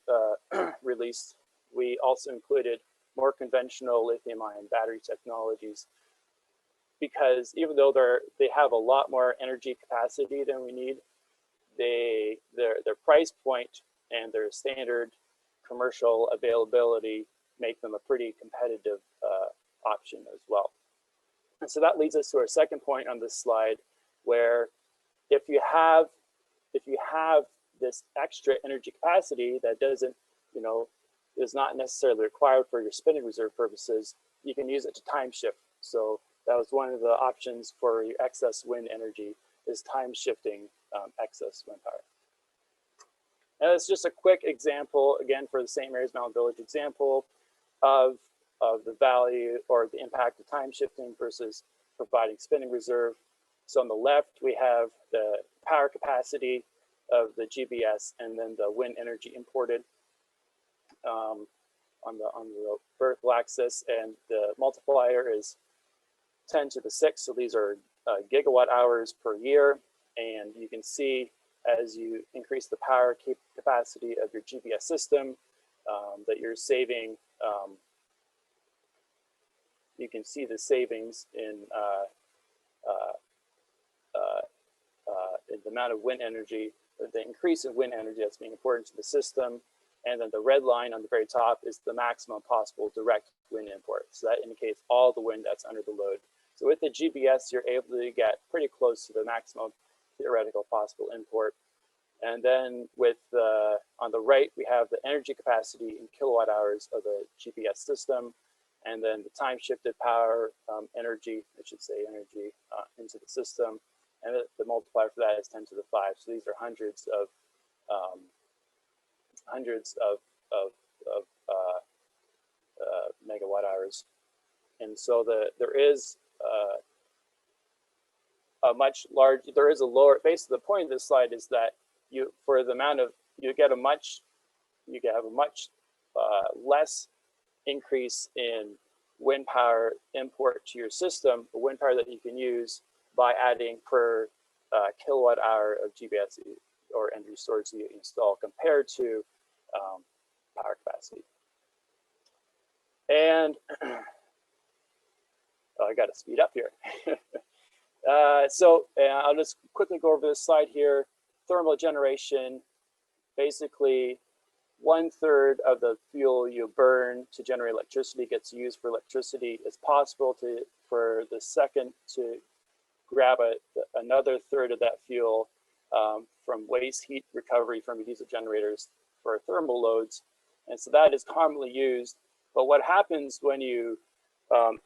released, we also included more conventional lithium-ion battery technologies, because even though they have a lot more energy capacity than we need, their price point and their standard commercial availability make them a pretty competitive option as well. And so that leads us to our second point on this slide, where if you have this extra energy capacity that doesn't you know, is not necessarily required for your spinning reserve purposes, you can use it to time shift. So that was one of the options for your excess wind energy, is time shifting excess wind power. And it's just a quick example, again, for the St. Mary's Mountain Village example of the value or the impact of time shifting versus providing spinning reserve. So on the left, we have the power capacity of the GBS and then the wind energy imported on the vertical axis, and the multiplier is 10 to the 6. So these are gigawatt hours per year. And you can see as you increase the power capacity of your GBS system that you're saving. You can see the savings in the amount of wind energy, the increase in wind energy that's being imported to the system. And then the red line on the very top is the maximum possible direct wind import. So that indicates all the wind that's under the load. So with the GBS, you're able to get pretty close to the maximum theoretical possible import. And then with on the right, we have the energy capacity in kilowatt hours of the GBS system. And then the time shifted power energy, I should say energy into the system. And the multiplier for that is 10 to the 5. So these are hundreds of megawatt hours. And so there is a much large, there is a lower, basically the point of this slide is that you, for the amount of, you have a much less increase in wind power import to your system, the wind power that you can use by adding per kilowatt hour of GBS or energy storage that you install compared to power capacity. And oh, I got to speed up here. I'll just quickly go over this slide here. Thermal generation, basically 1/3 of the fuel you burn to generate electricity gets used for electricity. It's possible for the second to grab another third of that fuel from waste heat recovery from diesel generators for thermal loads. And so that is commonly used. But what happens when you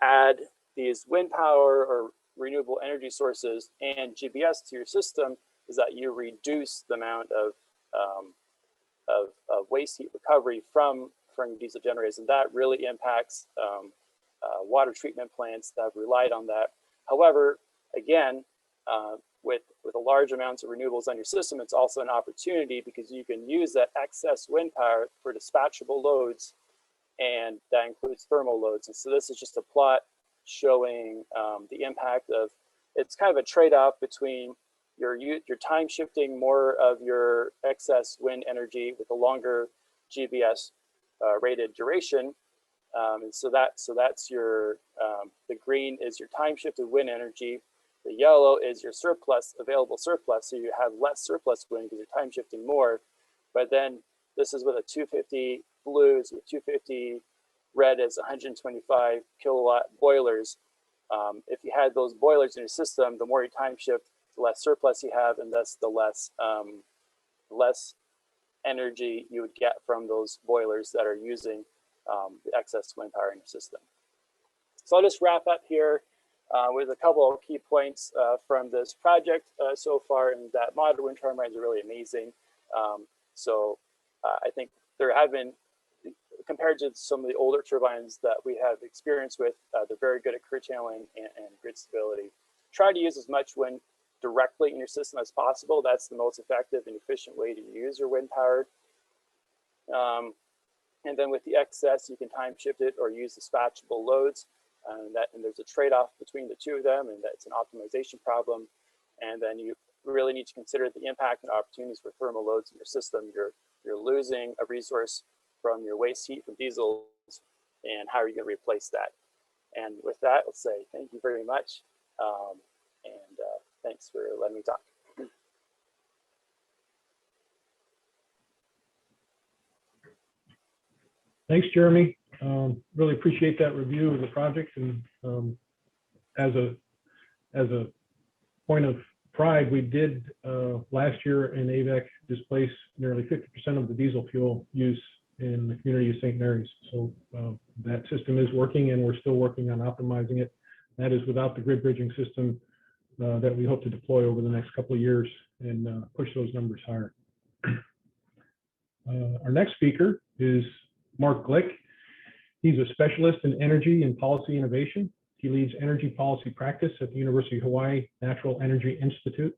add these wind power or renewable energy sources and GBS to your system is that you reduce the amount of waste heat recovery from diesel generators, and that really impacts water treatment plants that have relied on that. However, again, with a large amounts of renewables on your system, it's also an opportunity because you can use that excess wind power for dispatchable loads, and that includes thermal loads. And so this is just a plot showing the impact of, it's kind of a trade-off between your time shifting more of your excess wind energy with a longer GBS rated duration. And so that's your, the green is your time shifted wind energy. The yellow is your surplus, available surplus. So you have less surplus wind because you're time shifting more. But then this is with a 250, blue is with 250, red is 125 kilowatt boilers. If you had those boilers in your system, the more you time shift, the less surplus you have, and thus the less energy you would get from those boilers that are using the excess wind power in your system. So I'll just wrap up here with a couple of key points from this project so far, and that modern wind turbines are really amazing. I think there have been, compared to some of the older turbines that we have experience with, they're very good at curtailing and grid stability. Try to use as much wind directly in your system as possible. That's the most effective and efficient way to use your wind power. And then with the excess, you can time shift it or use dispatchable loads. And there's a trade-off between the two of them, and that's an optimization problem. And then you really need to consider the impact and opportunities for thermal loads in your system. You're losing a resource from your waste heat from diesels, and how are you going to replace that? And with that, I'll say thank you very much, and thanks for letting me talk. Thanks, Jeremy. Really appreciate that review of the project, and as a point of pride, we did last year in AVEC displace nearly 50% of the diesel fuel use in the community of St. Mary's. So that system is working, and we're still working on optimizing it. That is without the grid bridging system that we hope to deploy over the next couple of years and push those numbers higher. Our next speaker is Mark Glick. He's a specialist in energy and policy innovation. He leads energy policy practice at the University of Hawaii Natural Energy Institute.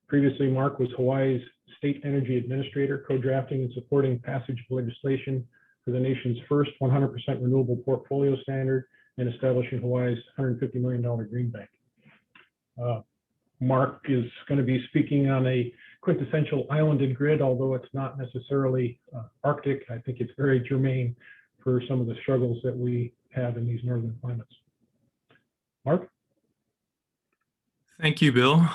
Previously, Mark was Hawaii's state energy administrator, co-drafting and supporting passage of legislation for the nation's first 100% renewable portfolio standard and establishing Hawaii's $150 million green bank. Mark is going to be speaking on a quintessential islanded grid, although it's not necessarily Arctic. I think it's very germane for some of the struggles that we have in these northern climates. Mark? Thank you, Bill.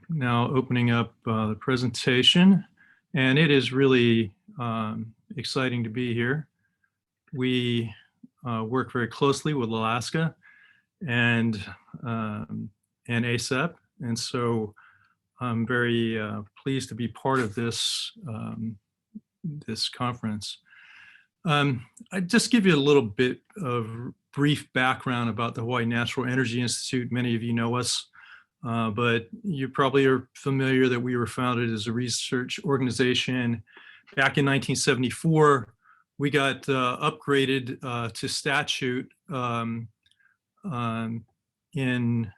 Now opening up the presentation, and it is really exciting to be here. We work very closely with Alaska and ASEP, and so I'm very pleased to be part of this this conference. I just give you a little bit of brief background about the Hawaii Natural Energy Institute. Many of you know us, but you probably are familiar that we were founded as a research organization back in 1974. We got upgraded to statute in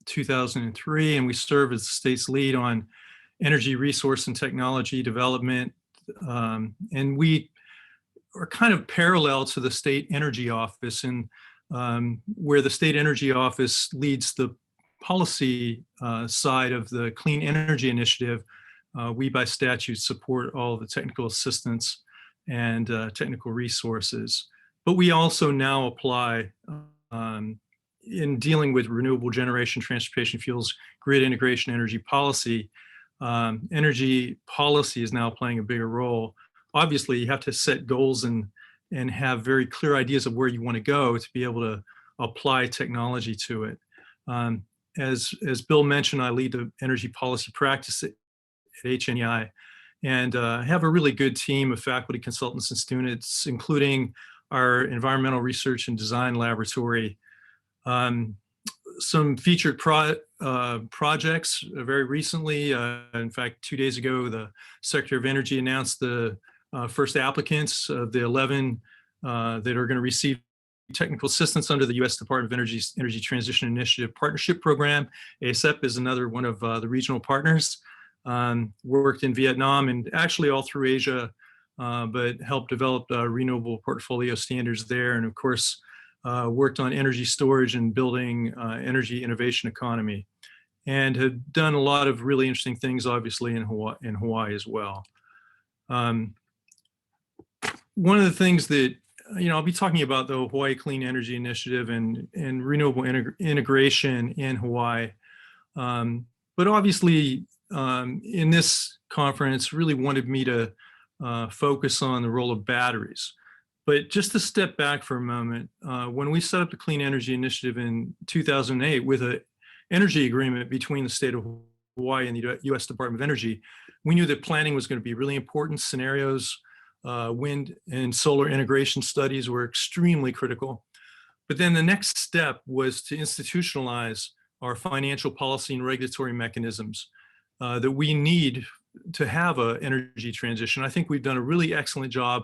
2003, and we serve as the state's lead on energy resource and technology development. And we are kind of parallel to the state energy office, and where the state energy office leads the policy side of the clean energy initiative, we by statute support all the technical assistance and technical resources. But we also now apply in dealing with renewable generation, transportation fuels, grid integration, energy policy. Energy policy is now playing a bigger role. Obviously, you have to set goals and have very clear ideas of where you want to go to be able to apply technology to it. As Bill mentioned, I lead the energy policy practice at HNEI, and have a really good team of faculty, consultants, and students, including our environmental research and design laboratory. Some featured projects very recently. In fact, 2 days ago, the Secretary of Energy announced the first applicants of the 11 that are going to receive technical assistance under the U.S. Department of Energy's Energy Transition Initiative Partnership Program. ASEP is another one of the regional partners. Worked in Vietnam and actually all through Asia, but helped develop renewable portfolio standards there. And of course, worked on energy storage and building energy innovation economy, and have done a lot of really interesting things, obviously, in Hawaii as well. One of the things that, I'll be talking about the Hawaii Clean Energy Initiative and renewable integration in Hawaii. But obviously, in this conference, really wanted me to focus on the role of batteries. But just to step back for a moment, when we set up the Clean Energy Initiative in 2008 with an energy agreement between the state of Hawaii and the U.S. Department of Energy, we knew that planning was going to be really important. Scenarios, wind and solar integration studies were extremely critical. But then the next step was to institutionalize our financial policy and regulatory mechanisms that we need to have an energy transition. I think we've done a really excellent job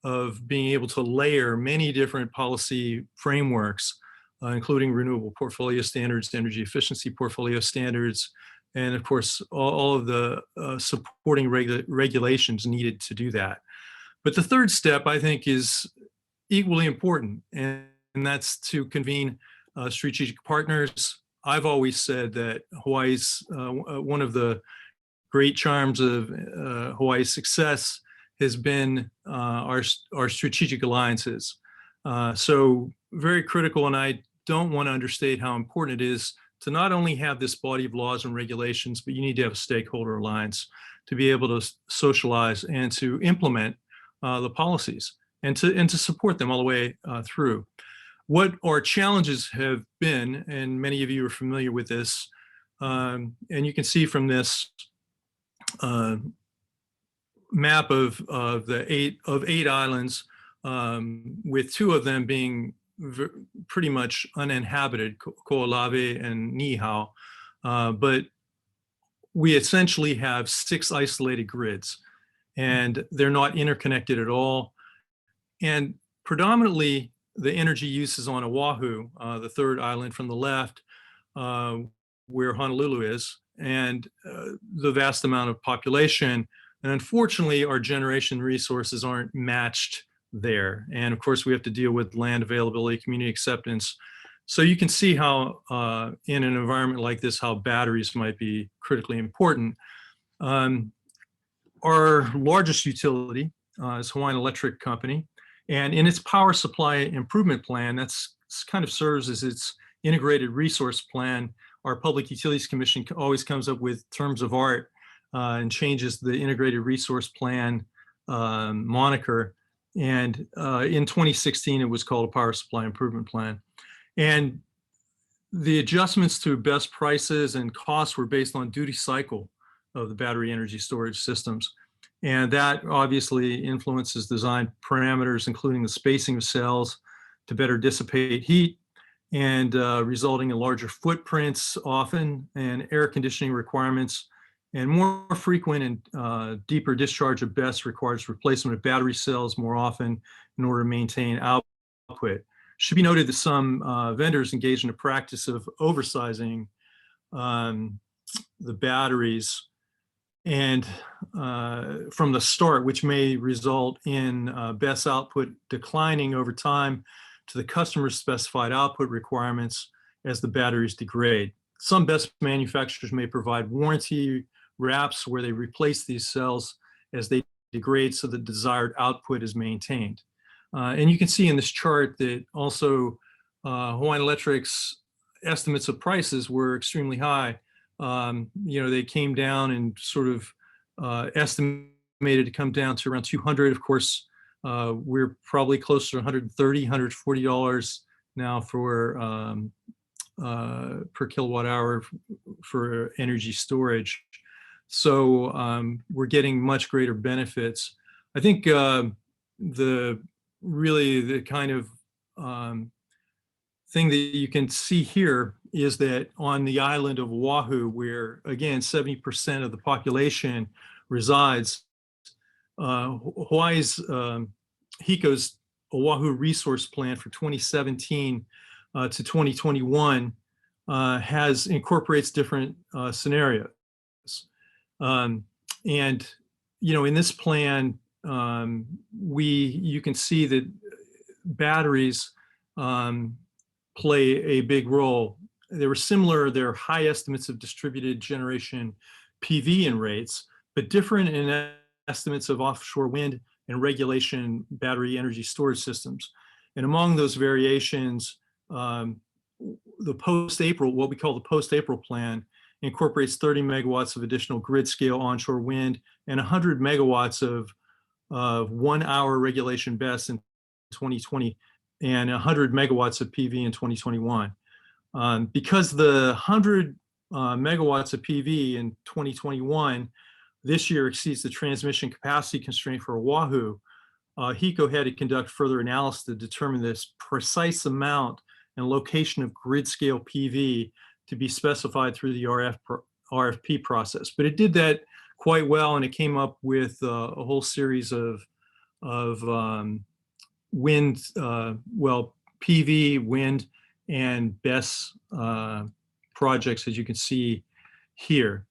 of being able to layer many different policy frameworks, including renewable portfolio standards, energy efficiency portfolio standards, and of course, all of the supporting regulations needed to do that. But the third step, I think, is equally important, and that's to convene strategic partners. I've always said that Hawaii's one of the great charms of Hawaii's success has been our strategic alliances. So very critical, and I don't want to understate how important it is to not only have this body of laws and regulations, but you need to have a stakeholder alliance to be able to socialize and to implement the policies and to support them all the way through. What our challenges have been, and many of you are familiar with this, and you can see from this map of eight islands, with two of them being pretty much uninhabited, Ko'olave and Niihau. But we essentially have 6 isolated grids, and they're not interconnected at all. And predominantly, the energy use is on Oahu, the third island from the left, where Honolulu is, and the vast amount of population. And unfortunately, our generation resources aren't matched there. And of course, we have to deal with land availability, community acceptance. So you can see how in an environment like this, how batteries might be critically important. Our largest utility is Hawaiian Electric Company. And in its power supply improvement plan, that's kind of serves as its integrated resource plan. Our Public Utilities Commission always comes up with terms of art and changes the integrated resource plan moniker. And in 2016, it was called a power supply improvement plan. And the adjustments to best prices and costs were based on duty cycle of the battery energy storage systems. And that obviously influences design parameters, including the spacing of cells to better dissipate heat, and resulting in larger footprints often, and air conditioning requirements, and more frequent and deeper discharge of BESS requires replacement of battery cells more often in order to maintain output. Should be noted that some vendors engage in a practice of oversizing the batteries and from the start, which may result in BESS output declining over time to the customer's specified output requirements as the batteries degrade. Some BESS manufacturers may provide warranty wraps where they replace these cells as they degrade so the desired output is maintained. And you can see in this chart that also Hawaiian Electric's estimates of prices were extremely high. They came down and sort of estimated to come down to around 200. Of course, we're probably closer to 130, $140 now for per kilowatt hour for energy storage. So we're getting much greater benefits. I think the kind of thing that you can see here is that on the island of Oahu, where again 70% of the population resides, Hawaii's HECO's Oahu Resource Plan for 2017 to 2021 incorporates different scenarios. And in this plan, you can see that batteries play a big role. They were similar, they're high estimates of distributed generation PV in rates, but different in estimates of offshore wind and regulation battery energy storage systems. And among those variations, the post-April, what we call the post-April plan, incorporates 30 megawatts of additional grid scale onshore wind and 100 megawatts of 1 hour regulation BESS in 2020 and 100 megawatts of PV in 2021. Because the 100 megawatts of PV in 2021 this year exceeds the transmission capacity constraint for Oahu, HECO had to conduct further analysis to determine this precise amount and location of grid scale PV to be specified through the RFP process. But it did that quite well, and it came up with a whole series of wind, PV, wind, and BESS projects, as you can see here.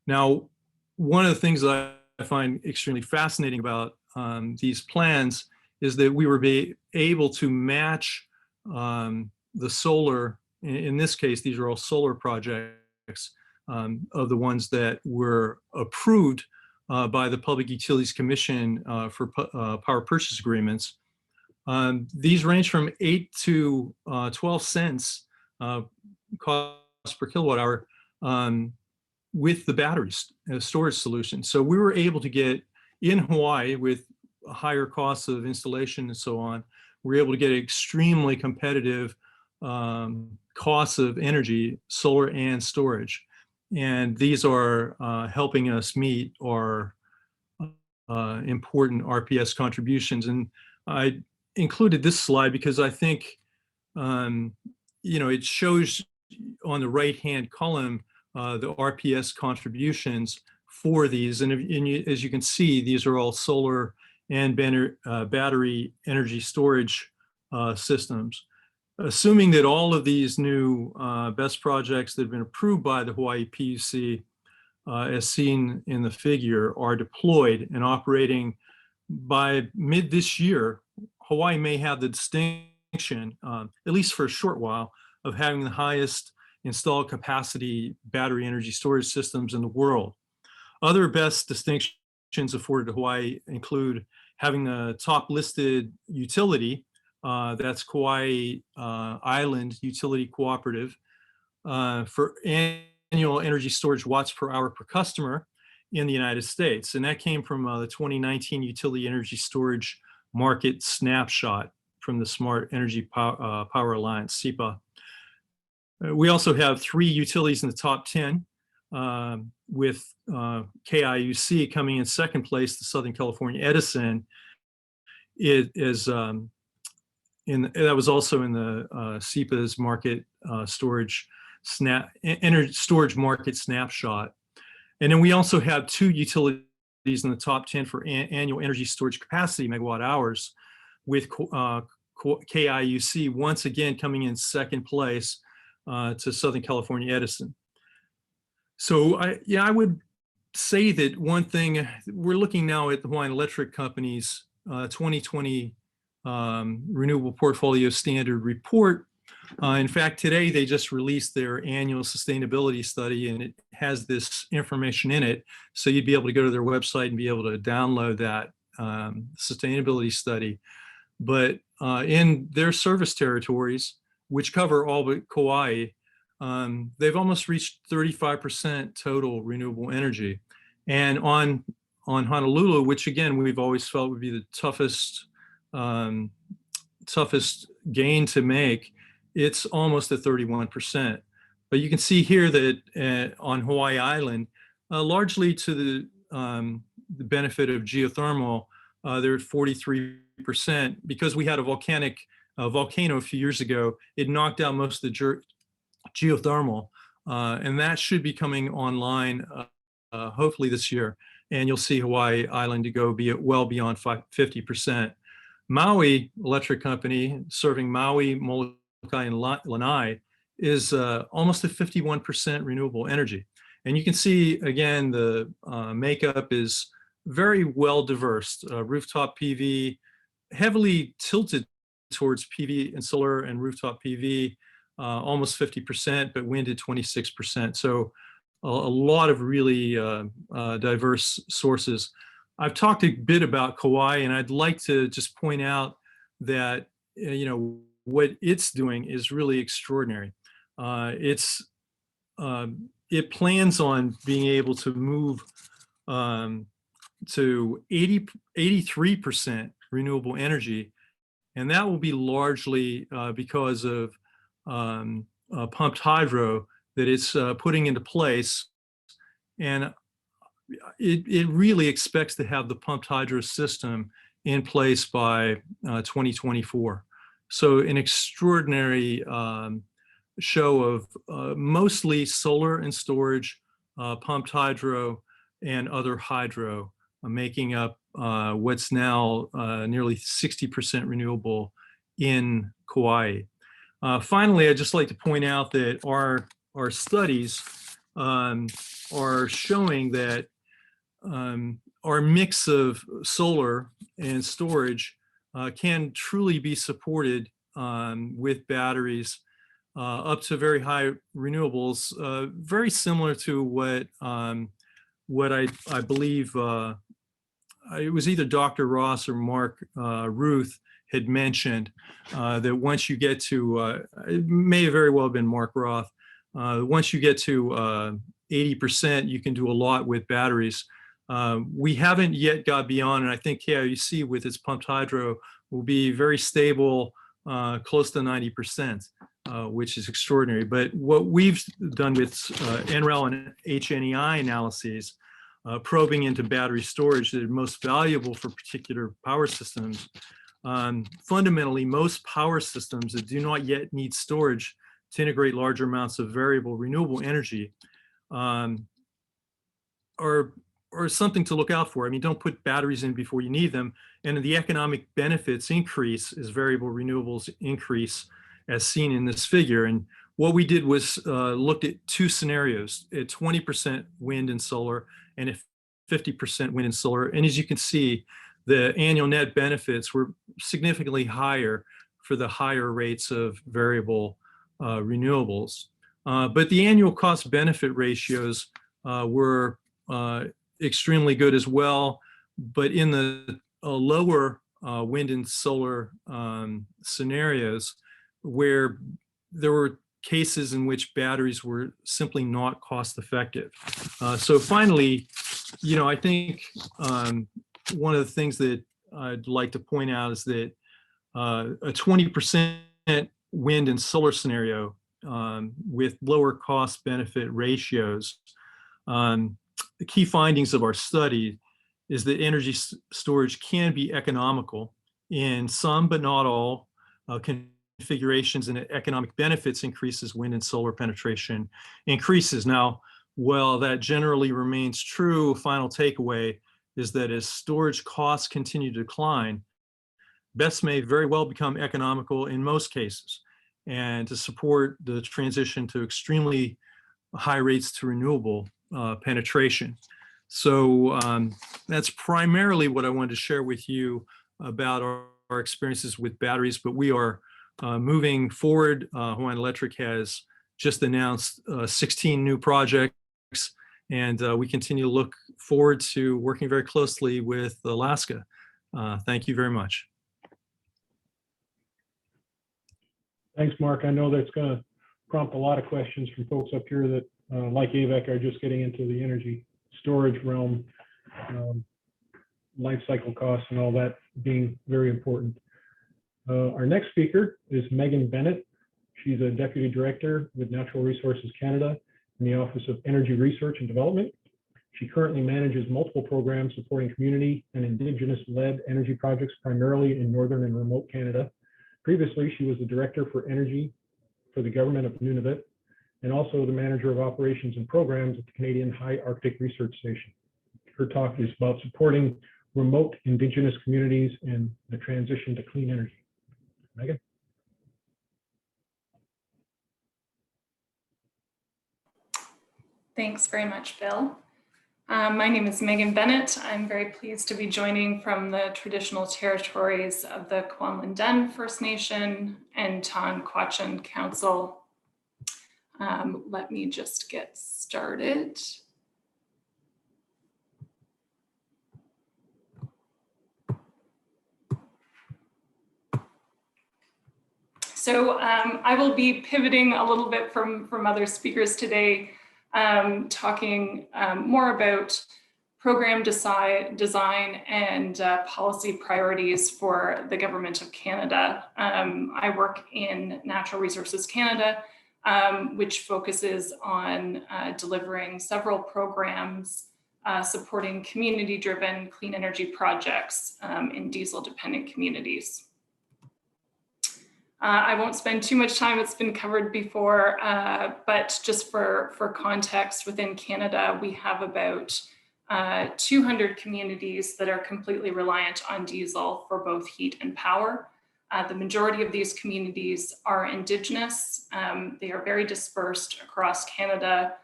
Now, one of the things that I find extremely fascinating about these plans is that we were able to match the solar, in this case, these are all solar projects of the ones that were approved by the Public Utilities Commission for power purchase agreements. These range from 8 to 12 cents cost per kilowatt hour with the batteries storage solution. So we were able to get in Hawaii with higher costs of installation and so on, we were able to get extremely competitive costs of energy, solar and storage. And these are helping us meet our important RPS contributions. And I included this slide because I think, it shows on the right-hand column the RPS contributions for these. And as you can see, these are all solar and battery energy storage systems. Assuming that all of these new BESS projects that have been approved by the Hawaii PUC, as seen in the figure, are deployed and operating by mid this year, Hawaii may have the distinction, at least for a short while, of having the highest installed capacity battery energy storage systems in the world. Other BESS distinctions afforded to Hawaii include having the top listed utility, that's Kauai Island Utility Cooperative, for annual energy storage watts per hour per customer in the United States. And that came from the 2019 Utility Energy Storage Market Snapshot from the Smart Energy Power Alliance, SEPA. We also have 3 utilities in the top 10, with KIUC coming in second place, the Southern California Edison. It is that was also in the SEPA's market storage storage market snapshot. And then we also have 2 utilities in the top 10 for annual energy storage capacity megawatt hours, with KIUC once again coming in second place to Southern California Edison. So I would say that one thing, we're looking now at the Hawaiian Electric Company's 2020 Renewable Portfolio Standard Report. In fact, today they just released their annual sustainability study, and it has this information in it. So you'd be able to go to their website and be able to download that sustainability study. But in their service territories, which cover all but Kauai, they've almost reached 35% total renewable energy. And on Honolulu, which again, we've always felt would be the toughest gain to make, it's almost at 31%. But you can see here that on Hawaii Island, largely to the benefit of geothermal, they're at 43%, because we had a volcano a few years ago. It knocked out most of the geothermal, and that should be coming online hopefully this year. And you'll see Hawaii Island to go well beyond 50%. Maui Electric Company, serving Maui, Molokai, and Lanai, is almost at 51% renewable energy. And you can see, again, the makeup is very well diverse. Rooftop PV, heavily tilted towards PV and solar and rooftop PV, almost 50%, but wind at 26%. So a lot of really diverse sources. I've talked a bit about Kauai, and I'd like to just point out that, what it's doing is really extraordinary. It plans on being able to move to 83% renewable energy, and that will be largely because of pumped hydro that it's putting into place. And it really expects to have the pumped hydro system in place by 2024. So an extraordinary show of mostly solar and storage, pumped hydro, and other hydro, making up what's now nearly 60% renewable in Kauai. Finally, I'd just like to point out that our studies are showing that our mix of solar and storage can truly be supported with batteries up to very high renewables, very similar to what I believe it was either Dr. Ross or Mark Ruth had mentioned, that once you get to, it may have very well been Mark Roth, once you get to 80%, you can do a lot with batteries. We haven't yet got beyond, and I think KIUC with its pumped hydro will be very stable, close to 90%, which is extraordinary. But what we've done with NREL and HNEI analyses probing into battery storage that are most valuable for particular power systems. Fundamentally, most power systems that do not yet need storage to integrate larger amounts of variable renewable energy are something to look out for. I mean, don't put batteries in before you need them. And the economic benefits increase as variable renewables increase, as seen in this figure. And what we did was looked at two scenarios, at 20% wind and solar and at 50% wind and solar. And as you can see, the annual net benefits were significantly higher for the higher rates of variable renewables. But the annual cost benefit ratios were extremely good as well. But in the lower wind and solar scenarios, where there were cases in which batteries were simply not cost effective. So finally, I think one of the things that I'd like to point out is that a 20% wind and solar scenario with lower cost benefit ratios, the key findings of our study is that energy storage can be economical in some, but not all, configurations, and economic benefits increases wind and solar penetration increases. Now, while that generally remains true, final takeaway is that as storage costs continue to decline, BESS may very well become economical in most cases, and to support the transition to extremely high rates to renewable penetration. So that's primarily what I wanted to share with you about our experiences with batteries, but we are moving forward. Hawaiian Electric has just announced 16 new projects, and we continue to look forward to working very closely with Alaska. Thank you very much. Thanks, Mark. I know that's going to prompt a lot of questions from folks up here that, like AVEC, are just getting into the energy storage realm, life cycle costs and all that being very important. Our next speaker is Megan Bennett. She's a Deputy Director with Natural Resources Canada in the Office of Energy Research and Development. She currently manages multiple programs supporting community and Indigenous-led energy projects, primarily in northern and remote Canada. Previously, she was the Director for Energy for the Government of Nunavut, and also the Manager of Operations and Programs at the Canadian High Arctic Research Station. Her talk is about supporting remote Indigenous communities and the transition to clean energy. Megan? Thanks very much, Bill. My name is Megan Bennett. I'm very pleased to be joining from the traditional territories of the Kwanlin First Nation and Tan-Kwachan Council. Let me just get started. So I will be pivoting a little bit from other speakers today, talking more about program design and policy priorities for the Government of Canada. I work in Natural Resources Canada, which focuses on delivering several programs supporting community-driven clean energy projects in diesel-dependent communities. I won't spend too much time, it's been covered before, but just for context, within Canada, we have about 200 communities that are completely reliant on diesel for both heat and power. The majority of these communities are Indigenous. They are very dispersed across Canada,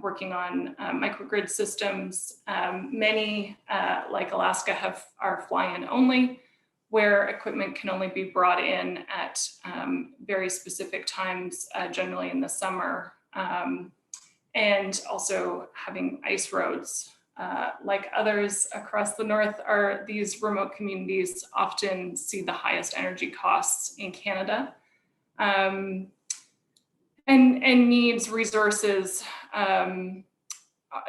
working on microgrid systems. Many, like Alaska, are fly-in only, where equipment can only be brought in at very specific times, generally in the summer, and also having ice roads. Like others across the north, these remote communities often see the highest energy costs in Canada, and needs, resources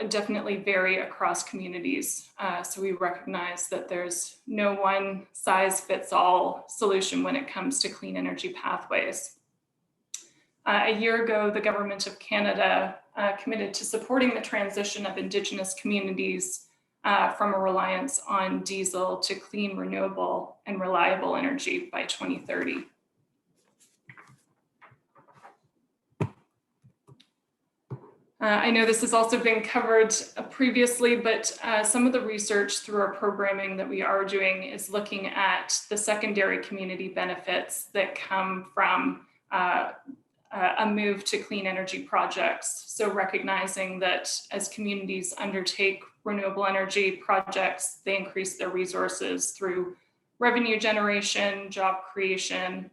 definitely vary across communities. So we recognize that there's no one size fits all solution when it comes to clean energy pathways. A year ago, the Government of Canada committed to supporting the transition of Indigenous communities from a reliance on diesel to clean, renewable, and reliable energy by 2030. I know this has also been covered previously, but some of the research through our programming that we are doing is looking at the secondary community benefits that come from a move to clean energy projects. So recognizing that as communities undertake renewable energy projects, they increase their resources through revenue generation, job creation,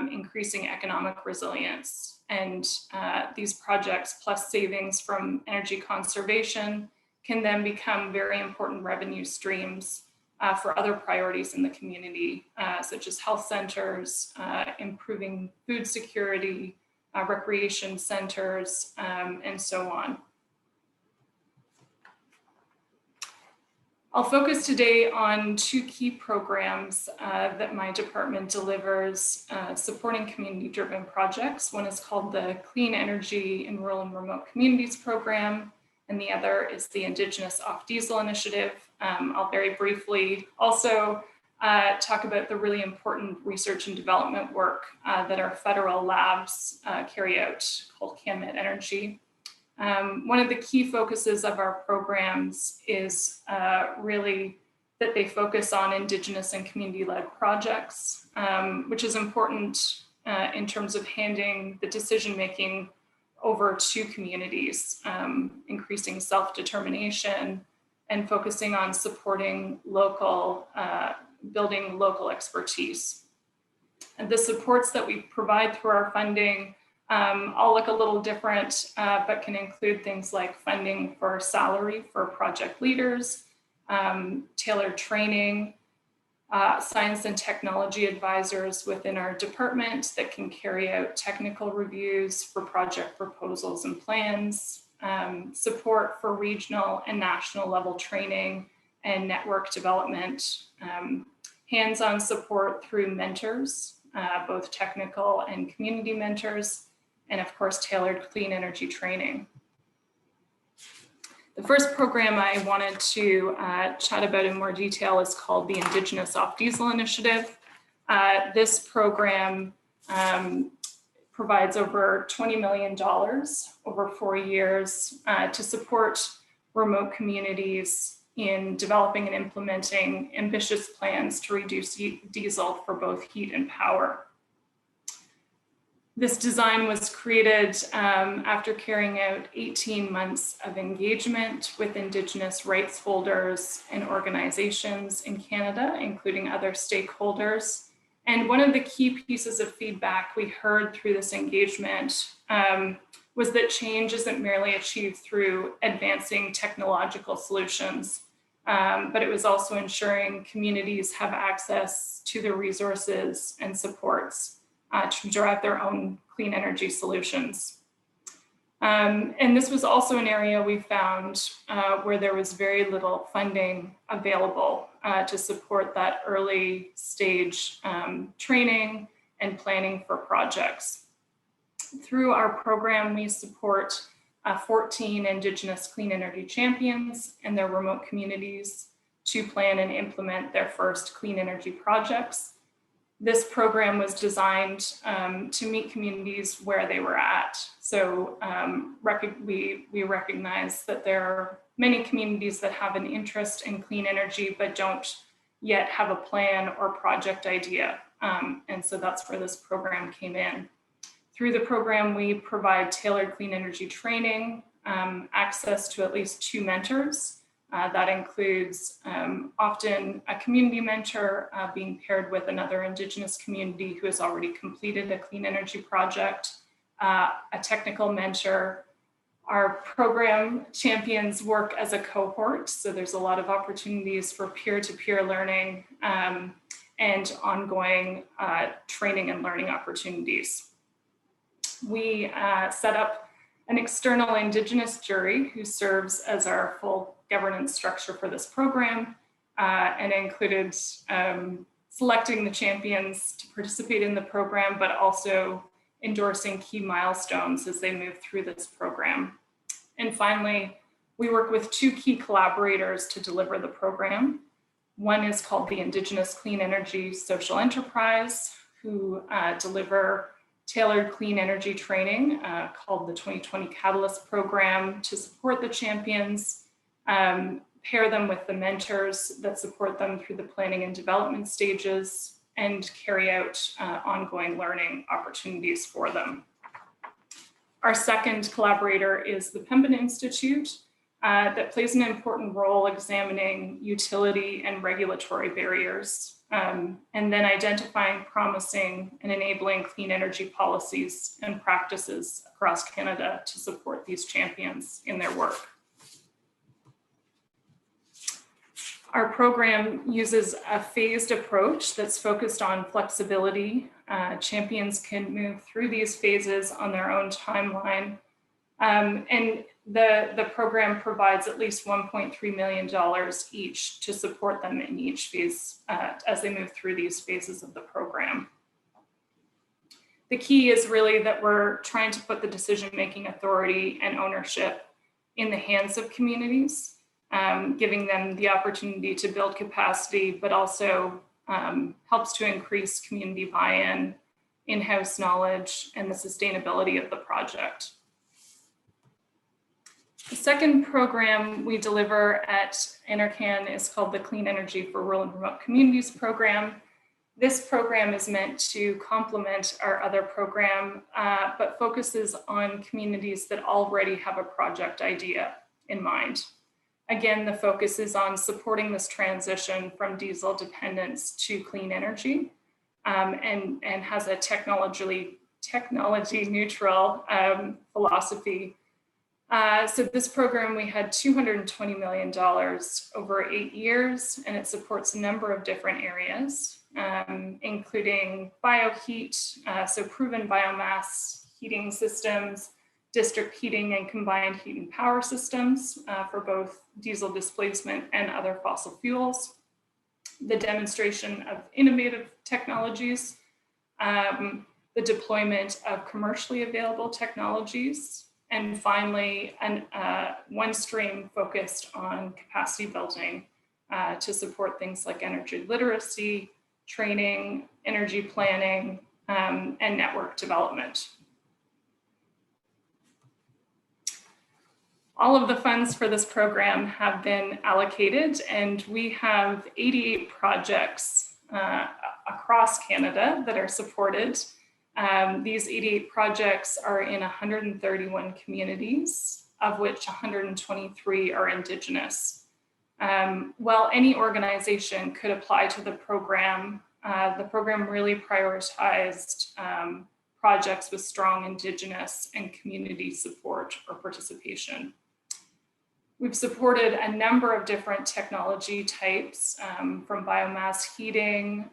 increasing economic resilience. And these projects plus savings from energy conservation can then become very important revenue streams for other priorities in the community, such as health centers, improving food security, recreation centers, and so on. I'll focus today on two key programs that my department delivers supporting community-driven projects. One is called the Clean Energy in Rural and Remote Communities program, and the other is the Indigenous Off-Diesel Initiative. I'll very briefly also talk about the really important research and development work that our federal labs carry out called CanMet Energy. One of the key focuses of our programs is really that they focus on Indigenous and community-led projects, which is important in terms of handing the decision-making over to communities, increasing self-determination and focusing on supporting local, building local expertise. And the supports that we provide through our funding all look a little different, but can include things like funding for salary for project leaders, tailored training, science and technology advisors within our department that can carry out technical reviews for project proposals and plans, support for regional and national level training and network development, hands-on support through mentors, both technical and community mentors, and of course, tailored clean energy training. The first program I wanted to chat about in more detail is called the Indigenous Off-Diesel Initiative. This program provides over $20 million over 4 years to support remote communities in developing and implementing ambitious plans to reduce diesel for both heat and power. This design was created after carrying out 18 months of engagement with Indigenous rights holders and organizations in Canada, including other stakeholders. And one of the key pieces of feedback we heard through this engagement was that change isn't merely achieved through advancing technological solutions, but it was also ensuring communities have access to the resources and supports to drive their own clean energy solutions. And this was also an area we found where there was very little funding available to support that early stage training and planning for projects. Through our program, we support 14 Indigenous clean energy champions and their remote communities to plan and implement their first clean energy projects. This program was designed to meet communities where they were at. So we recognize that there are many communities that have an interest in clean energy, but don't yet have a plan or project idea. And so that's where this program came in. Through the program, we provide tailored clean energy training, access to at least 2 mentors. That includes often a community mentor being paired with another Indigenous community who has already completed a clean energy project, a technical mentor. Our program champions work as a cohort, so there's a lot of opportunities for peer-to-peer learning and ongoing training and learning opportunities. We set up an external Indigenous jury who serves as our full governance structure for this program, and included selecting the champions to participate in the program, but also endorsing key milestones as they move through this program. And finally, we work with 2 key collaborators to deliver the program. One is called the Indigenous Clean Energy Social Enterprise, who deliver tailored clean energy training called the 2020 Catalyst Program to support the champions, pair them with the mentors that support them through the planning and development stages, and carry out ongoing learning opportunities for them. Our second collaborator is the Pembina Institute that plays an important role examining utility and regulatory barriers, and then identifying promising and enabling clean energy policies and practices across Canada to support these champions in their work. Our program uses a phased approach that's focused on flexibility. Champions can move through these phases on their own timeline. And the program provides at least $1.3 million each to support them in each phase as they move through these phases of the program. The key is really that we're trying to put the decision-making authority and ownership in the hands of communities, giving them the opportunity to build capacity, but also helps to increase community buy-in, in-house knowledge, and the sustainability of the project. The second program we deliver at NRCan is called the Clean Energy for Rural and Remote Communities program. This program is meant to complement our other program, but focuses on communities that already have a project idea in mind. Again, the focus is on supporting this transition from diesel dependence to clean energy, and has a technology neutral philosophy. So this program, we had $220 million over 8 years, and it supports a number of different areas, including bioheat, so proven biomass heating systems, district heating and combined heat and power systems for both diesel displacement and other fossil fuels, the demonstration of innovative technologies, the deployment of commercially available technologies, and finally, one stream focused on capacity building to support things like energy literacy, training, energy planning, and network development. All of the funds for this program have been allocated, and we have 88 projects across Canada that are supported. These 88 projects are in 131 communities, of which 123 are Indigenous. While any organization could apply to the program really prioritized projects with strong Indigenous and community support or participation. We've supported a number of different technology types, from biomass heating,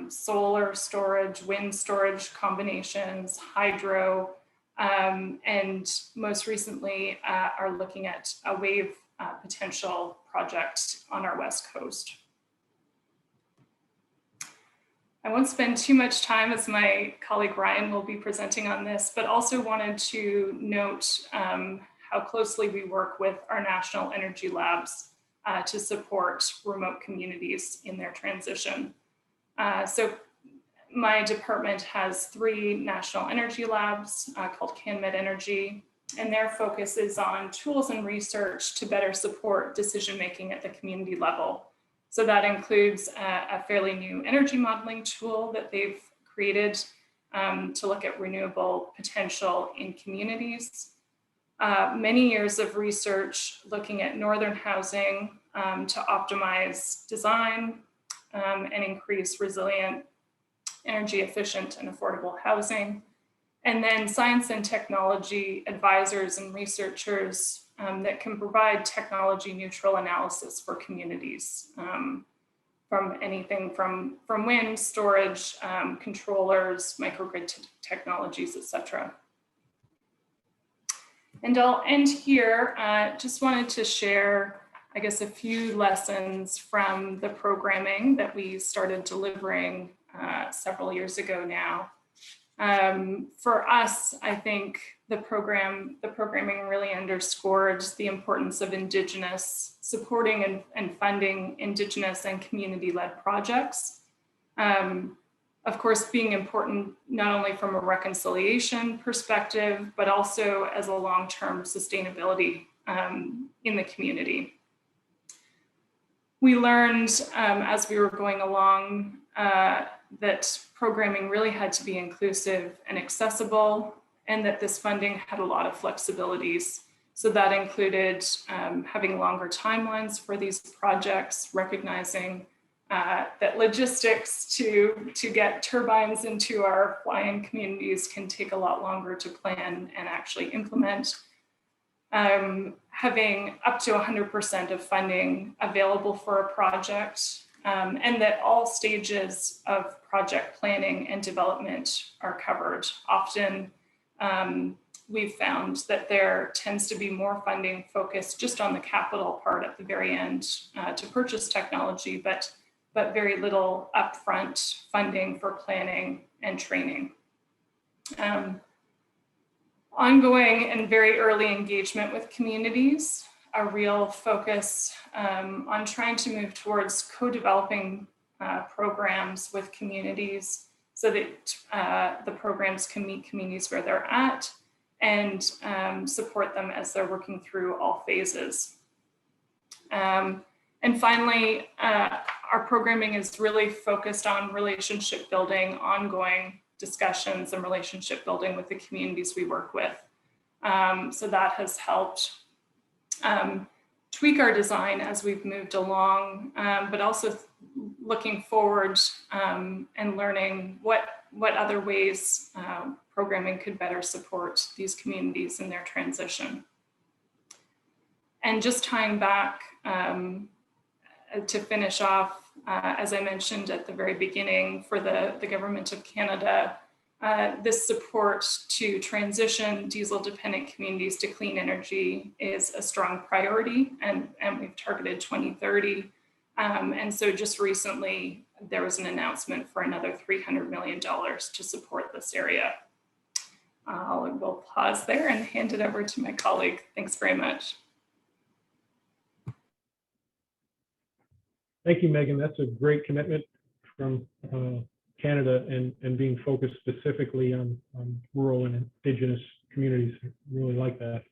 solar storage, wind storage combinations, hydro, and most recently are looking at a wave potential project on our West Coast. I won't spend too much time, as my colleague Ryan will be presenting on this, but also wanted to note how closely we work with our national energy labs to support remote communities in their transition. So my department has 3 national energy labs called CanMed Energy, and their focus is on tools and research to better support decision-making at the community level. So that includes a fairly new energy modeling tool that they've created to look at renewable potential in communities. Many years of research looking at northern housing to optimize design and increase resilient, energy efficient and affordable housing. And then science and technology advisors and researchers that can provide technology neutral analysis for communities, from anything from wind, storage, controllers, microgrid technologies, etc. And I'll end here. Just wanted to share, I guess, a few lessons from the programming that we started delivering several years ago now. For us, I think the programming really underscored the importance of supporting and funding Indigenous and community-led projects. Of course, being important not only from a reconciliation perspective, but also as a long-term sustainability in the community. We learned as we were going along that programming really had to be inclusive and accessible, and that this funding had a lot of flexibilities. So that included having longer timelines for these projects, recognizing that logistics to get turbines into our fly-in communities can take a lot longer to plan and actually implement. Having up to 100% of funding available for a project, and that all stages of project planning and development are covered. Often we've found that there tends to be more funding focused just on the capital part at the very end to purchase technology, but very little upfront funding for planning and training. Ongoing and very early engagement with communities, a real focus on trying to move towards co-developing programs with communities so that the programs can meet communities where they're at and support them as they're working through all phases. And finally, our programming is really focused on relationship building, ongoing discussions and relationship building with the communities we work with. So that has helped tweak our design as we've moved along, but also looking forward and learning what other ways programming could better support these communities in their transition. And just tying back to finish off, as I mentioned at the very beginning, for the Government of Canada, this support to transition diesel-dependent communities to clean energy is a strong priority, and we've targeted 2030. And so just recently, there was an announcement for another $300 million to support this area. We'll pause there and hand it over to my colleague. Thanks very much. Thank you, Megan. That's a great commitment from Canada and being focused specifically on rural and Indigenous communities. I really like that.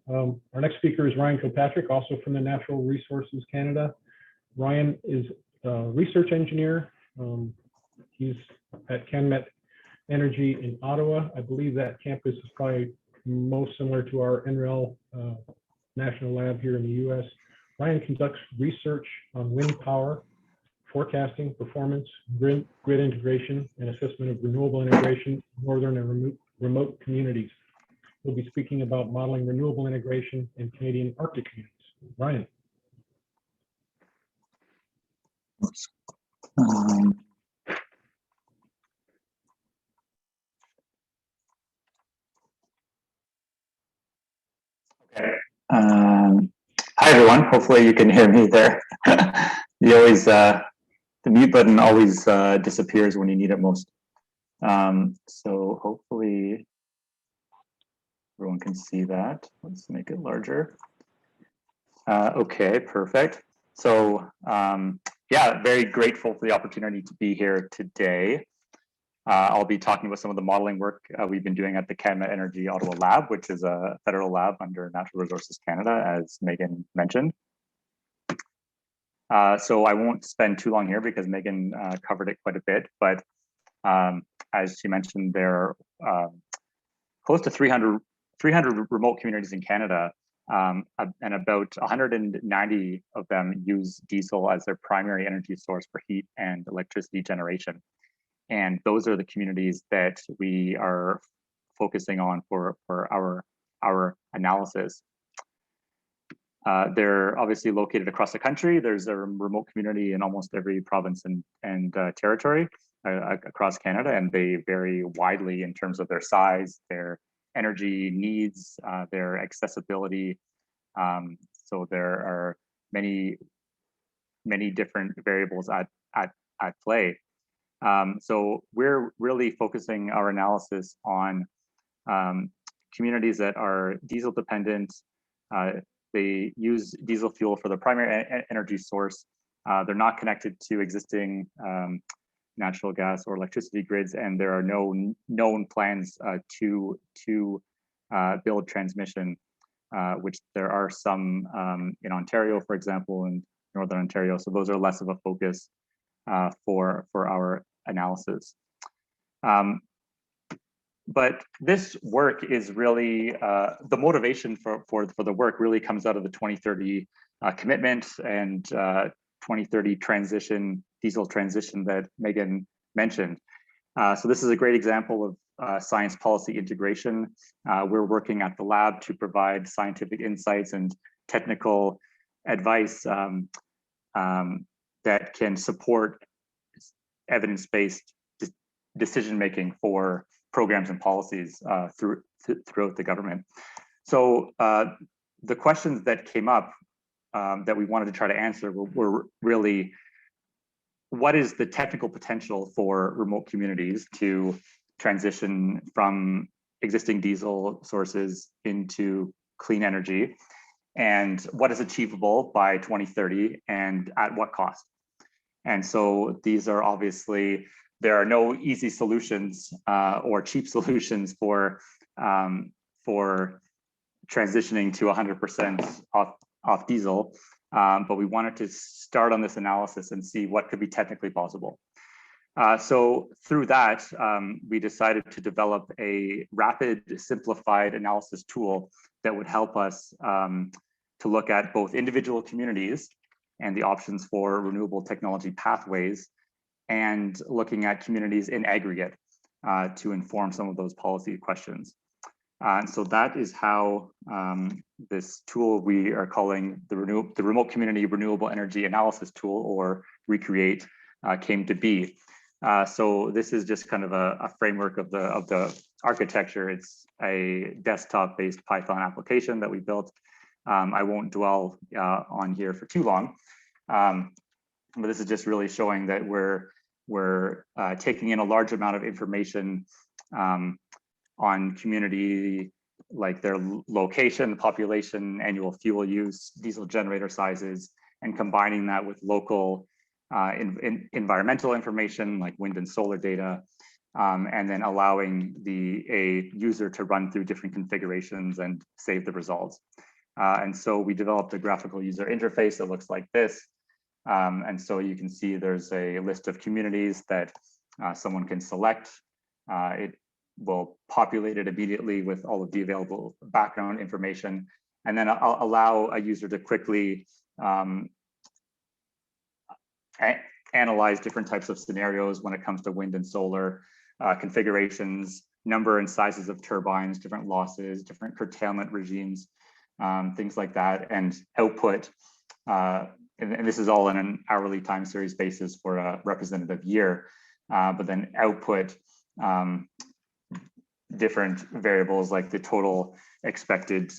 Our next speaker is Ryan Kilpatrick, also from the Natural Resources Canada. Ryan is a research engineer. He's at CanMet Energy in Ottawa. I believe that campus is probably most similar to our NREL national lab here in the US. Ryan conducts research on wind power, forecasting, performance, grid integration, and assessment of renewable integration in northern and remote communities. We'll be speaking about modeling renewable integration in Canadian Arctic communities. Ryan. Okay. Hi everyone. Hopefully you can hear me there. You always the mute button always disappears when you need it most. So hopefully everyone can see that. Let's make it larger. Okay, perfect. So yeah, very grateful for the opportunity to be here today. I'll be talking about some of the modeling work we've been doing at the CanMet Energy Ottawa Lab, which is a federal lab under Natural Resources Canada, as Megan mentioned. So I won't spend too long here because Megan covered it quite a bit, but as she mentioned, there are close to 300 remote communities in Canada, and about 190 of them use diesel as their primary energy source for heat and electricity generation. And those are the communities that we are focusing on for our analysis. They're obviously located across the country. There's a remote community in almost every province and territory across Canada, and they vary widely in terms of their size, their energy needs, their accessibility. So there are many different variables at play. So we're really focusing our analysis on communities that are diesel dependent. They use diesel fuel for their primary energy source. They're not connected to existing natural gas or electricity grids, and there are no known plans to build transmission, which there are some in Ontario, for example, in Northern Ontario. So those are less of a focus for our analysis. But this work is really, the motivation for the work really comes out of the 2030 commitment and 2030 transition, diesel transition that Megan mentioned. So this is a great example of science policy integration. We're working at the lab to provide scientific insights and technical advice that can support evidence-based decision-making for programs and policies throughout the government. So the questions that came up that we wanted to try to answer were really, what is the technical potential for remote communities to transition from existing diesel sources into clean energy? And what is achievable by 2030 and at what cost? And so these are obviously, there are no easy solutions or cheap solutions for transitioning to 100% off diesel, but we wanted to start on this analysis and see what could be technically possible. So through that, we decided to develop a rapid, simplified analysis tool that would help us to look at both individual communities and the options for renewable technology pathways, and looking at communities in aggregate to inform some of those policy questions. And so that is how this tool we are calling the Remote Community Renewable Energy Analysis Tool, or RECREATE, came to be. So this is just kind of a framework of the architecture. It's a desktop-based Python application that we built. I won't dwell on here for too long, but this is just really showing that we're taking in a large amount of information on community, like their location, population, annual fuel use, diesel generator sizes, and combining that with local environmental information like wind and solar data, and then allowing a user to run through different configurations and save the results. And so we developed a graphical user interface that looks like this. And so you can see there's a list of communities that someone can select. It will populate it immediately with all of the available background information, and then I'll allow a user to quickly analyze different types of scenarios when it comes to wind and solar configurations, number and sizes of turbines, different losses, different curtailment regimes, things like that, and output. And this is all in an hourly time series basis for a representative year, but then output different variables like the total expected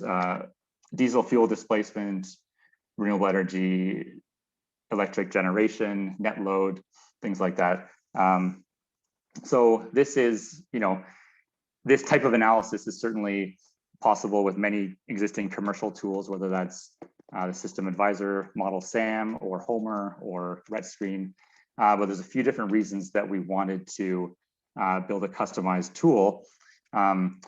diesel fuel displacement, renewable energy, electric generation, net load, things like that. So this is, this type of analysis is certainly possible with many existing commercial tools, whether that's the System Advisor, Model SAM, or Homer, or RETScreen. But there's a few different reasons that we wanted to build a customized tool. One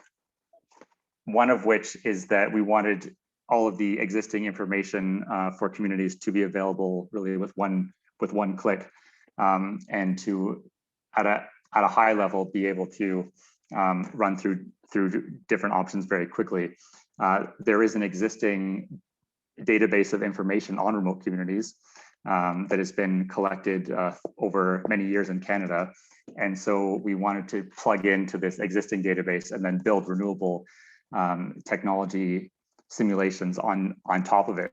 of which is that we wanted all of the existing information for communities to be available really with one click, and to at a high level be able to run through different options very quickly. There is an existing database of information on remote communities that has been collected over many years in Canada. And so we wanted to plug into this existing database and then build renewable technology simulations on top of it.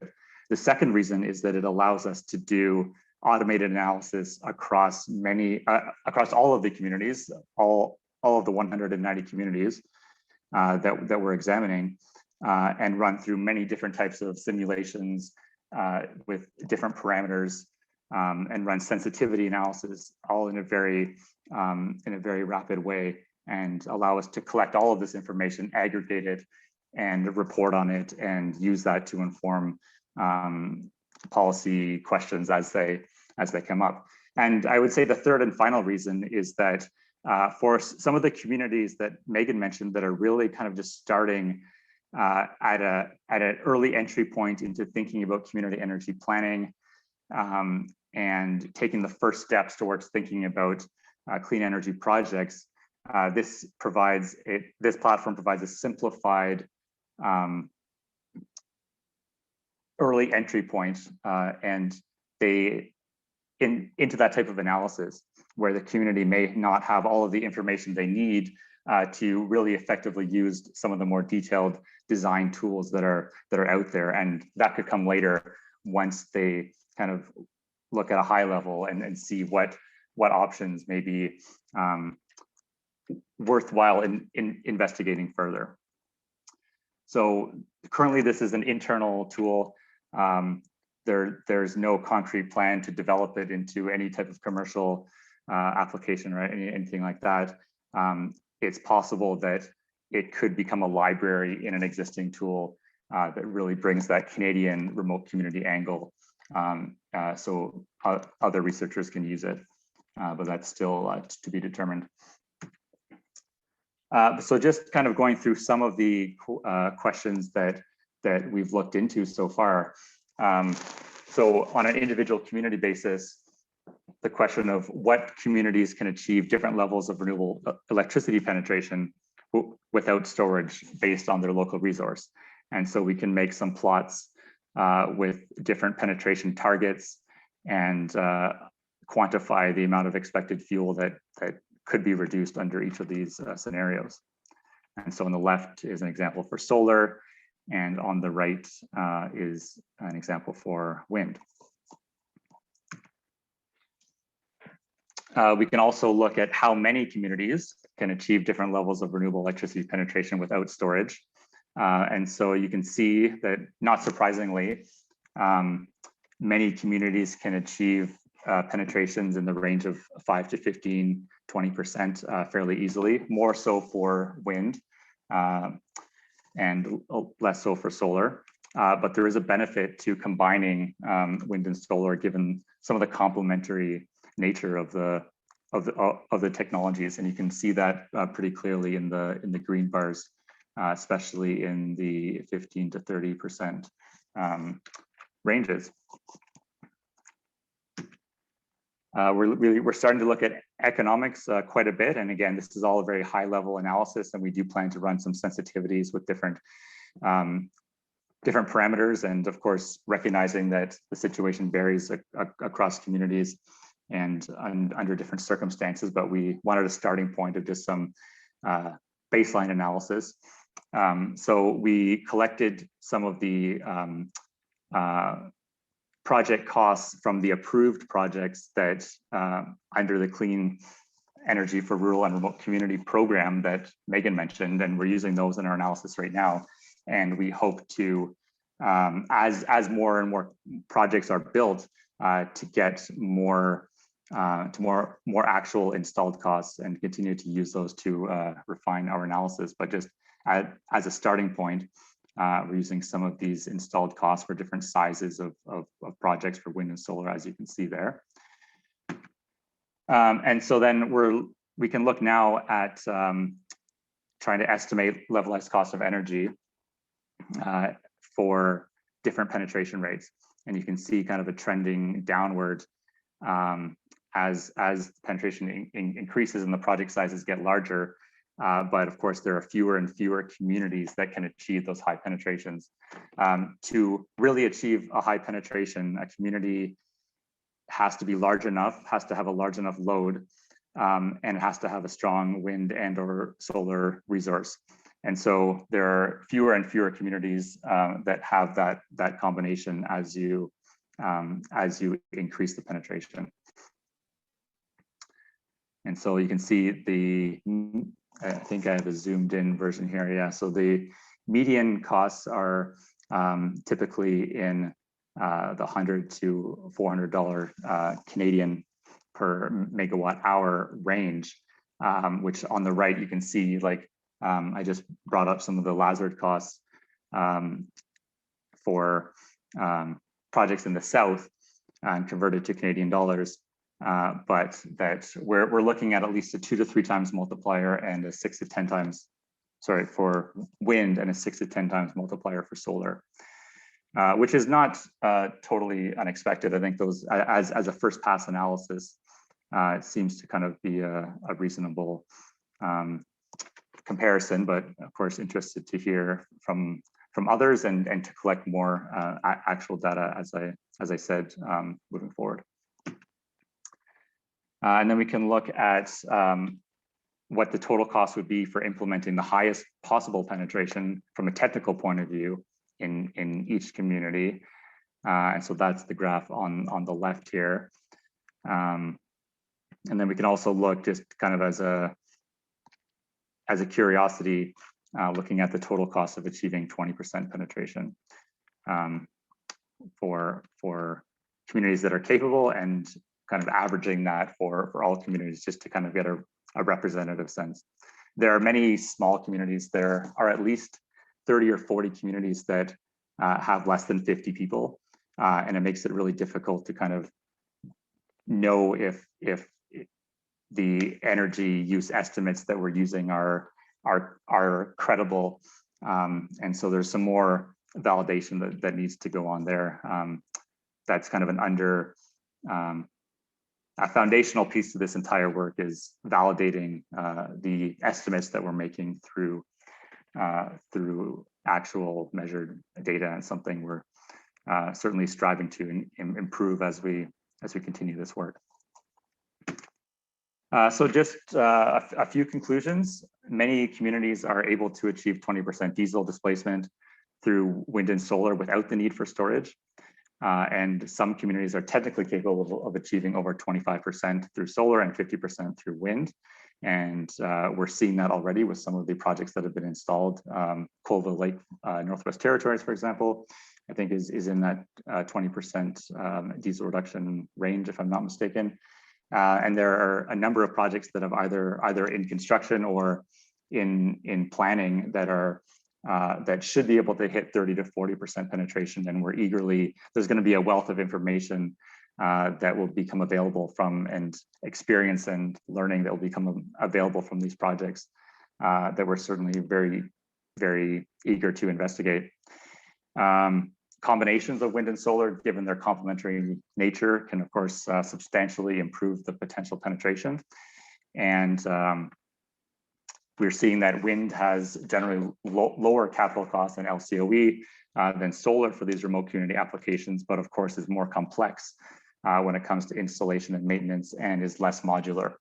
The second reason is that it allows us to do automated analysis across across all of the communities, all of the 190 communities that we're examining, and run through many different types of simulations with different parameters and run sensitivity analysis all in a very rapid way, and allow us to collect all of this information, aggregate it, and report on it, and use that to inform policy questions as they come up. And I would say the third and final reason is that for some of the communities that Megan mentioned that are really kind of just starting at an early entry point into thinking about community energy planning, and taking the first steps towards thinking about clean energy projects, this platform provides a simplified early entry point, and into that type of analysis, where the community may not have all of the information they need to really effectively use some of the more detailed design tools that are out there. And that could come later once they kind of look at a high level and see what options may be worthwhile in investigating further. So currently this is an internal tool. There's no concrete plan to develop it into any type of commercial application or anything like that. It's possible that it could become a library in an existing tool that really brings that Canadian remote community angle, so other researchers can use it, but that's still to be determined. So just kind of going through some of the questions that we've looked into so far. So on an individual community basis, the question of what communities can achieve different levels of renewable electricity penetration without storage based on their local resource. And so we can make some plots with different penetration targets and quantify the amount of expected fuel that could be reduced under each of these scenarios. And so on the left is an example for solar, and on the right is an example for wind. We can also look at how many communities can achieve different levels of renewable electricity penetration without storage. And so you can see that, not surprisingly, many communities can achieve penetrations in the range of 5 to 15, 20% fairly easily, more so for wind and less so for solar. But there is a benefit to combining wind and solar, given some of the complementary nature of the technologies, and you can see that pretty clearly in the green bars, especially in the 15 to 30% ranges. We're starting to look at economics quite a bit, and again, this is all a very high level analysis, and we do plan to run some sensitivities with different parameters, and of course recognizing that the situation varies across communities and under different circumstances, but we wanted a starting point of just some baseline analysis. So we collected some of the project costs from the approved projects that under the Clean Energy for Rural and Remote Community program that Megan mentioned, and we're using those in our analysis right now. And we hope to, as more and more projects are built, to get more actual installed costs and continue to use those to refine our analysis. But just as a starting point, we're using some of these installed costs for different sizes of projects for wind and solar, as you can see there. And so then we can look now at trying to estimate levelized cost of energy for different penetration rates. And you can see kind of a trending downward as penetration increases and the project sizes get larger. But of course, there are fewer and fewer communities that can achieve those high penetrations. To really achieve a high penetration, a community has to be large enough, has to have a large enough load, and it has to have a strong wind and or solar resource. And so there are fewer and fewer communities that have that combination as you increase the penetration. And so you can see I think I have a zoomed in version here. Yeah, so the median costs are typically in the $100 to $400 Canadian per megawatt hour range, which on the right you can see, like I just brought up some of the Lazard costs for projects in the south and converted to Canadian dollars, but that we're looking at least a 2 to 3 times multiplier and a 6 to 10 times, sorry, for wind, and a 6 to 10 times multiplier for solar. Which is not totally unexpected. I think those, as a first pass analysis, it seems to kind of be a reasonable comparison, but of course interested to hear from others and to collect more actual data, as I said, moving forward. And then we can look at what the total cost would be for implementing the highest possible penetration from a technical point of view in each community. And so that's the graph on the left here. And then we can also look just kind of as a curiosity, looking at the total cost of achieving 20% penetration for communities that are capable, and kind of averaging that for all communities, just to kind of get a representative sense. There are many small communities. There are at least 30 or 40 communities that have less than 50 people, and it makes it really difficult to kind of know if the energy use estimates that we're using are credible, and so there's some more validation that needs to go on there. That's kind of a foundational piece to this entire work, is validating the estimates that we're making through actual measured data, and something we're certainly striving to improve as we continue this work. So just a few conclusions. Many communities are able to achieve 20% diesel displacement through wind and solar without the need for storage. And some communities are technically capable of achieving over 25% through solar and 50% through wind. And we're seeing that already with some of the projects that have been installed. Colville Lake, Northwest Territories, for example, I think is in that 20% diesel reduction range, if I'm not mistaken. And there are a number of projects that have either in construction or in planning that should be able to hit 30 to 40% penetration. And we're eagerly, there's going to be a wealth of information that will become available from, and experience and learning that will become available from these projects that we're certainly very, very eager to investigate. Combinations of wind and solar, given their complementary nature, can of course substantially improve the potential penetration. And we're seeing that wind has generally lower capital costs and LCOE than solar for these remote community applications, but of course is more complex when it comes to installation and maintenance, and is less modular.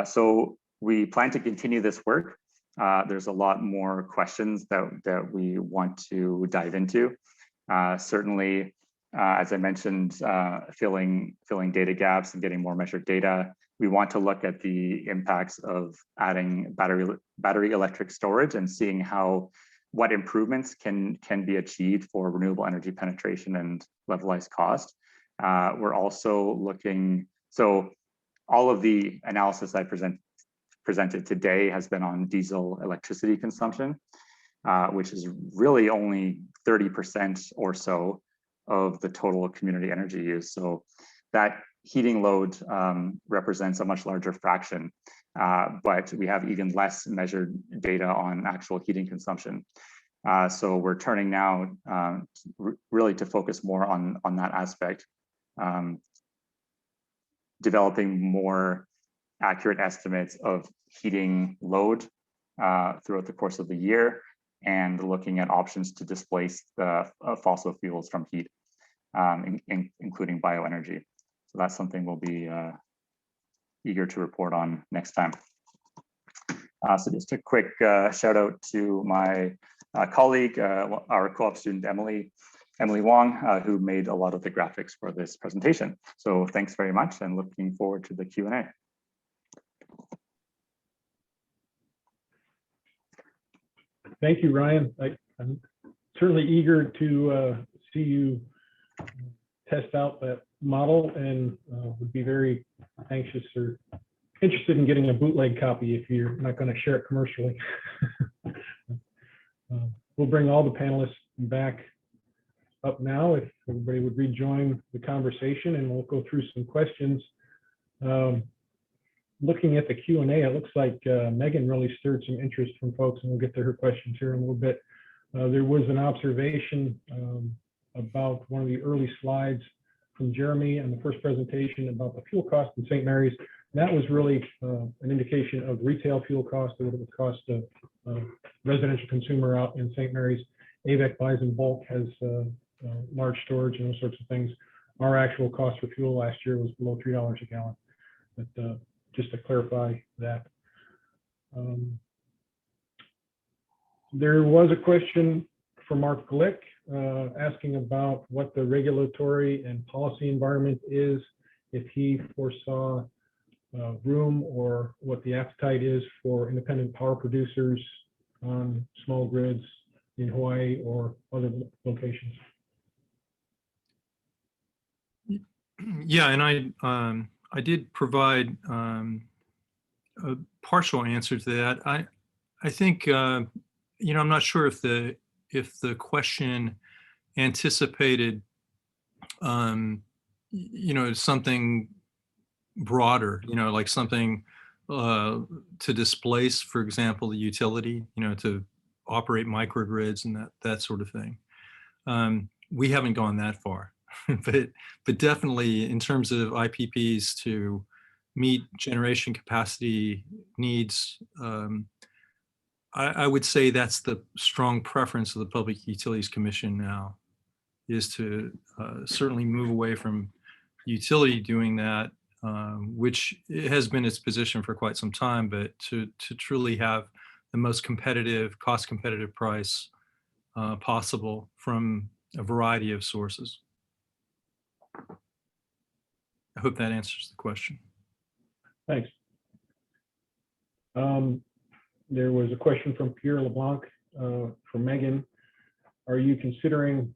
So we plan to continue this work. There's a lot more questions that we want to dive into. Certainly, as I mentioned, filling data gaps and getting more measured data. We want to look at the impacts of adding battery electric storage, and seeing what improvements can be achieved for renewable energy penetration and levelized cost. We're also looking, so all of the analysis I presented today has been on diesel electricity consumption, which is really only 30% or so of the total community energy use. So that heating load represents a much larger fraction, but we have even less measured data on actual heating consumption. So we're turning now really to focus more on that aspect, developing more accurate estimates of heating load throughout the course of the year, and looking at options to displace the fossil fuels from heat, including bioenergy. So that's something we'll be eager to report on next time. So just a quick shout out to my colleague, our co-op student, Emily Wong, who made a lot of the graphics for this presentation. So thanks very much, and looking forward to the Q&A. Thank you, Ryan. I'm certainly eager to see you test out that model, and would be very anxious or interested in getting a bootleg copy if you're not going to share it commercially. We'll bring all the panelists back up now if everybody would rejoin the conversation, and we'll go through some questions. Looking at the Q&A, it looks like Megan really stirred some interest from folks, and we'll get to her questions here in a little bit. There was an observation about one of the early slides from Jeremy and the first presentation about the fuel cost in St. Mary's. That was really an indication of retail fuel cost, or what it would cost a residential consumer out in St. Mary's. AVEC buys in bulk, has large storage and those sorts of things. Our actual cost for fuel last year was below $3 a gallon. But just to clarify that. There was a question from Mark Glick asking about what the regulatory and policy environment is, if he foresaw room or what the appetite is for independent power producers on small grids in Hawaii or other locations. Yeah, and I did provide a partial answer to that. I think you know, I'm not sure if the question anticipated you know, something broader, you know, like something to displace, for example, the utility, you know, to operate microgrids and that sort of thing. We haven't gone that far, but definitely in terms of IPPs to meet generation capacity needs, I would say that's the strong preference of the Public Utilities Commission now, is to certainly move away from utility doing that, which has been its position for quite some time, but to truly have the most competitive, cost competitive price possible from a variety of sources. I hope that answers the question. Thanks. There was a question from Pierre LeBlanc for Megan. Are you considering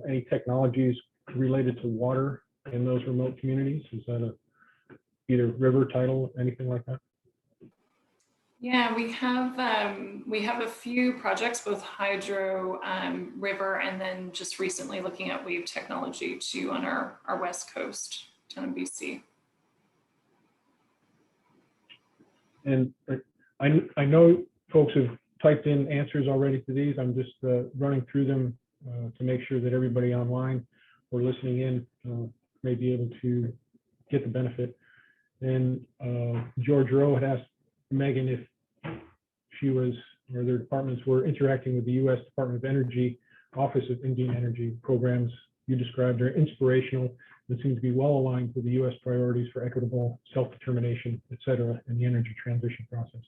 any technologies related to water in those remote communities? Is that either river, tidal, anything like that? Yeah, we have a few projects, both hydro, river, and then just recently looking at wave technology too on our west coast down in BC. And I know folks have typed in answers already to these. I'm just running through them to make sure that everybody online or listening in may be able to get the benefit. And George Rowe had asked Megan if she was, or their departments were interacting with the U.S. Department of Energy Office of Indian Energy programs you described are inspirational and seem to be well aligned with the U.S. priorities for equitable self-determination, et cetera, in the energy transition process.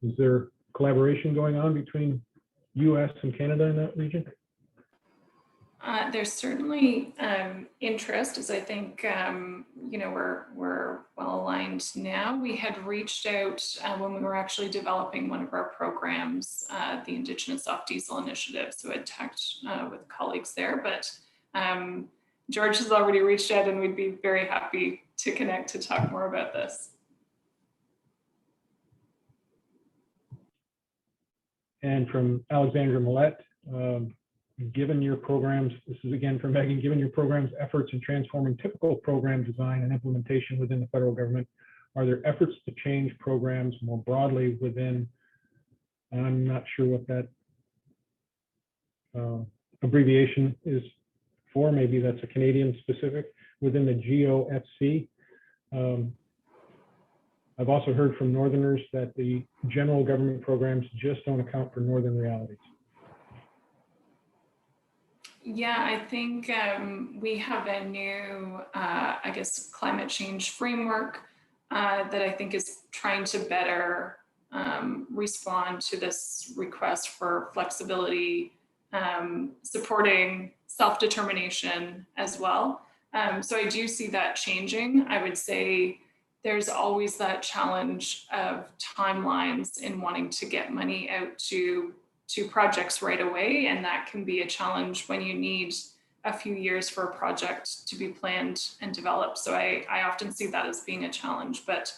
Is there collaboration going on between U.S. and Canada in that region? There's certainly interest, as I think you know, we're well aligned now. We had reached out when we were actually developing one of our programs, the Indigenous Off Diesel Initiative. So I talked with colleagues there, but George has already reached out, and we'd be very happy to connect to talk more about this. And from Alexandra Millette, given your programs, this is again from Megan, given your program's efforts in transforming typical program design and implementation within the federal government, are there efforts to change programs more broadly within, I'm not sure what that abbreviation is for, maybe that's a Canadian specific, within the GOFC. I've also heard from Northerners that the general government programs just don't account for Northern realities. Yeah, I think we have a new, I guess, climate change framework that I think is trying to better respond to this request for flexibility, supporting self-determination as well. So I do see that changing. I would say there's always that challenge of timelines in wanting to get money out to projects right away, and that can be a challenge when you need a few years for a project to be planned and developed. So I often see that as being a challenge, but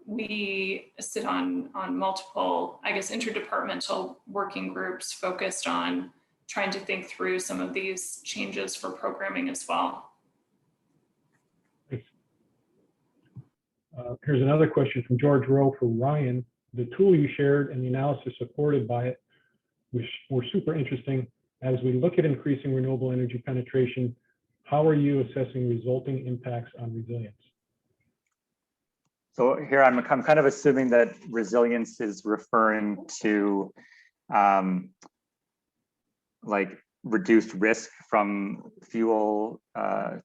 we sit on multiple, I guess, interdepartmental working groups focused on trying to think through some of these changes for programming as well. Here's another question from George Rowe for Ryan. The tool you shared and the analysis supported by it were super interesting. As we look at increasing renewable energy penetration, how are you assessing resulting impacts on resilience? So here I'm kind of assuming that resilience is referring to like reduced risk from fuel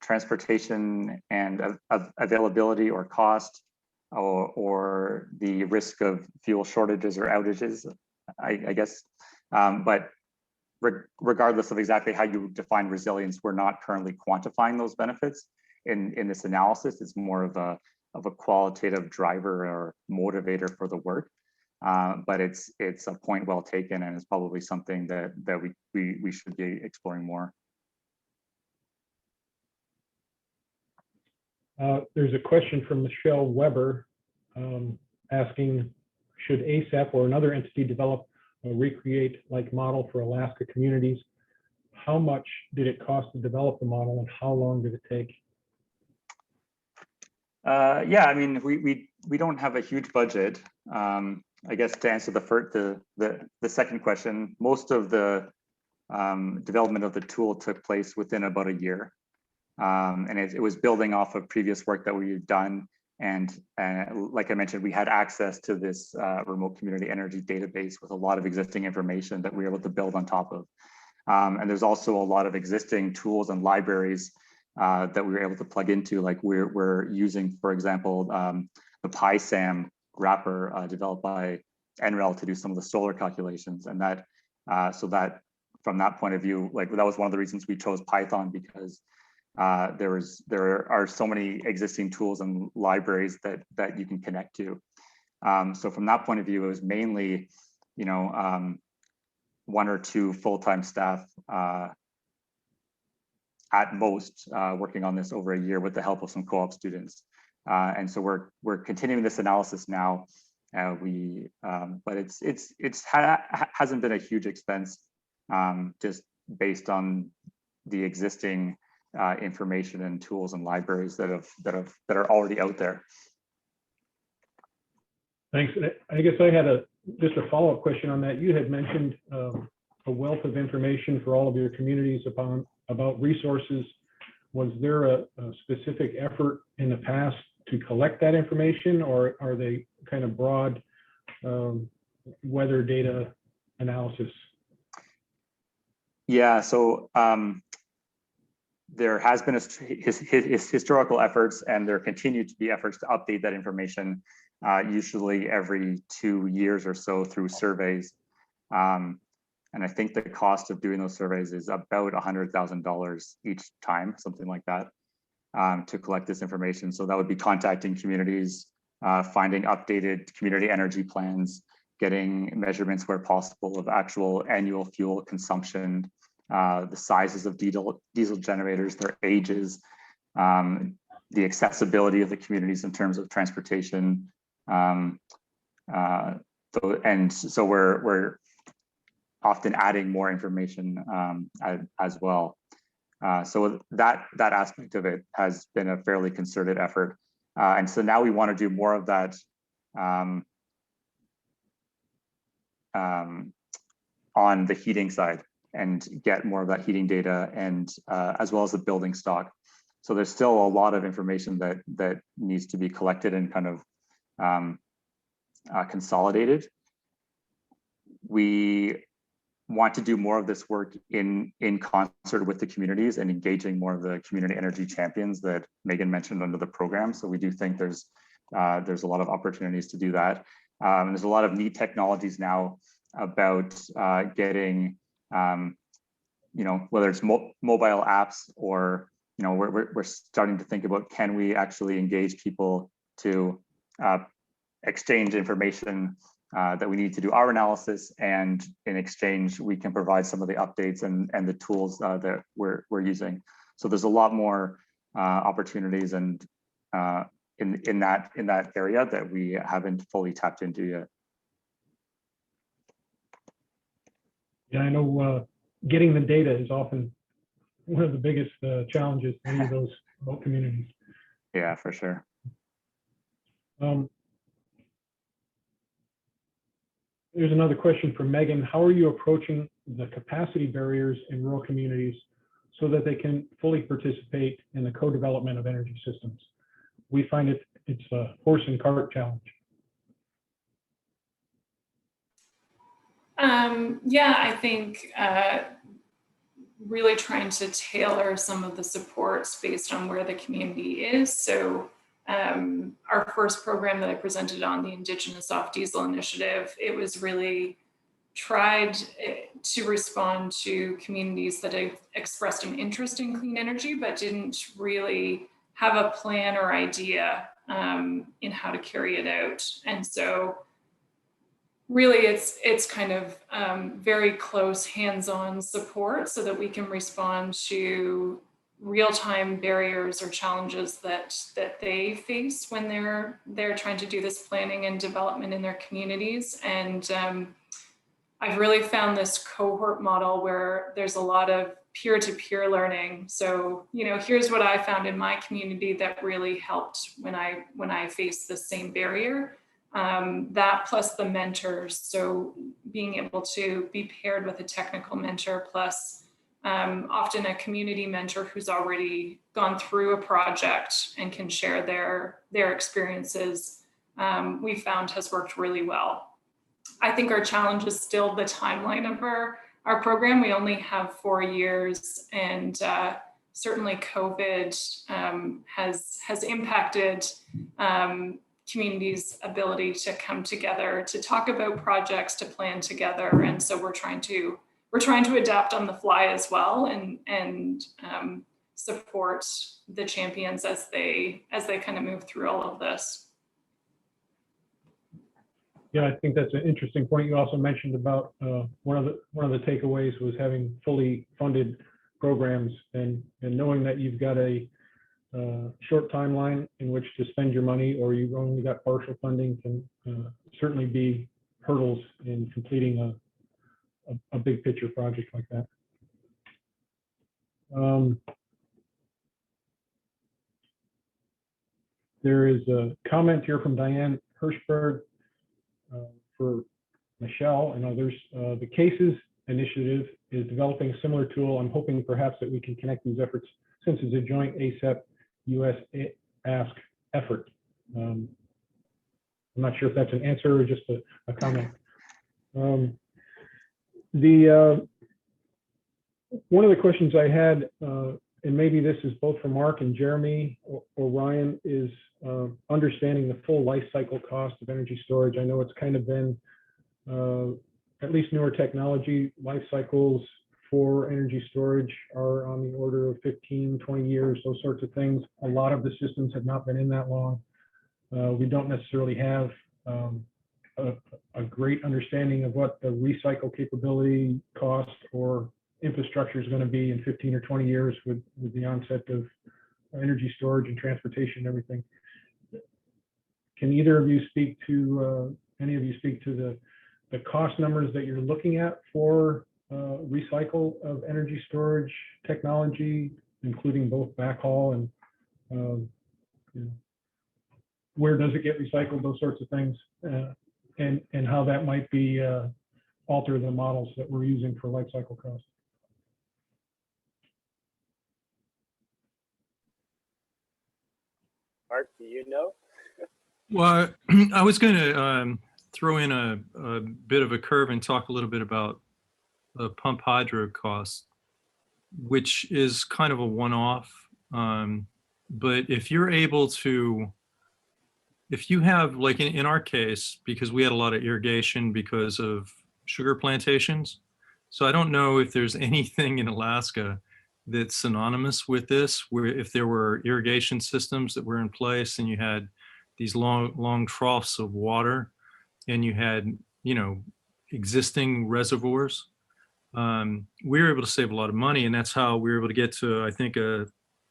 transportation and availability or cost, or the risk of fuel shortages or outages, I guess. But regardless of exactly how you define resilience, we're not currently quantifying those benefits in this analysis. It's more of a qualitative driver or motivator for the work. But it's a point well taken, and it's probably something that we should be exploring more. There's a question from Michelle Weber asking, should ASAP or another entity develop a recreate-like model for Alaska communities? How much did it cost to develop the model, and how long did it take? Yeah, I mean, we don't have a huge budget. I guess to answer the second question, most of the development of the tool took place within about a year, and it was building off of previous work that we've done. And like I mentioned, we had access to this remote community energy database with a lot of existing information that we were able to build on top of. And there's also a lot of existing tools and libraries that we were able to plug into, like we're using, for example, the PySam wrapper developed by NREL to do some of the solar calculations. And that, so that from that point of view, like that was one of the reasons we chose Python, because there are so many existing tools and libraries that you can connect to. So from that point of view, it was mainly, you know, one or two full-time staff at most working on this over a year with the help of some co-op students. And so we're continuing this analysis now. But it's hasn't been a huge expense, just based on the existing information and tools and libraries that are already out there. Thanks. I guess I had just a follow-up question on that. You had mentioned a wealth of information for all of your communities about resources. Was there a specific effort in the past to collect that information, or are they kind of broad weather data analysis? Yeah, so there has been his historical efforts, and there continue to be efforts to update that information, usually every 2 years or so through surveys. And I think the cost of doing those surveys is about $100,000 each time, something like that, to collect this information. So that would be contacting communities, finding updated community energy plans, getting measurements where possible of actual annual fuel consumption, the sizes of diesel generators, their ages, the accessibility of the communities in terms of transportation. And so we're often adding more information as well. So that aspect of it has been a fairly concerted effort. And so now we want to do more of that on the heating side, and get more of that heating data, and as well as the building stock. So there's still a lot of information that needs to be collected and kind of consolidated. We want to do more of this work in concert with the communities and engaging more of the community energy champions that Megan mentioned under the program. So we do think there's a lot of opportunities to do that. There's a lot of neat technologies now about getting, you know, whether it's mobile apps, or, you know, we're starting to think about, can we actually engage people to exchange information that we need to do our analysis, and in exchange, we can provide some of the updates and the tools that we're using. So there's a lot more opportunities and in that area that we haven't fully tapped into yet. Yeah, I know getting the data is often one of the biggest challenges for any of those remote communities. Yeah, for sure. There's another question from Megan. How are you approaching the capacity barriers in rural communities so that they can fully participate in the co-development of energy systems? We find it's a horse and cart challenge. Yeah, I think really trying to tailor some of the supports based on where the community is. So our first program that I presented on, the Indigenous Off Diesel Initiative, it was really tried to respond to communities that have expressed an interest in clean energy, but didn't really have a plan or idea in how to carry it out. And so really it's kind of very close hands-on support so that we can respond to real-time barriers or challenges that they face when they're trying to do this planning and development in their communities. And I've really found this cohort model where there's a lot of peer-to-peer learning. So, you know, here's what I found in my community that really helped when I faced the same barrier. That plus the mentors. So being able to be paired with a technical mentor plus often a community mentor who's already gone through a project and can share their experiences, we found has worked really well. I think our challenge is still the timeline of our program. We only have 4 years, and certainly COVID has impacted communities' ability to come together, to talk about projects, to plan together. And so we're trying to adapt on the fly as well, and support the champions as they kind of move through all of this. Yeah, I think that's an interesting point. You also mentioned about one of the takeaways was having fully funded programs and knowing that you've got a short timeline in which to spend your money, or you've only got partial funding, can certainly be hurdles in completing a big picture project like that. There is a comment here from Diane Hirschberg for Michelle and others. The Cases Initiative is developing a similar tool. I'm hoping perhaps that we can connect these efforts since it's a joint ASEP US ask effort. I'm not sure if that's an answer or just a comment. One of the questions I had, and maybe this is both for Mark and Jeremy or Ryan, is understanding the full life cycle cost of energy storage. I know it's kind of been, at least newer technology, life cycles for energy storage are on the order of 15, 20 years, those sorts of things. A lot of the systems have not been in that long. We don't necessarily have a great understanding of what the recycle capability cost or infrastructure is going to be in 15 or 20 years with the onset of energy storage and transportation and everything. Can either of you speak to, any of you speak to the cost numbers that you're looking at for recycle of energy storage technology, including both backhaul and you know, where does it get recycled, those sorts of things, and how that might be alter the models that we're using for life cycle costs? Mark, do you know? Well, I was going to throw in a bit of a curve and talk a little bit about the pump hydro cost, which is kind of a one-off. But if you're able to, if you have, like in our case, because we had a lot of irrigation because of sugar plantations. So I don't know if there's anything in Alaska that's synonymous with this, where if there were irrigation systems that were in place and you had these long troughs of water, and you had, existing reservoirs, we were able to save a lot of money, and that's how we were able to get to, I think, a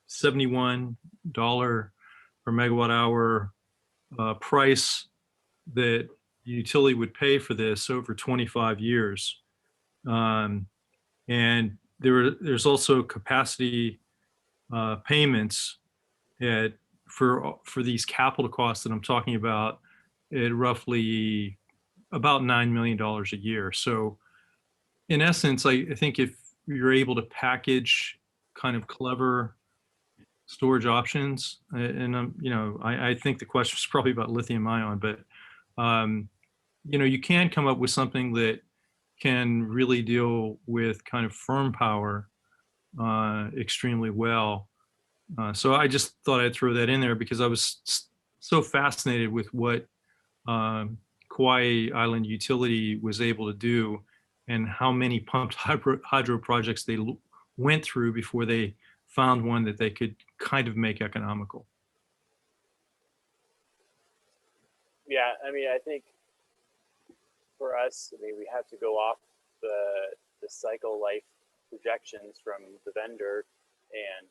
$71 per megawatt hour price that the utility would pay for this over 25 years. And there's also capacity payments for these capital costs that I'm talking about at roughly about $9 million a year. So in essence, I think if you're able to package kind of clever storage options, and I think the question is probably about lithium ion, but you can come up with something that can really deal with kind of firm power extremely well. So I just thought I'd throw that in there because I was so fascinated with what Kauai Island Utility was able to do and how many pumped hydro projects they went through before they found one that they could kind of make economical. Yeah, I mean, I think for us, I mean, we have to go off the cycle life projections from the vendor and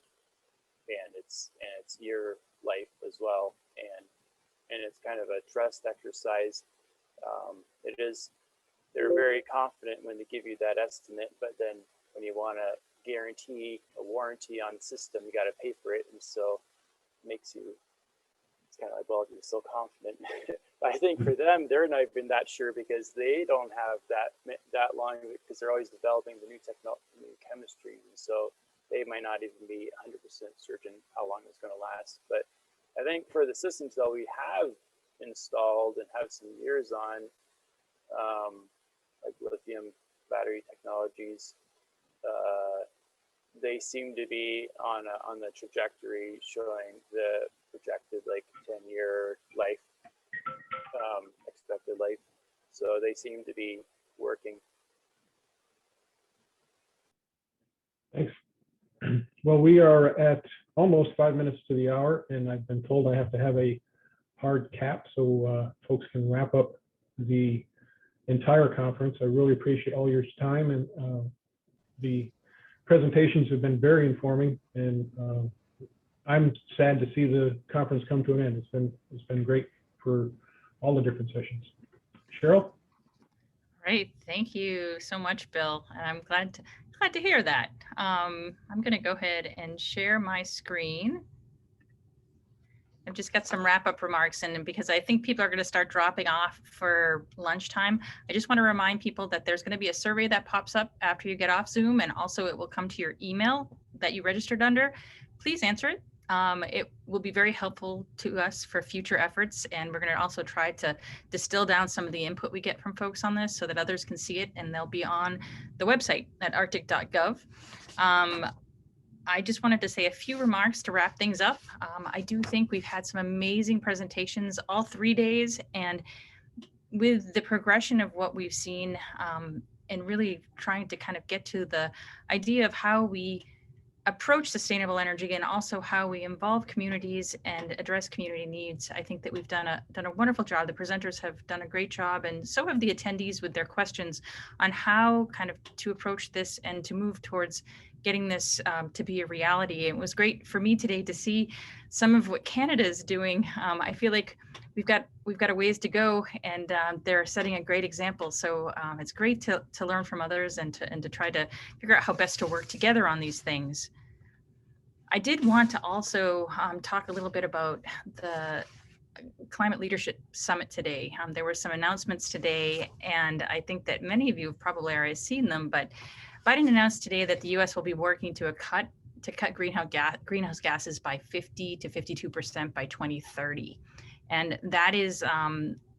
its year life as well, and it's kind of a trust exercise. They're very confident when they give you that estimate, but then when you want to guarantee a warranty on the system, you got to pay for it, and so it makes you, it's kind of like, well, you're so confident. But I think for them, they're not even that sure because they don't have that long, because they're always developing the new technology, new chemistry, and so they might not even be 100% certain how long it's going to last. But I think for the systems that we have installed and have some years on, like lithium battery technologies, they seem to be on the trajectory showing the projected like 10-year life, expected life. So they seem to be working. Thanks. Well, we are at almost 5 minutes to the hour, and I've been told I have to have a hard cap so folks can wrap up the entire conference. I really appreciate all your time, and the presentations have been very informing, and I'm sad to see the conference come to an end. It's been great for all the different sessions. Cheryl? Great, thank you so much, Bill. And I'm glad to hear that. I'm going to go ahead and share my screen. I've just got some wrap-up remarks, and because I think people are going to start dropping off for lunchtime, I just want to remind people that there's going to be a survey that pops up after you get off Zoom, and also it will come to your email that you registered under. Please answer it. It will be very helpful to us for future efforts, and we're going to also try to distill down some of the input we get from folks on this so that others can see it, and they'll be on the website at arctic.gov. I just wanted to say a few remarks to wrap things up. I do think we've had some amazing presentations all 3 days, and with the progression of what we've seen, and really trying to kind of get to the idea of how we approach sustainable energy and also how we involve communities and address community needs, I think that we've done a wonderful job. The presenters have done a great job, and so have the attendees with their questions on how kind of to approach this and to move towards getting this to be a reality. It was great for me today to see some of what Canada is doing. I feel like we've got a ways to go, and they're setting a great example. So it's great to learn from others and to try to figure out how best to work together on these things. I did want to also talk a little bit about the Climate Leadership Summit today. There were some announcements today, and I think that many of you have probably already seen them, but Biden announced today that the U.S. will be working to cut greenhouse gases by 50 to 52% by 2030. And that is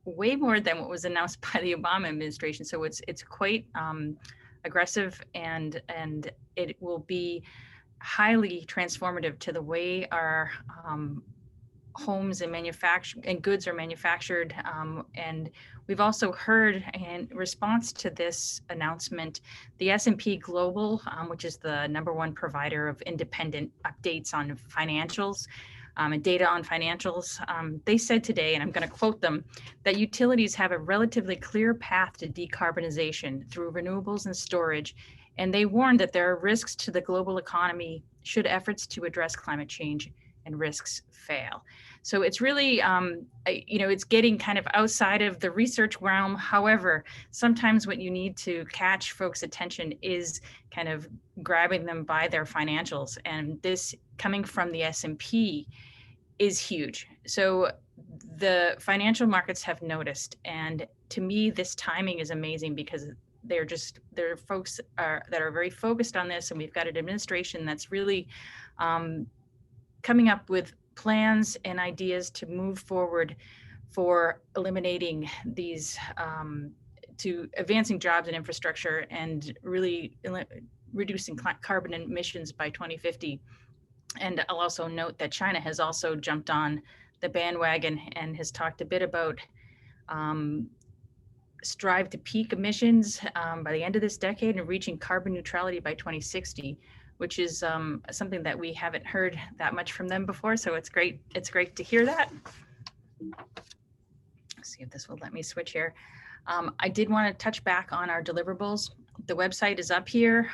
way more than what was announced by the Obama administration. So it's quite aggressive, and it will be highly transformative to the way our homes and goods are manufactured. And we've also heard, in response to this announcement, the S&P Global, which is the #1 provider of independent updates on financials, and data on financials. They said today, and I'm going to quote them, that utilities have a relatively clear path to decarbonization through renewables and storage, and they warned that there are risks to the global economy should efforts to address climate change and risks fail. So it's really, it's getting kind of outside of the research realm. However, sometimes what you need to catch folks' attention is kind of grabbing them by their financials. And this coming from the S&P is huge. So the financial markets have noticed. And to me, this timing is amazing because there are folks that are very focused on this. And we've got an administration that's really coming up with plans and ideas to move forward for eliminating these, to advancing jobs and infrastructure and really reducing carbon emissions by 2050. And I'll also note that China has also jumped on the bandwagon and has talked a bit about strive to peak emissions by the end of this decade and reaching carbon neutrality by 2060, which is something that we haven't heard that much from them before. So it's great. It's great to hear that. Let's see if this will let me switch here. I did want to touch back on our deliverables. The website is up here.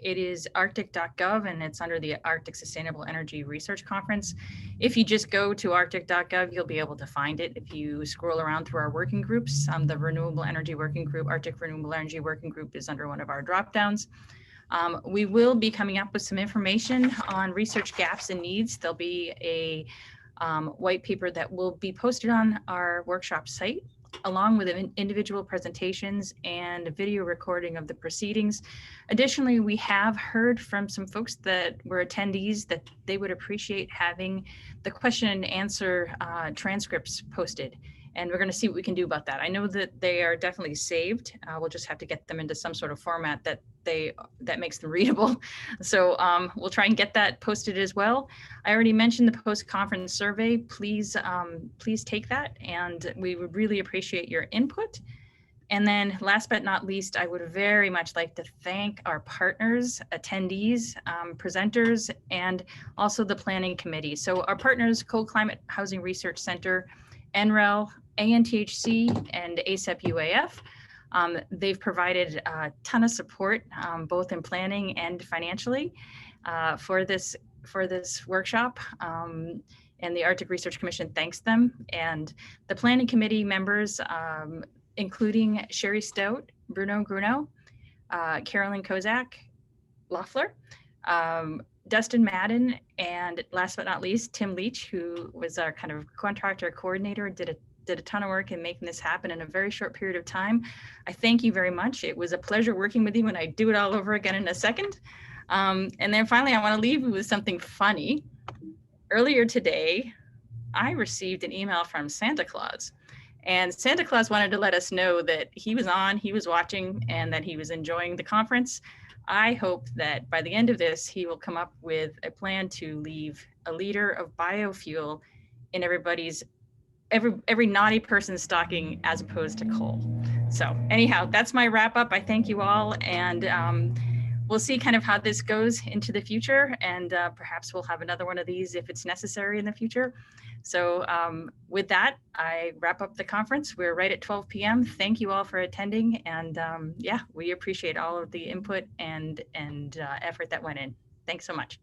It is arctic.gov and it's under the Arctic Sustainable Energy Research Conference. If you just go to arctic.gov, you'll be able to find it. If you scroll around through our working groups, the Renewable Energy Working Group, Arctic Renewable Energy Working Group is under one of our drop downs. We will be coming up with some information on research gaps and needs. There'll be a white paper that will be posted on our workshop site, along with individual presentations and a video recording of the proceedings. Additionally, we have heard from some folks that were attendees that they would appreciate having the question and answer transcripts posted. And we're going to see what we can do about that. I know that they are definitely saved. We'll just have to get them into some sort of format that makes them readable. So we'll try and get that posted as well. I already mentioned the post-conference survey. Please take that, and we would really appreciate your input. And then last but not least, I would very much like to thank our partners, attendees, presenters, and also the planning committee. So our partners, Cold Climate Housing Research Center, NREL, ANTHC, and ASEP UAF. They've provided a ton of support, both in planning and financially, for this workshop. And the Arctic Research Commission thanks them. And the planning committee members, including Sherry Stout, Bruno Gruno, Carolyn Kozak, Loeffler, Dustin Madden, and last but not least, Tim Leach, who was our kind of contractor coordinator, did a ton of work in making this happen in a very short period of time. I thank you very much. It was a pleasure working with you, and I do it all over again in a second. And then finally, I want to leave you with something funny. Earlier today, I received an email from Santa Claus. And Santa Claus wanted to let us know that he was watching, and that he was enjoying the conference. I hope that by the end of this, he will come up with a plan to leave a liter of biofuel in every naughty person's stocking as opposed to coal. So anyhow, that's my wrap up. I thank you all, and we'll see kind of how this goes into the future, and perhaps we'll have another one of these if it's necessary in the future. So with that, I wrap up the conference. We're right at 12 p.m. Thank you all for attending. And yeah, we appreciate all of the input and effort that went in. Thanks so much.